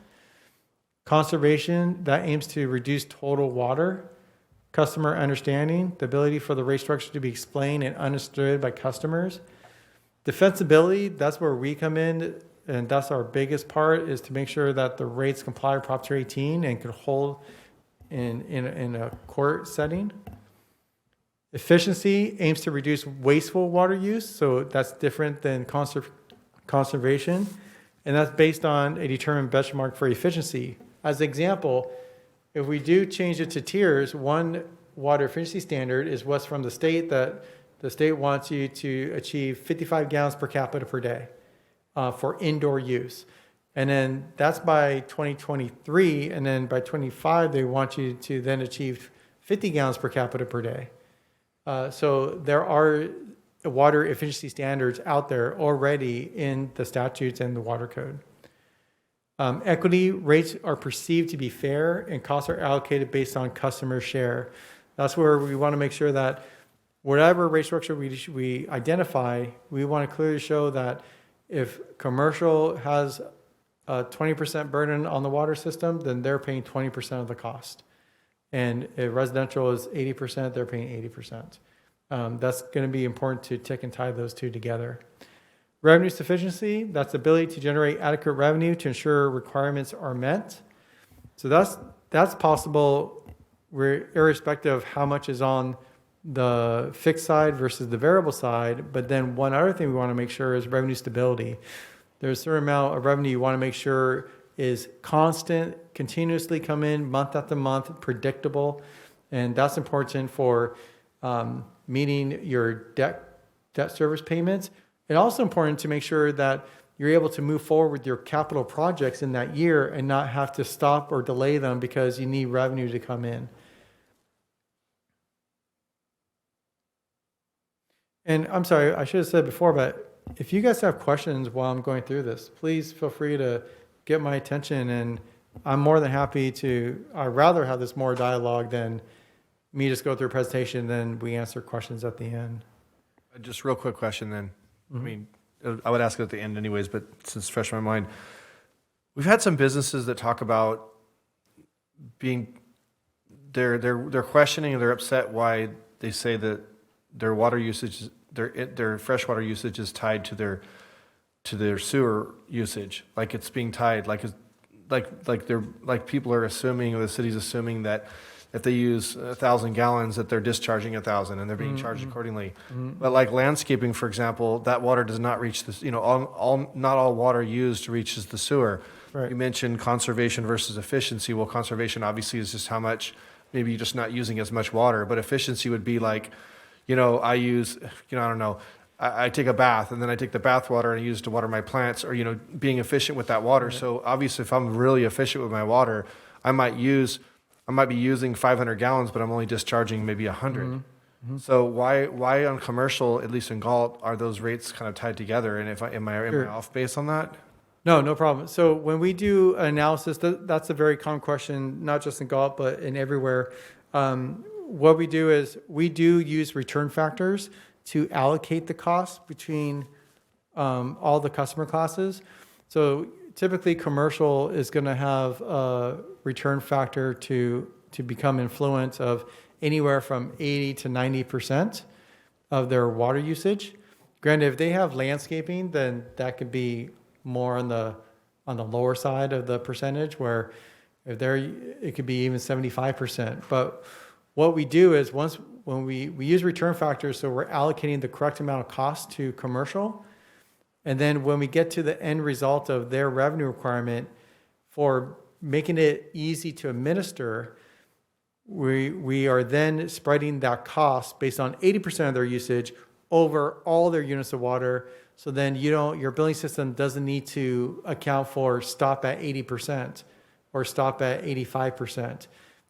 Conservation, that aims to reduce total water. Customer understanding, the ability for the rate structure to be explained and understood by customers. Defensibility, that's where we come in, and that's our biggest part, is to make sure that the rates comply with Prop 218 and could hold in a court setting. Efficiency aims to reduce wasteful water use, so that's different than conservation, and that's based on a determined benchmark for efficiency. As an example, if we do change it to tiers, one water efficiency standard is what's from the state, that the state wants you to achieve 55 gallons per capita per day for indoor use. And then that's by 2023, and then by 25, they want you to then achieve 50 gallons per capita per day. So there are water efficiency standards out there already in the statutes and the water code. Equity rates are perceived to be fair, and costs are allocated based on customer share. That's where we want to make sure that whatever rate structure we identify, we want to clearly show that if commercial has a 20% burden on the water system, then they're paying 20% of the cost. And if residential is 80%, they're paying 80%. That's going to be important to tick and tie those two together. Revenue sufficiency, that's the ability to generate adequate revenue to ensure requirements are met. So that's possible irrespective of how much is on the fixed side versus the variable side. But then one other thing we want to make sure is revenue stability. There's a certain amount of revenue you want to make sure is constant, continuously come in month after month, predictable. And that's important for meeting your debt service payments. It's also important to make sure that you're able to move forward with your capital projects in that year and not have to stop or delay them because you need revenue to come in. And I'm sorry, I should have said before, but if you guys have questions while I'm going through this, please feel free to get my attention, and I'm more than happy to. I'd rather have this more dialogue than me just go through a presentation and then we answer questions at the end. Just real quick question then. Mm-hmm. I mean, I would ask it at the end anyways, but since it's fresh in my mind, we've had some businesses that talk about they're questioning, they're upset why they say that their water usage, their freshwater usage is tied to their sewer usage, like it's being tied, like people are assuming, or the city's assuming that if they use 1,000 gallons, that they're discharging 1,000 and they're being charged accordingly. But like landscaping, for example, that water does not reach this. Not all water used reaches the sewer. Right. You mentioned conservation versus efficiency. Well, conservation obviously is just how much, maybe you're just not using as much water. But efficiency would be like, I use, I don't know, I take a bath and then I take the bath water and I use it to water my plants, or, being efficient with that water. Right. So obviously if I'm really efficient with my water, I might be using 500 gallons, but I'm only discharging maybe 100. Mm-hmm. So why on commercial, at least in Galt, are those rates kind of tied together? And am I off base on that? No problem. So when we do an analysis, that's a very common question, not just in Galt, but in everywhere. What we do is we do use return factors to allocate the cost between all the customer classes. So typically commercial is going to have a return factor to become influence of anywhere from 80 to 90% of their water usage. Granted, if they have landscaping, then that could be more on the lower side of the percentage, where if they're, it could be even 75%. But what we do is when we use return factors, so we're allocating the correct amount of cost to commercial. And then when we get to the end result of their revenue requirement for making it easy to administer, we are then spreading that cost based on 80% of their usage over all their units of water. So then your billing system doesn't need to account for stop at 80% or stop at 85%.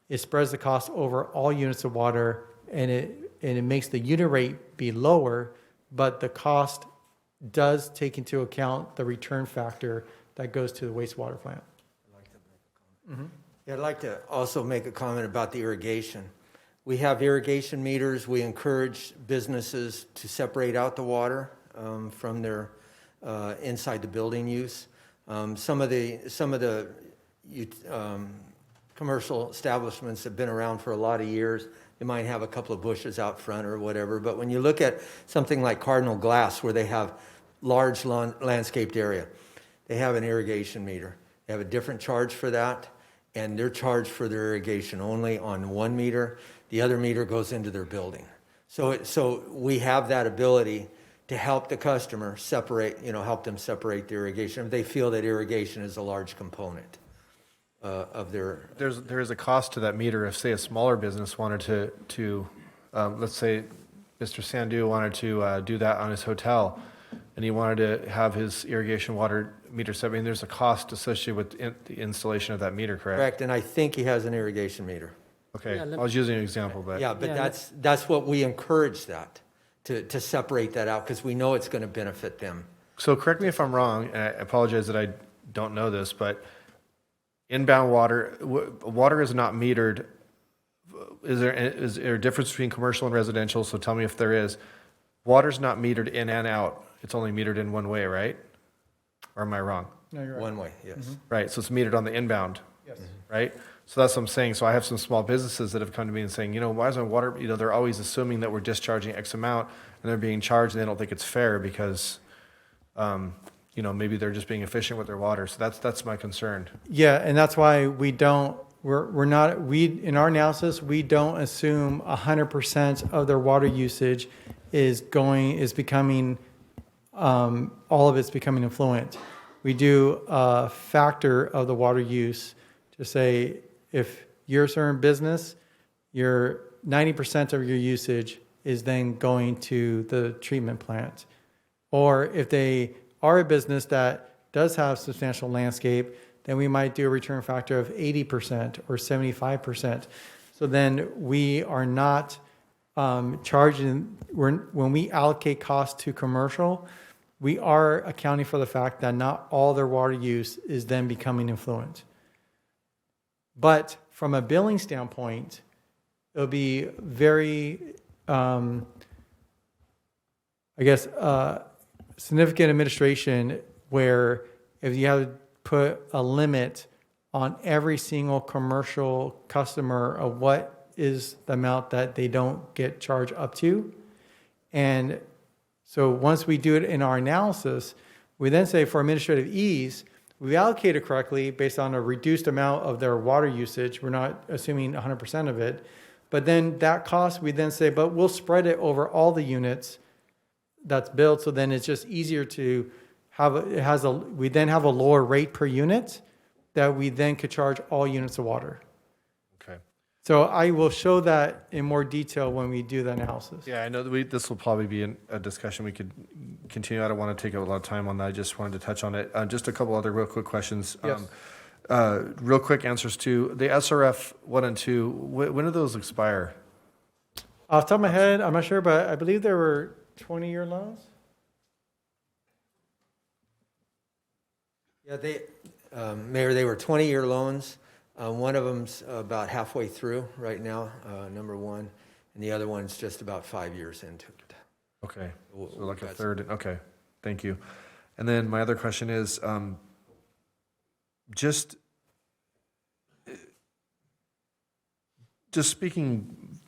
It spreads the cost over all units of water, and it makes the unit rate be lower, but the cost does take into account the return factor that goes to the wastewater plant. Yeah, I'd like to also make a comment about the irrigation. We have irrigation meters. We encourage businesses to separate out the water from their inside the building use. Some of the commercial establishments have been around for a lot of years. They might have a couple of bushes out front or whatever. But when you look at something like Cardinal Glass, where they have large landscaped area, they have an irrigation meter. They have a different charge for that, and they're charged for their irrigation only on one meter. The other meter goes into their building. So we have that ability to help the customer separate, help them separate the irrigation if they feel that irrigation is a large component of their. There is a cost to that meter. If, say, a smaller business wanted to let's say Mr. Sandu wanted to do that on his hotel, and he wanted to have his irrigation water meter set. I mean, there's a cost associated with the installation of that meter, correct? Correct, and I think he has an irrigation meter. Okay, Yeah, I was using an example, but. Yeah, but that's what we encourage that, to separate that out, because we know it's going to benefit them. So correct me if I'm wrong, and I apologize that I don't know this, but inbound water, water is not metered. Is there a difference between commercial and residential? So tell me if there is. Water's not metered in and out. It's only metered in one way, right? Or am I wrong? No, you're right. One way, yes. Right, so it's metered on the inbound. Yes. Right? So that's what I'm saying. So I have some small businesses that have come to me and saying, why is my water, they're always assuming that we're discharging X amount and they're being charged and they don't think it's fair because, maybe they're just being efficient with their water. So that's my concern. Yeah, and that's why in our analysis, we don't assume 100% of their water usage is becoming, all of it's becoming affluent. We do a factor of the water use to say, if you're a certain business, your 90% of your usage is then going to the treatment plant. Or if they are a business that does have substantial landscape, then we might do a return factor of 80% or 75%. So then we are not charging, when we allocate costs to commercial, we are accounting for the fact that not all their water use is then becoming affluent. But from a billing standpoint, it'll be very, significant administration where if you have to put a limit on every single commercial customer of what is the amount that they don't get charged up to. And so once we do it in our analysis, we then say for administrative ease, we allocate it correctly based on a reduced amount of their water usage. We're not assuming 100% of it. But then that cost, we then say, but we'll spread it over all the units that's billed. So then it's just easier to we then have a lower rate per unit that we then could charge all units of water. Okay. So I will show that in more detail when we do the analysis. Yeah, I know that this will probably be a discussion we could continue. I don't want to take a lot of time on that. I just wanted to touch on it. Just a couple other real quick questions. Yes. Real quick answers to the SRF 1 and 2. When do those expire? Off the top of my head, I'm not sure, but I believe there were 20-year loans. Yeah, Mayor, they were 20-year loans. One of them's about halfway through right now, number one, and the other one's just about 5 years into it. Okay, so like a third. Okay, thank you. And then my other question is, just speaking,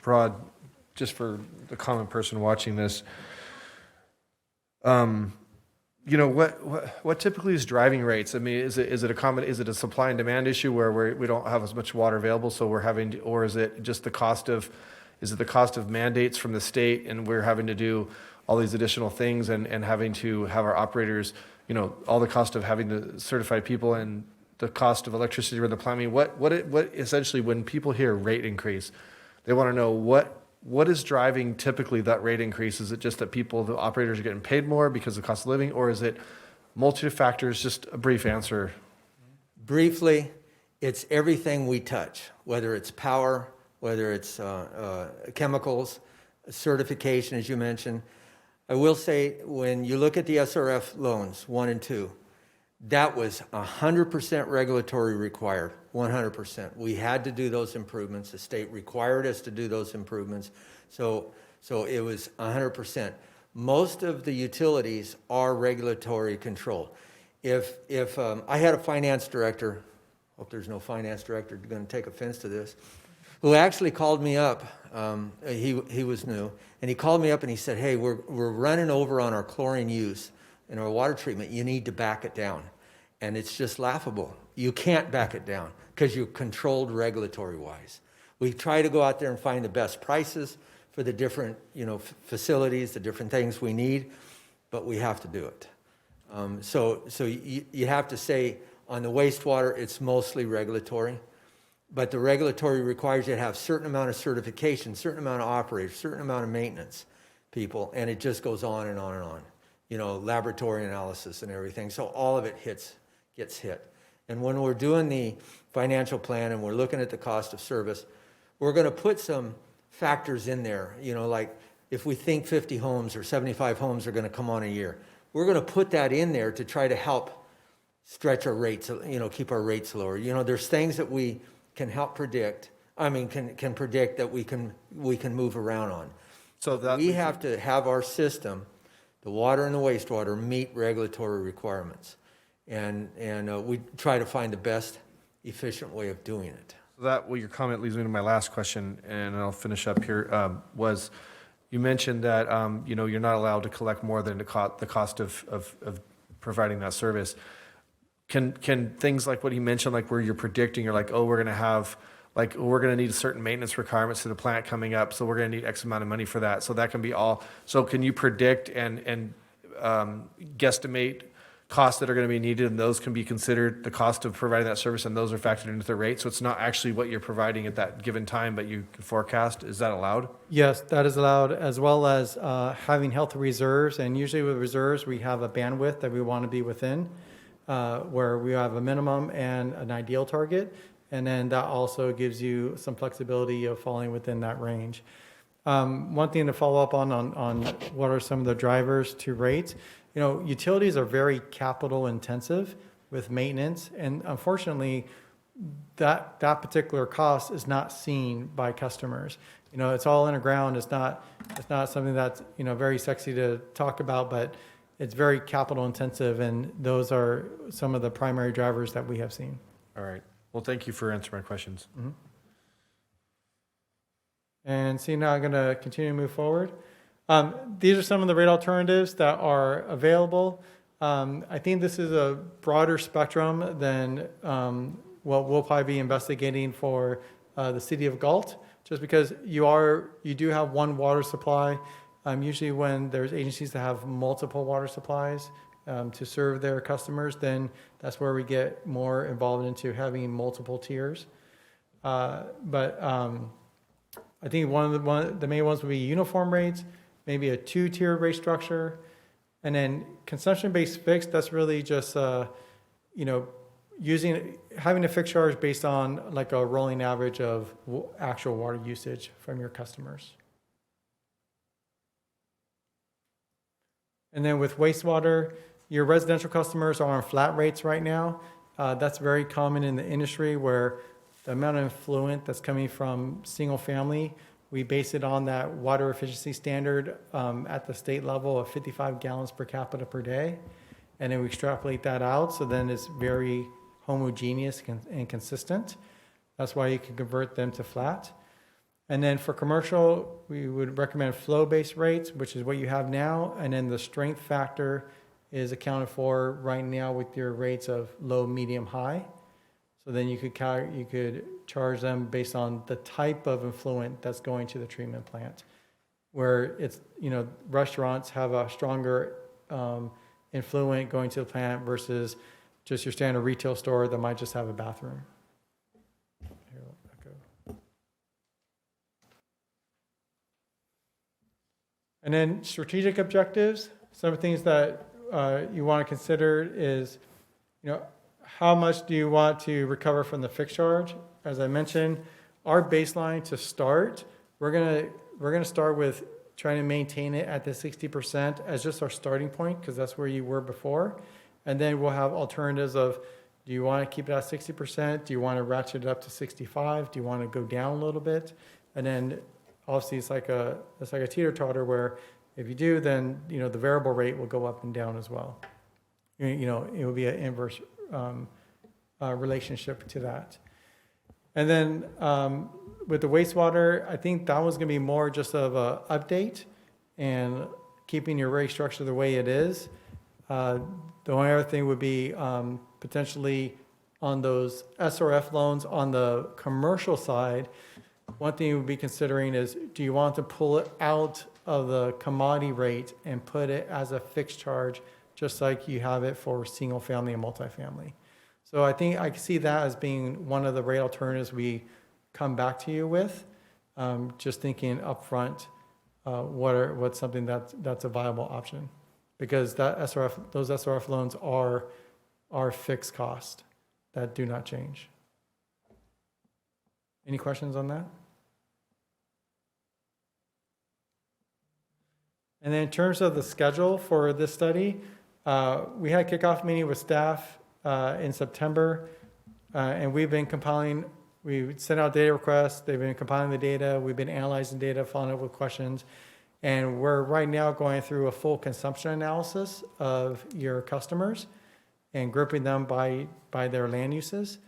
broad, just for the common person watching this, You know, what typically is driving rates? I mean, is it a supply and demand issue where we don't have as much water available, so we're having to, or is it just the cost of mandates from the state, and we're having to do all these additional things and having to have our operators, you know, all the cost of having to certify people and the cost of electricity or the plumbing? What essentially, when people hear rate increase, they want to know what is driving typically that rate increase? Is it just that the operators are getting paid more because of the cost of living, or is it multitude of factors? Just a brief answer. Briefly, it's everything we touch, whether it's power, whether it's chemicals, certification, as you mentioned. I will say, when you look at the SRF loans, 1 and 2, that was 100% regulatory required, 100%. We had to do those improvements. The state required us to do those improvements. So it was 100%. Most of the utilities are regulatory control. If I had a finance director, hope there's no finance director going to take offense to this, who actually called me up. He was new, and he called me up and he said, "Hey, we're running over on our chlorine use and our water treatment. You need to back it down." And it's just laughable. You can't back it down because you're controlled regulatory-wise. We try to go out there and find the best prices for the different, facilities, the different things we need, but we have to do it. So you have to say on the wastewater, it's mostly regulatory, but the regulatory requires you to have certain amount of certification, certain amount of operators, certain amount of maintenance people, and it just goes on and on and on. Laboratory analysis and everything. So all of it gets hit. And when we're doing the financial plan and we're looking at the cost of service, we're going to put some factors in there, like if we think 50 homes or 75 homes are going to come on a year, we're going to put that in there to try to help stretch our rates, keep our rates lower. There's things that we can help predict, can predict that we can move around on. So that we have to have our system, the water and the wastewater, meet regulatory requirements. And we try to find the best efficient way of doing it. Your comment leads me to my last question, and I'll finish up here, was you mentioned that, you're not allowed to collect more than the cost of providing that service. Can things like what he mentioned, like where you're predicting, you're like, oh, we're going to need certain maintenance requirements to the plant coming up, so we're going to need X amount of money for that. So that can be all. So can you predict and guesstimate costs that are going to be needed, and those can be considered the cost of providing that service, and those are factored into the rate? So it's not actually what you're providing at that given time, but you can forecast. Is that allowed? Yes, that is allowed, as well as having healthy reserves. And usually with reserves, we have a bandwidth that we want to be within, where we have a minimum and an ideal target. And then that also gives you some flexibility of falling within that range. One thing to follow up on what are some of the drivers to rates. Utilities are very capital intensive with maintenance, and unfortunately, that particular cost is not seen by customers. It's all underground. It's not something that's very sexy to talk about, but it's very capital intensive, and those are some of the primary drivers that we have seen. All right. Well, thank you for answering my questions. Mm-hmm. And now I'm going to continue to move forward. These are some of the rate alternatives that are available. I think this is a broader spectrum than what we'll probably be investigating for the city of Galt, just because you do have one water supply. Usually when there's agencies that have multiple water supplies to serve their customers, then that's where we get more involved into having multiple tiers. But I think one of the main ones would be uniform rates, maybe a 2-tier rate structure, and then consumption-based fixed. That's really just having a fixed charge based on like a rolling average of actual water usage from your customers. And then with wastewater, your residential customers are on flat rates right now. That's very common in the industry, where the amount of effluent that's coming from single family, we base it on that water efficiency standard at the state level of 55 gallons per capita per day. And then we extrapolate that out, so then it's very homogeneous and consistent. That's why you can convert them to flat. And then for commercial, we would recommend flow-based rates, which is what you have now. And then the strength factor is accounted for right now with your rates of low, medium, high. So then you could charge them based on the type of effluent that's going to the treatment plant. Where it's, restaurants have a stronger influent going to the plant versus just your standard retail store that might just have a bathroom. Here, I'll go. And then strategic objectives, some things that you want to consider is, how much do you want to recover from the fixed charge? As I mentioned, our baseline to start, we're gonna start with trying to maintain it at the 60% as just our starting point, because that's where you were before. And then we'll have alternatives of, do you want to keep it at 60%? Do you want to ratchet it up to 65? Do you want to go down a little bit? And then obviously it's like a teeter-totter where if you do, then, the variable rate will go up and down as well. It will be an inverse relationship to that. And then with the wastewater, I think that was going to be more just of a update and keeping your rate structure the way it is. The only other thing would be potentially on those SRF loans on the commercial side, one thing you would be considering is, do you want to pull it out of the commodity rate and put it as a fixed charge, just like you have it for single family and multifamily? So I think I can see that as being one of the rate alternatives we come back to you with. Just thinking upfront, what's something that's a viable option, because those SRF loans are fixed cost that do not change. Any questions on that? And then in terms of the schedule for this study, we had a kickoff meeting with staff in September, and we've been compiling. We sent out data requests. They've been compiling the data. We've been analyzing data, following up with questions, and we're right now going through a full consumption analysis of your customers and grouping them by their land uses.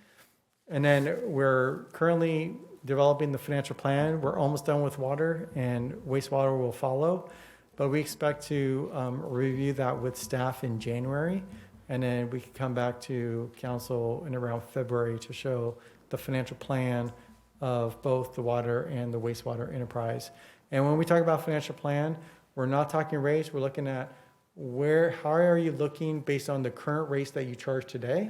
And then we're currently developing the financial plan. We're almost done with water, and wastewater will follow. But we expect to review that with staff in January, and then we can come back to council in around February to show the financial plan of both the water and the wastewater enterprise. And when we talk about financial plan, we're not talking rates. We're looking at how are you looking based on the current rates that you charge today?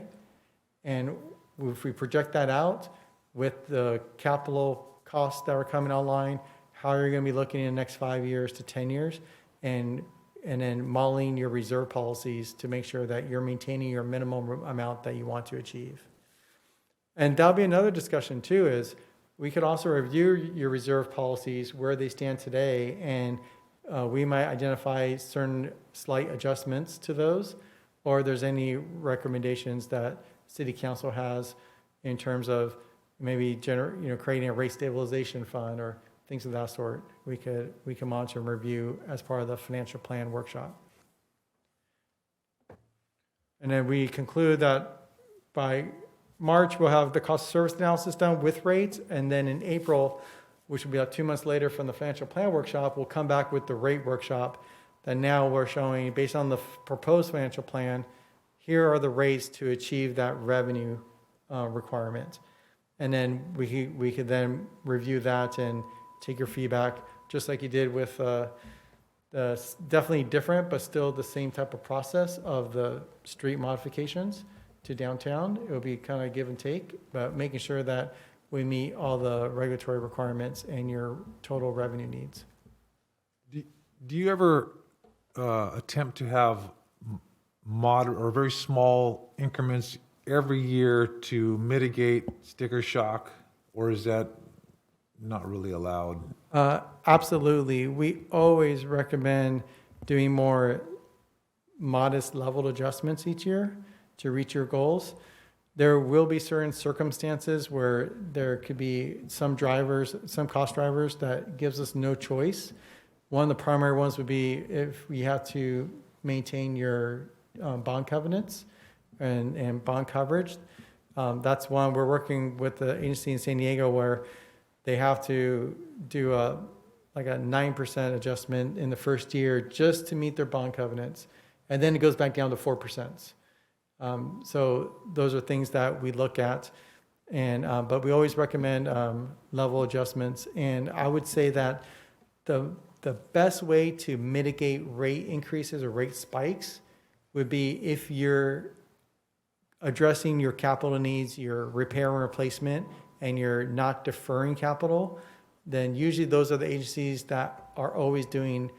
And if we project that out with the capital costs that are coming online, how are you going to be looking in the next 5 years to 10 years, and then modeling your reserve policies to make sure that you're maintaining your minimum amount that you want to achieve. And that'll be another discussion too, is we could also review your reserve policies, where they stand today, and we might identify certain slight adjustments to those, or if there's any recommendations that City Council has in terms of maybe creating a rate stabilization fund or things of that sort. We can monitor and review as part of the financial plan workshop. And then we conclude that by March, we'll have the cost of service analysis done with rates, and then in April, which will be about 2 months later from the financial plan workshop, we'll come back with the rate workshop that now we're showing, based on the proposed financial plan, here are the rates to achieve that revenue requirement. And then we could then review that and take your feedback, just like you did with definitely different, but still the same type of process of the street modifications to downtown. It will be kind of give and take, but making sure that we meet all the regulatory requirements and your total revenue needs. Do you ever attempt to have moderate or very small increments every year to mitigate sticker shock, or is that not really allowed? Absolutely. We always recommend doing more modest level adjustments each year to reach your goals. There will be certain circumstances where there could be some cost drivers that gives us no choice. One of the primary ones would be if we have to maintain your bond covenants and bond coverage. That's one we're working with the agency in San Diego, where they have to do like a 9% adjustment in the first year just to meet their bond covenants. And then it goes back down to 4%. So those are things that we look at. And, but we always recommend level adjustments. And I would say that the best way to mitigate rate increases or rate spikes would be if you're addressing your capital needs, your repair and replacement, and you're not deferring capital, then usually those are the agencies that are always doing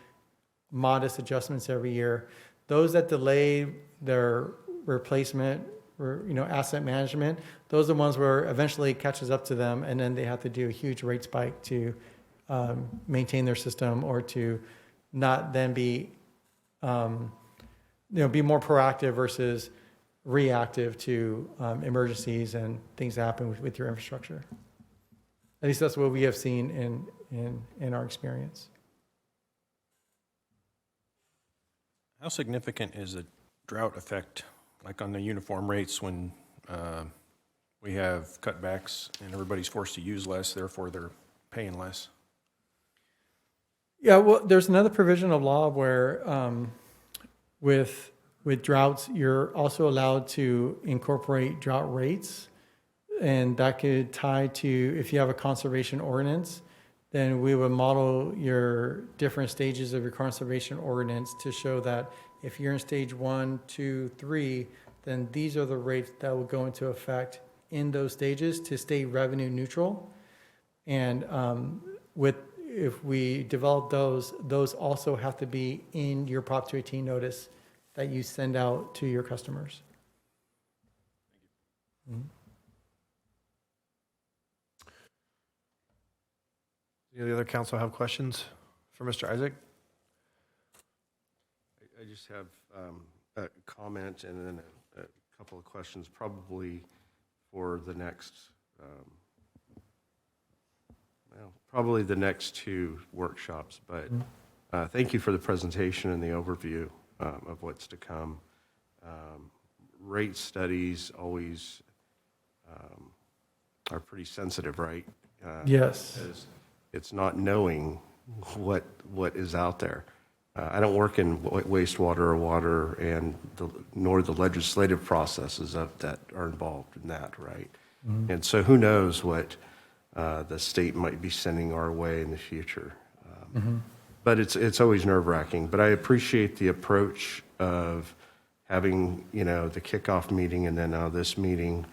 modest adjustments every year. Those that delay their replacement or, asset management, those are the ones where eventually it catches up to them, and then they have to do a huge rate spike to maintain their system, or to not then be, be more proactive versus reactive to emergencies and things that happen with your infrastructure. At least that's what we have seen in our experience. How significant is the drought effect, like on the uniform rates when we have cutbacks and everybody's forced to use less, therefore they're paying less? Yeah, well, there's another provision of law where with droughts, you're also allowed to incorporate drought rates. And that could tie to, if you have a conservation ordinance, then we would model your different stages of your conservation ordinance to show that if you're in stage 1, 2, 3, then these are the rates that will go into effect in those stages to stay revenue neutral. And if we develop those also have to be in your Prop 218 notice that you send out to your customers. Mm-hmm. Any other council have questions for Mr. Isaac? I just have a comment and then a couple of questions, probably for the next, probably the next 2 workshops. But thank you for the presentation and the overview of what's to come. Rate studies always are pretty sensitive, right? Yes. It's not knowing what is out there. I don't work in wastewater or water, and nor the legislative processes that are involved in that, right? Mm-hmm. And so who knows what the state might be sending our way in the future. But it's always nerve-wracking. But I appreciate the approach of having, the kickoff meeting and then now this meeting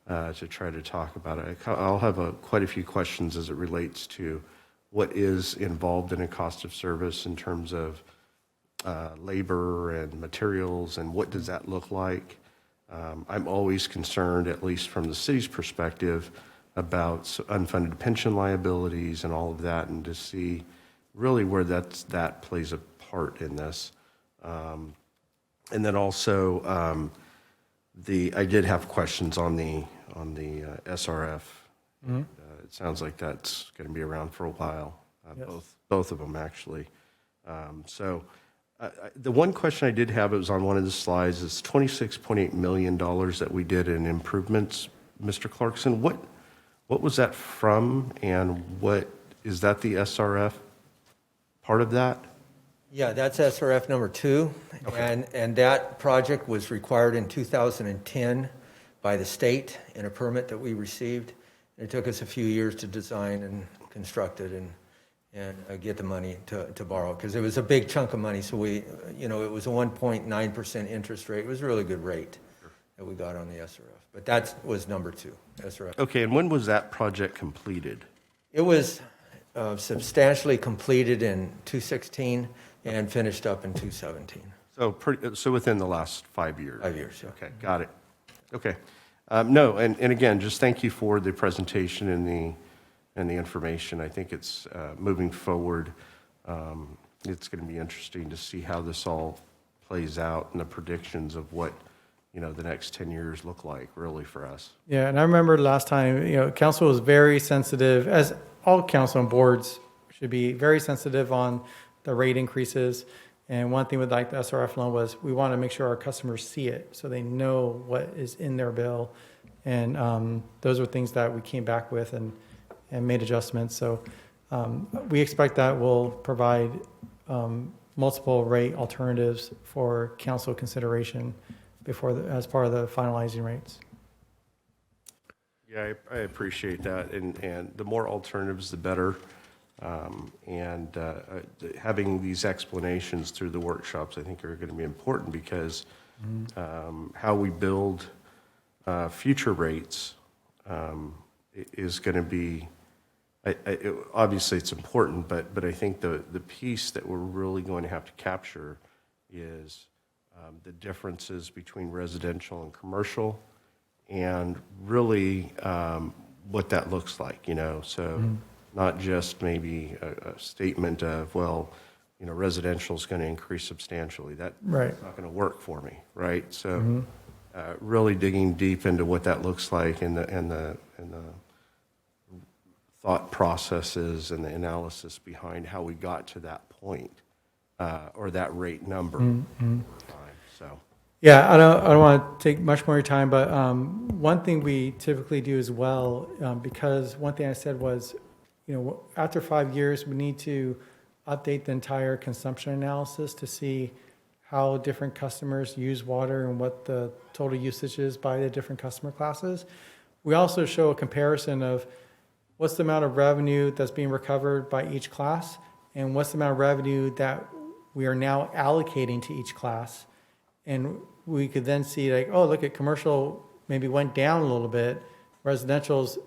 to try to talk about it. I'll have quite a few questions as it relates to what is involved in a cost of service in terms of labor and materials, and what does that look like. I'm always concerned, at least from the city's perspective, about unfunded pension liabilities and all of that, and to see really where that plays a part in this. And then also, I did have questions on the SRF. Mm-hmm. It sounds like that's going to be around for a while, yes. Both of them actually. The one question I did have, it was on one of the slides, is $26.8 million that we did in improvements. Mr. Clarkson, what was that from, and what is that the SRF part of that? Yeah, that's SRF number 2, okay. And that project was required in 2010 by the state in a permit that we received. It took us a few years to design and construct it and get the money to borrow, because it was a big chunk of money. So it was a 1.9% interest rate. It was a really good rate that we got on the SRF. But that was number 2, SRF. Okay, and when was that project completed? It was substantially completed in 2016 and finished up in 2017. So within the last 5 years? 5 years, yeah. Okay, got it. Okay. No, and again, just thank you for the presentation and the information. I think it's moving forward. It's going to be interesting to see how this all plays out and the predictions of what the next 10 years look like really for us. Yeah, and I remember last time, council was very sensitive, as all council and boards should be, very sensitive on the rate increases. And one thing with the SRF loan was we want to make sure our customers see it so they know what is in their bill. And those are things that we came back with, and and made adjustments. So we expect that will provide multiple rate alternatives for council consideration as part of the finalizing rates. Yeah, I appreciate that, and the more alternatives, the better. Having these explanations through the workshops, I think, are going to be important because how we build future rates is going to be, obviously it's important, but I think the piece that we're really going to have to capture is the differences between residential and commercial, and really what that looks like, so not just maybe a statement of, well, residential is going to increase substantially. That's not going to work for me, right? So really digging deep into what that looks like and the thought processes and the analysis behind how we got to that point or that rate number. So. Yeah, I don't want to take much more of your time, but one thing we typically do as well, because one thing I said was, after 5 years, we need to update the entire consumption analysis to see how different customers use water and what the total usage is by the different customer classes. We also show a comparison of what's the amount of revenue that's being recovered by each class and what's the amount of revenue that we are now allocating to each class. And we could then see like, oh, look at commercial maybe went down a little bit, residential's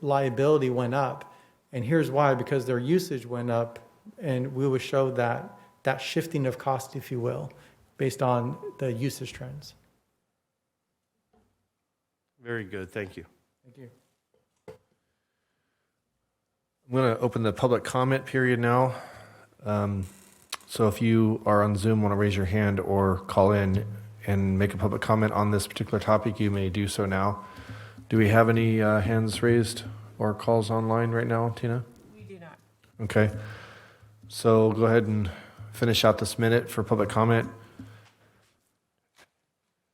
liability went up. And here's why, because their usage went up, and we will show that shifting of cost, if you will, based on the usage trends. Very good, thank you. Thank you. I'm going to open the public comment period now. So if you are on Zoom, want to raise your hand or call in and make a public comment on this particular topic, you may do so now. Do we have any hands raised or calls online right now, Tina? We do not. Okay. So go ahead and finish out this minute for public comment.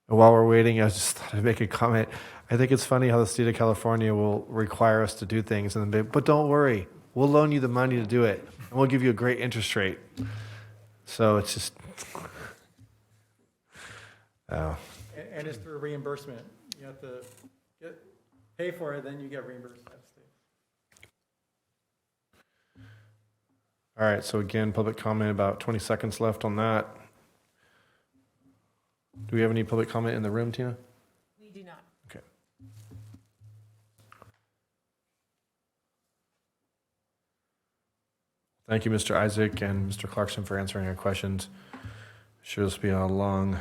And while we're waiting, I just thought I'd make a comment. I think it's funny how the state of California will require us to do things, but don't worry, we'll loan you the money to do it, and we'll give you a great interest rate. So it's just, And it's through reimbursement. You have to pay for it, then you get reimbursed by the state. all right. So again, public comment, about 20 seconds left on that. Do we have any public comment in the room, Tina? We do not. Okay. Thank you, Mr. Isaac and Mr. Clarkson, for answering our questions. Sure, this will be a long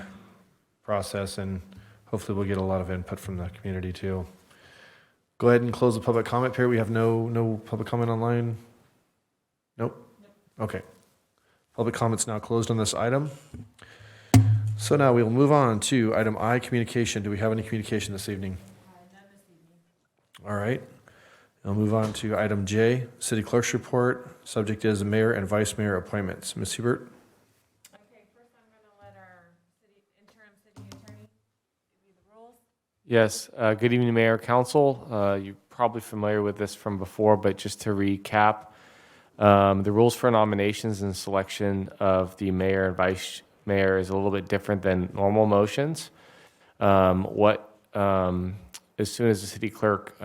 process, and hopefully we'll get a lot of input from the community too. Go ahead and close the public comment period. We have no public comment online? Nope? Okay. Public comment's now closed on this item. So now we will move on to item I, communication. Do we have any communication this evening? None this evening. All right. I'll move on to item J, city clerk's report. Subject is mayor and vice mayor appointments. Ms. Hubert? Okay, first I'm going to let our interim city attorney give you the rules. Yes, good evening, Mayor, Council. You're probably familiar with this from before, but just to recap, the rules for nominations and selection of the mayor and vice mayor is a little bit different than normal motions. As soon as the city clerk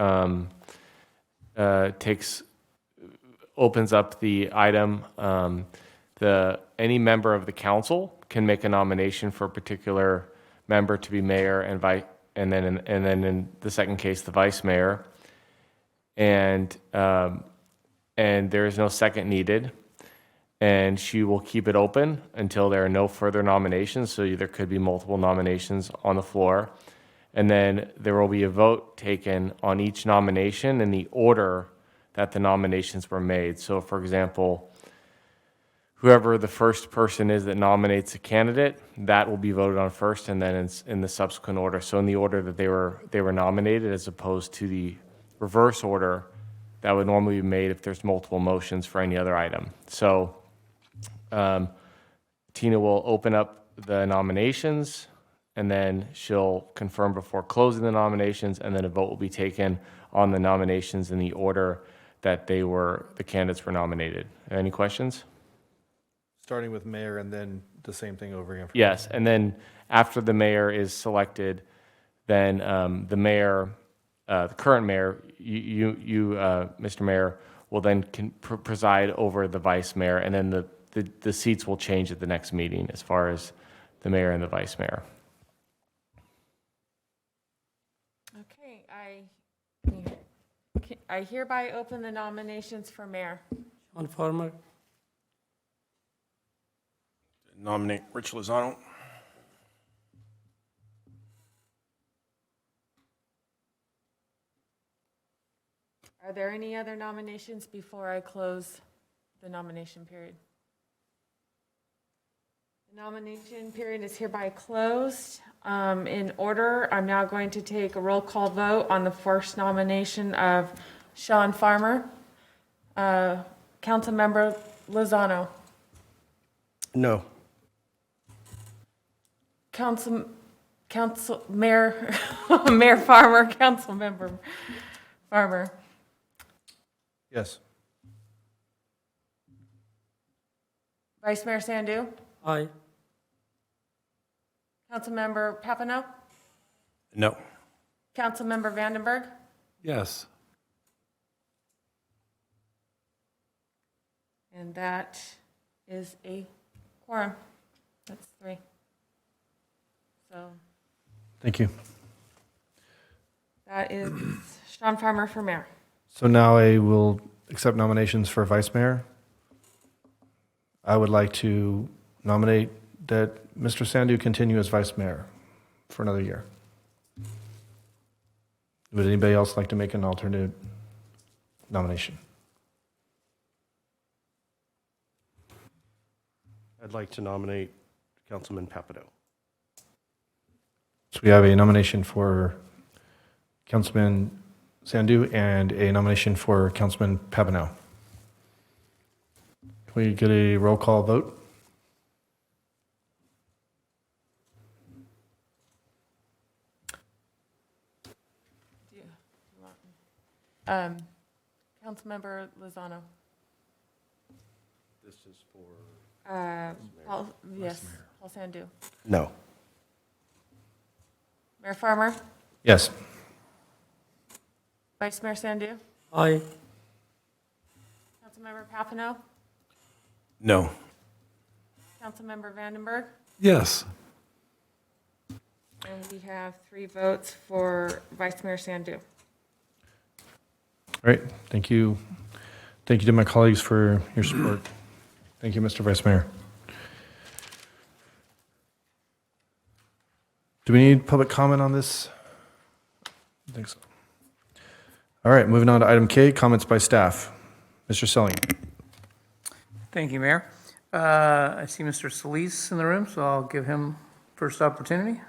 opens up the item, any member of the council can make a nomination for a particular member to be mayor and then in the second case, the vice mayor. And there is no second needed. And she will keep it open until there are no further nominations. So there could be multiple nominations on the floor. And then there will be a vote taken on each nomination in the order that the nominations were made. So for example, whoever the first person is that nominates a candidate, that will be voted on first and then in the subsequent order. So in the order that they were nominated, as opposed to the reverse order that would normally be made if there's multiple motions for any other item. So Tina will open up the nominations, and then she'll confirm before closing the nominations, and then a vote will be taken on the nominations in the order that the candidates were nominated. Any questions? Starting with mayor and then the same thing over again. Yes, and then after the mayor is selected, then the mayor, the current mayor, Mr. Mayor, will then preside over the vice mayor, and then the seats will change at the next meeting as far as the mayor and the vice mayor. Okay, I hereby open the nominations for mayor. Sean Farmer. Nominate Rich Lozano. Are there any other nominations before I close the nomination period? The nomination period is hereby closed. In order, I'm now going to take a roll call vote on the first nomination of Sean Farmer. Councilmember Lozano. No. Mayor, Mayor Farmer, Councilmember Farmer. Yes. Vice Mayor Sandu. Aye. Councilmember Papineau. No. Councilmember Vandenberg. Yes. And that is a quorum. That's 3. So Thank you. that is Sean Farmer for mayor. So now I will accept nominations for vice mayor. I would like to nominate that Mr. Sandu continue as vice mayor for another year. Would anybody else like to make an alternate nomination? I'd like to nominate Councilman Papineau. So we have a nomination for Councilman Sandu and a nomination for Councilman Papineau. Can we get a roll call vote? Councilmember Lozano. This is for Paul, yes, Paul Sandu. No. Mayor Farmer. Yes. Vice Mayor Sandu. Aye. Councilmember Papineau. No. Councilmember Vandenberg. Yes. And we have 3 votes for Vice Mayor Sandu. All right. Thank you. Thank you to my colleagues for your support. Thank you, Mr. Vice Mayor. Do we need public comment on this? I think so. All right, moving on to item K, comments by staff. Mr. Selling. Thank you, Mayor. I see Mr. Solis in the room, so I'll give him first opportunity.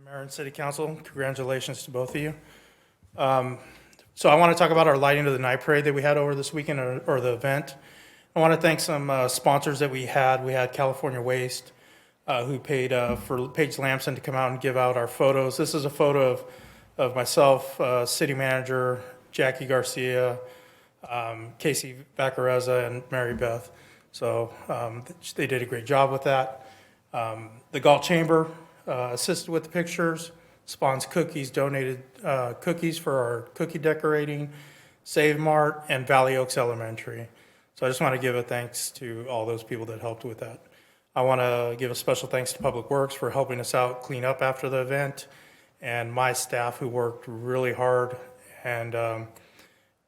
Mayor and City Council, congratulations to both of you. So I want to talk about our Lighting of the Night Parade that we had over this weekend, or the event. I want to thank some sponsors that we had. We had California Waste, who paid for Paige Lamson to come out and give out our photos. This is a photo of myself, city manager, Jackie Garcia, Casey Vaccarezza, and Mary Beth. So they did a great job with that. The Galt Chamber assisted with the pictures. Spawn's Cookies donated cookies for our cookie decorating. Save Mart and Valley Oaks Elementary. So I just want to give a thanks to all those people that helped with that. I want to give a special thanks to Public Works for helping us out clean up after the event, and my staff who worked really hard. And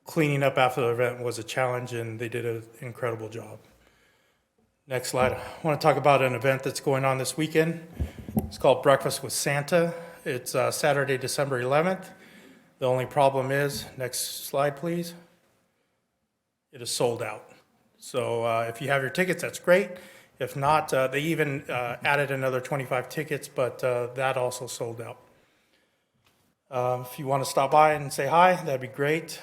cleaning up after the event was a challenge, and they did an incredible job. Next slide. I want to talk about an event that's going on this weekend. It's called Breakfast with Santa. It's Saturday, December 11th. The only problem is, next slide, please. It is sold out. So if you have your tickets, that's great. If not, they even added another 25 tickets, but that also sold out. If you want to stop by and say hi, that'd be great.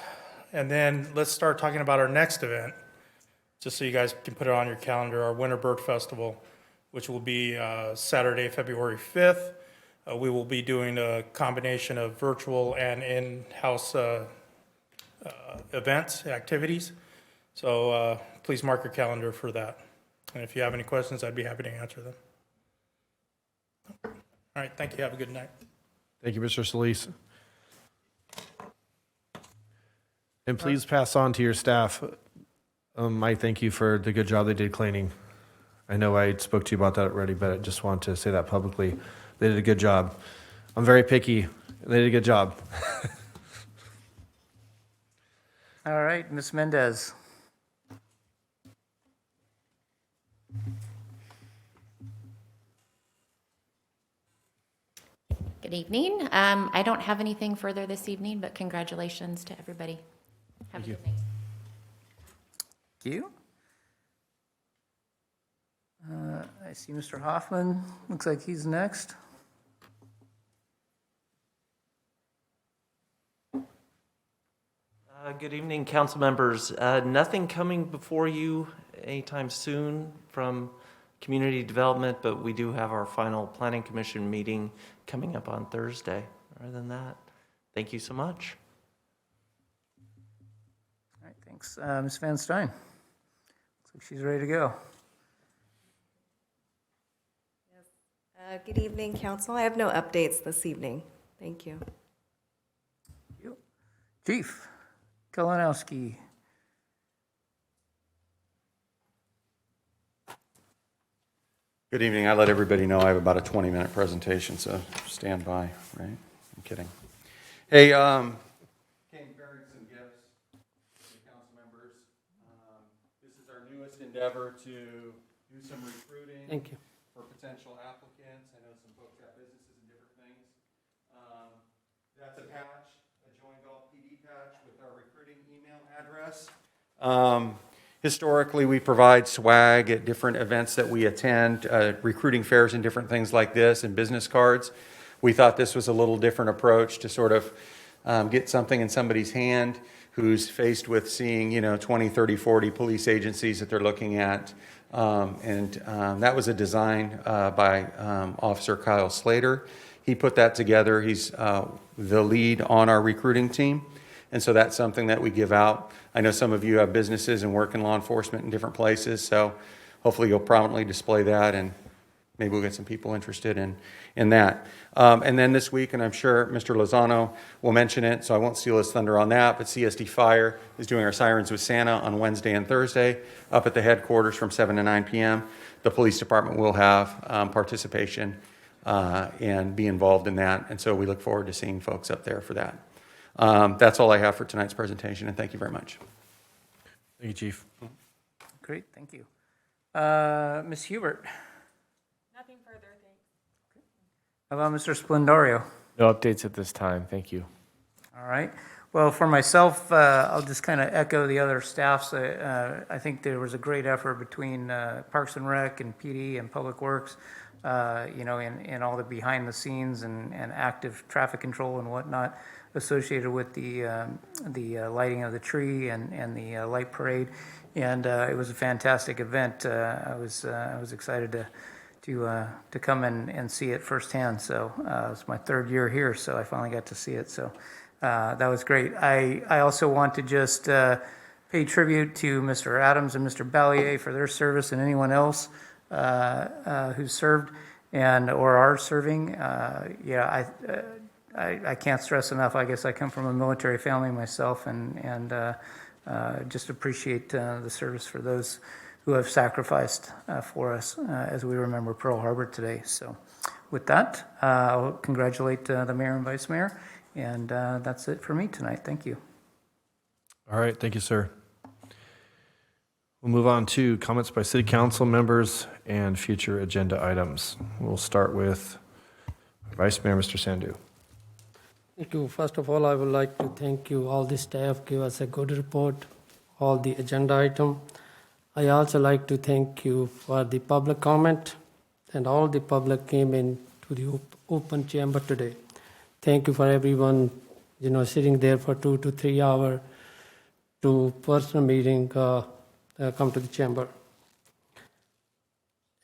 And then let's start talking about our next event, just so you guys can put it on your calendar, our Winter Bird Festival, which will be Saturday, February 5th. We will be doing a combination of virtual and in-house events, activities. So please mark your calendar for that. And if you have any questions, I'd be happy to answer them. All right, thank you. Have a good night. Thank you, Mr. Solis. And please pass on to your staff my thank you for the good job they did cleaning. I know I spoke to you about that already, but I just want to say that publicly. They did a good job. I'm very picky. They did a good job. All right, Ms. Mendez. Good evening. I don't have anything further this evening, but congratulations to everybody. Have a good night. Thank you. I see Mr. Hoffman. Looks like he's next. Good evening, council members. Nothing coming before you anytime soon from community development, but we do have our final planning commission meeting coming up on Thursday. Other than that, thank you so much. All right, thanks. Ms. Van Stein. Looks like she's ready to go. Good evening, council. I have no updates this evening. Thank you. Thank you. Chief Kalinowski. Good evening. I let everybody know I have about a 20-minute presentation, so stand by, right? I'm kidding. Hey, came bearing some gifts to the council members. This is our newest endeavor to do some recruiting. Thank you. For potential applicants. I know some folks have businesses and different things. That's a patch, a Join Galt PD patch with our recruiting email address. Historically, we provide swag at different events that we attend, recruiting fairs and different things like this, and business cards. We thought this was a little different approach to sort of get something in somebody's hand who's faced with seeing, 20, 30, 40 police agencies that they're looking at. That was a design by Officer Kyle Slater. He put that together. He's the lead on our recruiting team. And so that's something that we give out. I know some of you have businesses and work in law enforcement in different places, so hopefully you'll prominently display that, and maybe we'll get some people interested in that. And then this week, and I'm sure Mr. Lozano will mention it, so I won't steal his thunder on that, but CSD Fire is doing our Sirens with Santa on Wednesday and Thursday up at the headquarters from 7 to 9 p.m. The police department will have participation and be involved in that, and so we look forward to seeing folks up there for that. That's all I have for tonight's presentation, and thank you very much. Thank you, Chief. Great, thank you. Ms. Hubert. Nothing further, thanks. How about Mr. Splendorio? No updates at this time. Thank you. All right. Well, for myself, I'll just kind of echo the other staffs. I think there was a great effort between Parks and Rec and PD and Public Works, in all the behind the scenes and active traffic control and whatnot associated with the lighting of the tree and the light parade. And it was a fantastic event. I was excited to come and see it firsthand. So it's my third year here, so I finally got to see it. So that was great. I also want to just pay tribute to Mr. Adams and Mr. Ballier for their service, and anyone else who served or are serving. I can't stress enough. I guess I come from a military family myself, and just appreciate the service for those who have sacrificed for us as we remember Pearl Harbor today. So with that, I'll congratulate the mayor and vice mayor, and that's it for me tonight. Thank you. All right, thank you, sir. We'll move on to comments by city council members and future agenda items. We'll start with Vice Mayor, Mr. Sandhu. Thank you. First of all, I would like to thank you, all the staff gave us a good report, all the agenda item. I also like to thank you for the public comment, and all the public came in to the open chamber today. Thank you for everyone, sitting there for 2 to 3 hours to personal meeting, come to the chamber.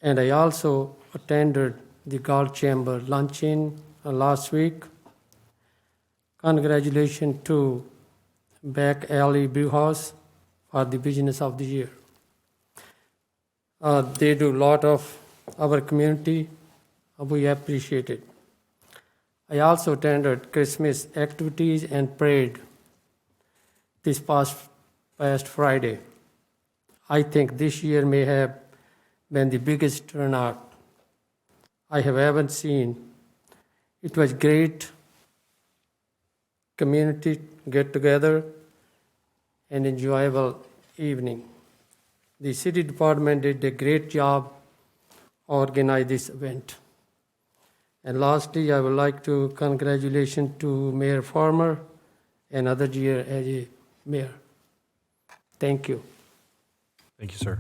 And I also attended the Galt Chamber luncheon last week. Congratulations to Back Alley Brew House for the Business of the Year. They do a lot of our community. We appreciate it. I also attended Christmas activities and parade this past Friday. I think this year may have been the biggest turnout I have ever seen. It was great community get together and enjoyable evening. The city department did a great job organize this event. And lastly, I would like to congratulations to Mayor Farmer and another year as a mayor. Thank you. Thank you, sir.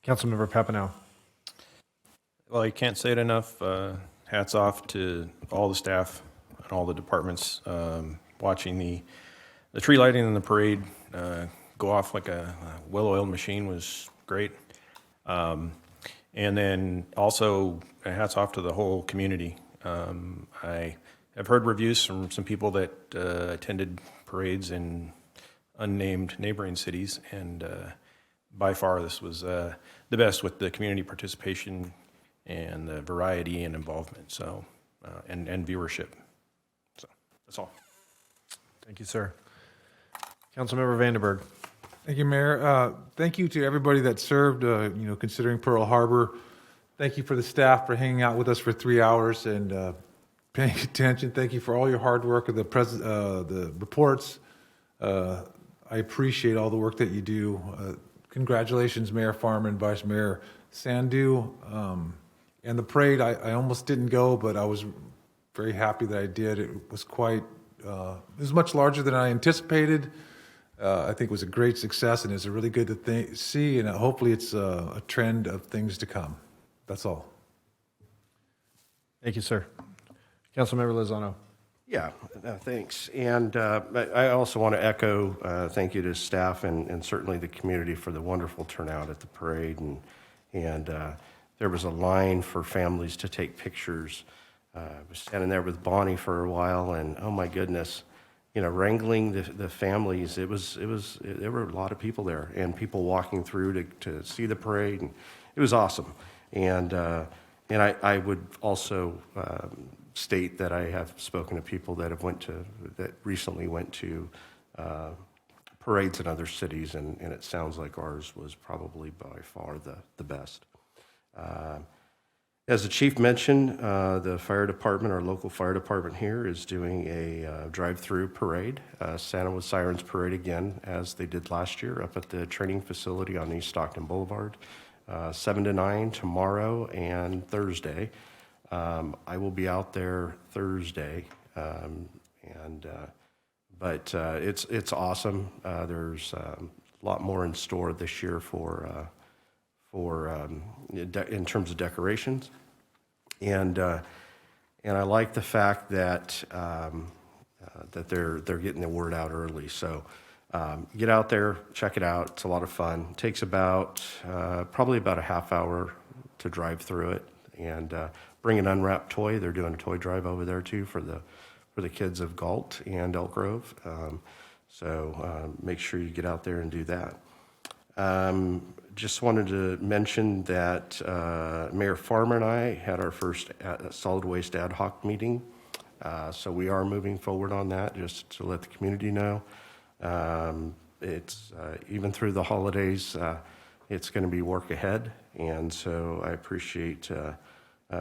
Councilmember Papineau. Well, you can't say it enough. Hats off to all the staff and all the departments watching the tree lighting and the parade go off like a well-oiled machine was great. And then also hats off to the whole community. I have heard reviews from some people that attended parades in unnamed neighboring cities, and by far this was the best with the community participation and the variety and involvement, so and viewership. So that's all. Thank you, sir. Councilmember Vandenberg. Thank you, Mayor. Thank you to everybody that served, considering Pearl Harbor. Thank you for the staff for hanging out with us for 3 hours and paying attention. Thank you for all your hard work of the reports. I appreciate all the work that you do. Congratulations, Mayor Farmer and Vice Mayor Sandhu. And the parade, I almost didn't go, but I was very happy that I did. It was quite, it was much larger than I anticipated. I think it was a great success, and it's a really good to see, and hopefully it's a trend of things to come. That's all. Thank you, sir. Councilmember Lozano. Yeah, thanks. And I also want to echo thank you to staff and certainly the community for the wonderful turnout at the parade. And there was a line for families to take pictures. I was standing there with Bonnie for a while, and oh my goodness, wrangling the families. There were a lot of people there, and people walking through to see the parade, and it was awesome. And I would also state that I have spoken to people that recently went to parades in other cities, and it sounds like ours was probably by far the best. As the chief mentioned, the fire department, our local fire department here, is doing a drive-through parade, Santa with Sirens parade again, as they did last year up at the training facility on East Stockton Boulevard, 7 to 9 tomorrow and Thursday. I will be out there Thursday, but it's awesome. There's a lot more in store this year in terms of decorations, and I like the fact that that they're getting the word out early. So get out there, check it out. It's a lot of fun. It takes probably about a half hour to drive through it, and bring an unwrapped toy. They're doing a toy drive over there too for the kids of Galt and Elk Grove. So make sure you get out there and do that. Just wanted to mention that Mayor Farmer and I had our first solid waste ad hoc meeting. So we are moving forward on that, just to let the community know. It's even through the holidays, it's going to be work ahead. And so I appreciate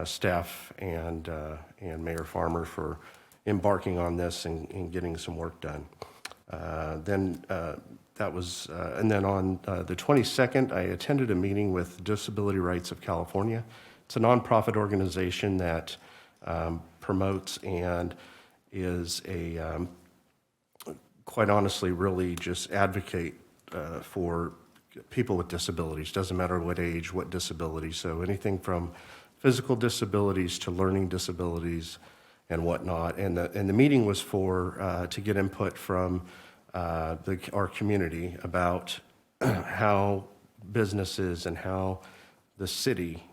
staff and Mayor Farmer for embarking on this and getting some work done. And then on the 22nd, I attended a meeting with Disability Rights of California. It's a nonprofit organization that promotes and is quite honestly, really just advocate for people with disabilities. Doesn't matter what age, what disability. So anything from physical disabilities to learning disabilities and whatnot. And the meeting was to get input from our community about how businesses and how the city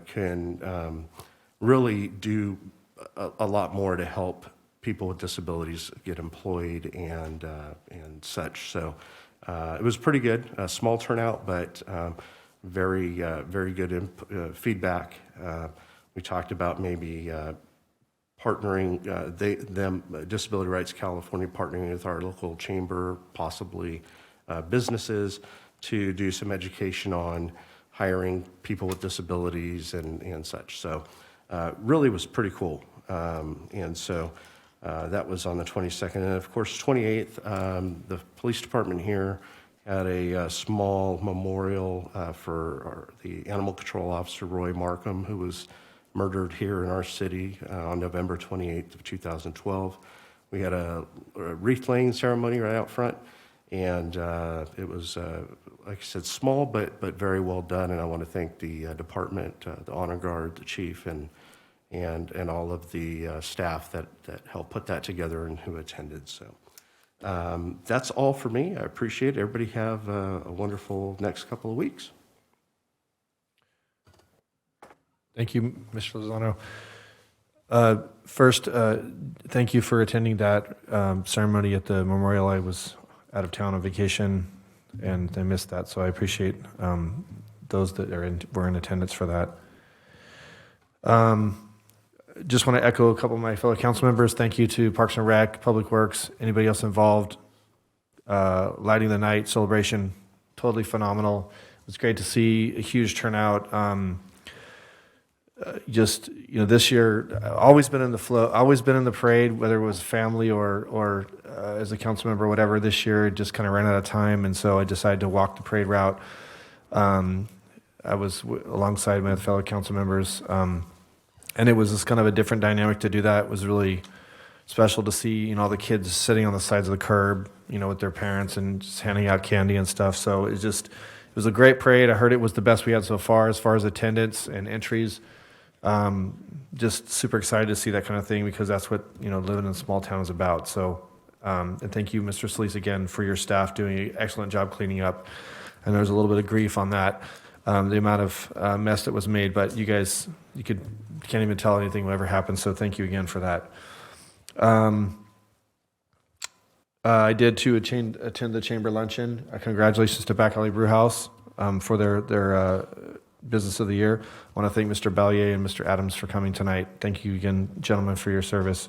can really do a lot more to help people with disabilities get employed and such. So it was pretty good, a small turnout, but very good feedback. We talked about maybe partnering, Disability Rights California partnering with our local chamber, possibly businesses, to do some education on hiring people with disabilities and such. So really was pretty cool. And so that was on the 22nd. And of course, 28th, the police department here had a small memorial for the animal control officer, Roy Markham, who was murdered here in our city on November 28th of 2012. We had a wreath laying ceremony right out front, and it was, like I said, small but very well done. And I want to thank the department, the honor guard, the chief, and all of the staff that helped put that together and who attended. So that's all for me. I appreciate it. Everybody have a wonderful next couple of weeks. Thank you, Mr. Lozano. First, thank you for attending that ceremony at the memorial. I was out of town on vacation, and I missed that, so I appreciate those that were in attendance for that. Just want to echo a couple of my fellow council members. Thank you to Parks and Rec, Public Works, anybody else involved. Lighting the night celebration, totally phenomenal. It was great to see a huge turnout. This year, always been in the flow, always been in the parade, whether it was family or as a council member or whatever. This year, it just kind of ran out of time, and so I decided to walk the parade route. I was alongside my fellow council members, and it was just kind of a different dynamic to do that. It was really special to see, all the kids sitting on the sides of the curb, with their parents and just handing out candy and stuff. So it was a great parade. I heard it was the best we had so far as attendance and entries. Just super excited to see that kind of thing, because that's what, living in a small town is about. So, and thank you, Mr. Solis, again, for your staff doing an excellent job cleaning up. And there's a little bit of grief on that, the amount of mess that was made, but you guys, can't even tell anything will ever happen. So thank you again for that. I did too attend the chamber luncheon. Congratulations to Back Alley Brew House for their business of the year. I want to thank Mr. Ballier and Mr. Adams for coming tonight. Thank you again, gentlemen, for your service.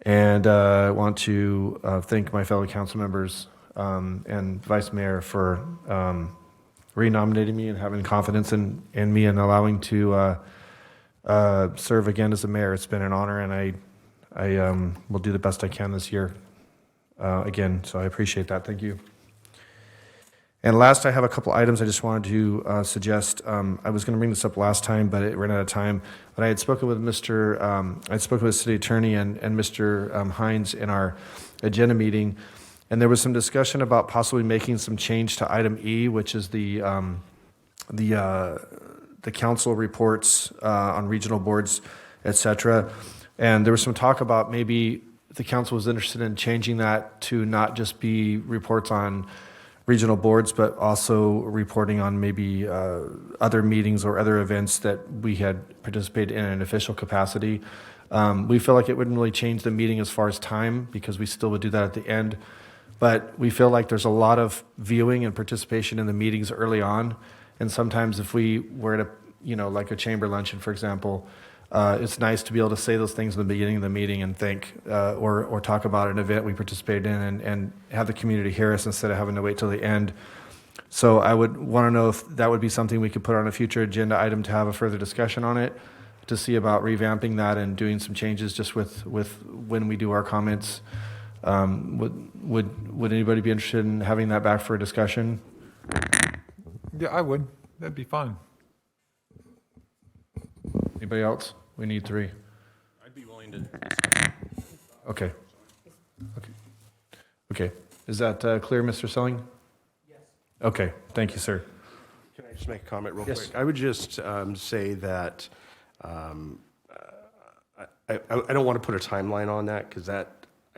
And I want to thank my fellow council members and Vice Mayor for renominating me and having confidence in me and allowing to serve again as a mayor. It's been an honor, and I will do the best I can this year again. So I appreciate that. Thank you. And last, I have a couple items I just wanted to suggest. I was going to bring this up last time, but it ran out of time. But I had spoken with I spoke with the city attorney and Mr. Hines in our agenda meeting, and there was some discussion about possibly making some change to item E, which is the council reports on regional boards, et cetera. And there was some talk about maybe the council was interested in changing that to not just be reports on regional boards, but also reporting on maybe other meetings or other events that we had participated in an official capacity. We feel like it wouldn't really change the meeting as far as time, because we still would do that at the end. But we feel like there's a lot of viewing and participation in the meetings early on. And sometimes if we were at like a chamber luncheon, for example, it's nice to be able to say those things in the beginning of the meeting and think, or talk about an event we participated in and have the community hear us instead of having to wait till the end. So I would want to know if that would be something we could put on a future agenda item to have a further discussion on it, to see about revamping that and doing some changes just with when we do our comments. Would anybody be interested in having that back for a discussion? Yeah, I would. That'd be fun. Anybody else? We need 3. I'd be willing to. Okay. Is that clear, Mr. Selling? Yes. Okay, thank you, sir. Can I just make a comment real Yes. quick? I would just say that I don't want to put a timeline on that, because I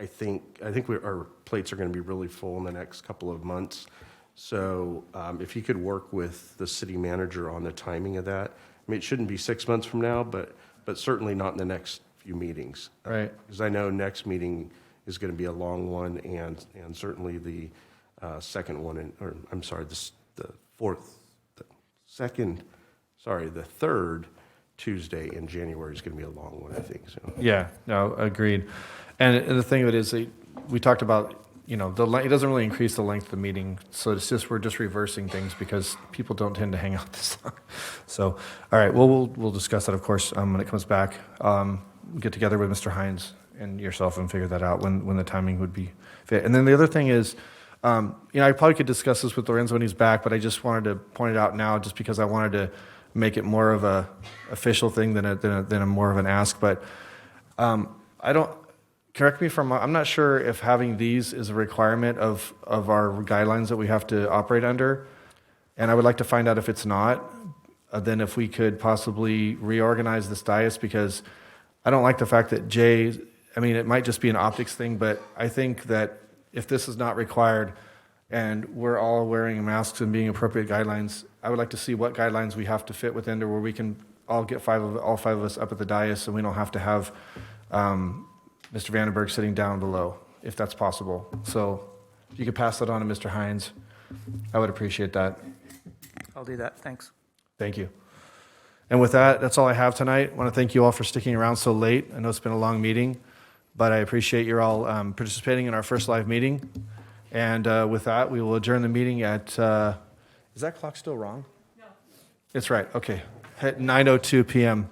think our plates are going to be really full in the next couple of months. So if you could work with the city manager on the timing of that, mean, it shouldn't be 6 months from now, but certainly not in the next few meetings. Right. Because I know next meeting is going to be a long one, and certainly the second one, or I'm sorry, the third Tuesday in January is going to be a long one, I think, so. Yeah, no, agreed. And the thing of it is, we talked about, it doesn't really increase the length of the meeting, so we're just reversing things because people don't tend to hang out this long. So, all right, well, we'll discuss that, of course, when it comes back. Get together with Mr. Hines and yourself and figure that out when the timing would be fit. And then the other thing is, I probably could discuss this with Lorenzo when he's back, but I just wanted to point it out now just because I wanted to make it more of a official thing than a more of an ask. But correct me if I'm not sure if having these is a requirement of our guidelines that we have to operate under. And I would like to find out if it's not, then if we could possibly reorganize this dais, because I don't like the fact that it might just be an optics thing, but I think that if this is not required and we're all wearing masks and being appropriate guidelines, I would like to see what guidelines we have to fit within to where we can all get all five of us up at the dais and we don't have to have Mr. Vandenberg sitting down below, if that's possible. So if you could pass that on to Mr. Hines, I would appreciate that. I'll do that. Thanks. Thank you. And with that, that's all I have tonight. I want to thank you all for sticking around so late. I know it's been a long meeting, but I appreciate you all participating in our first live meeting. And with that, we will adjourn the meeting at, is that clock still wrong? No. It's right. Okay. At 9:02 p.m.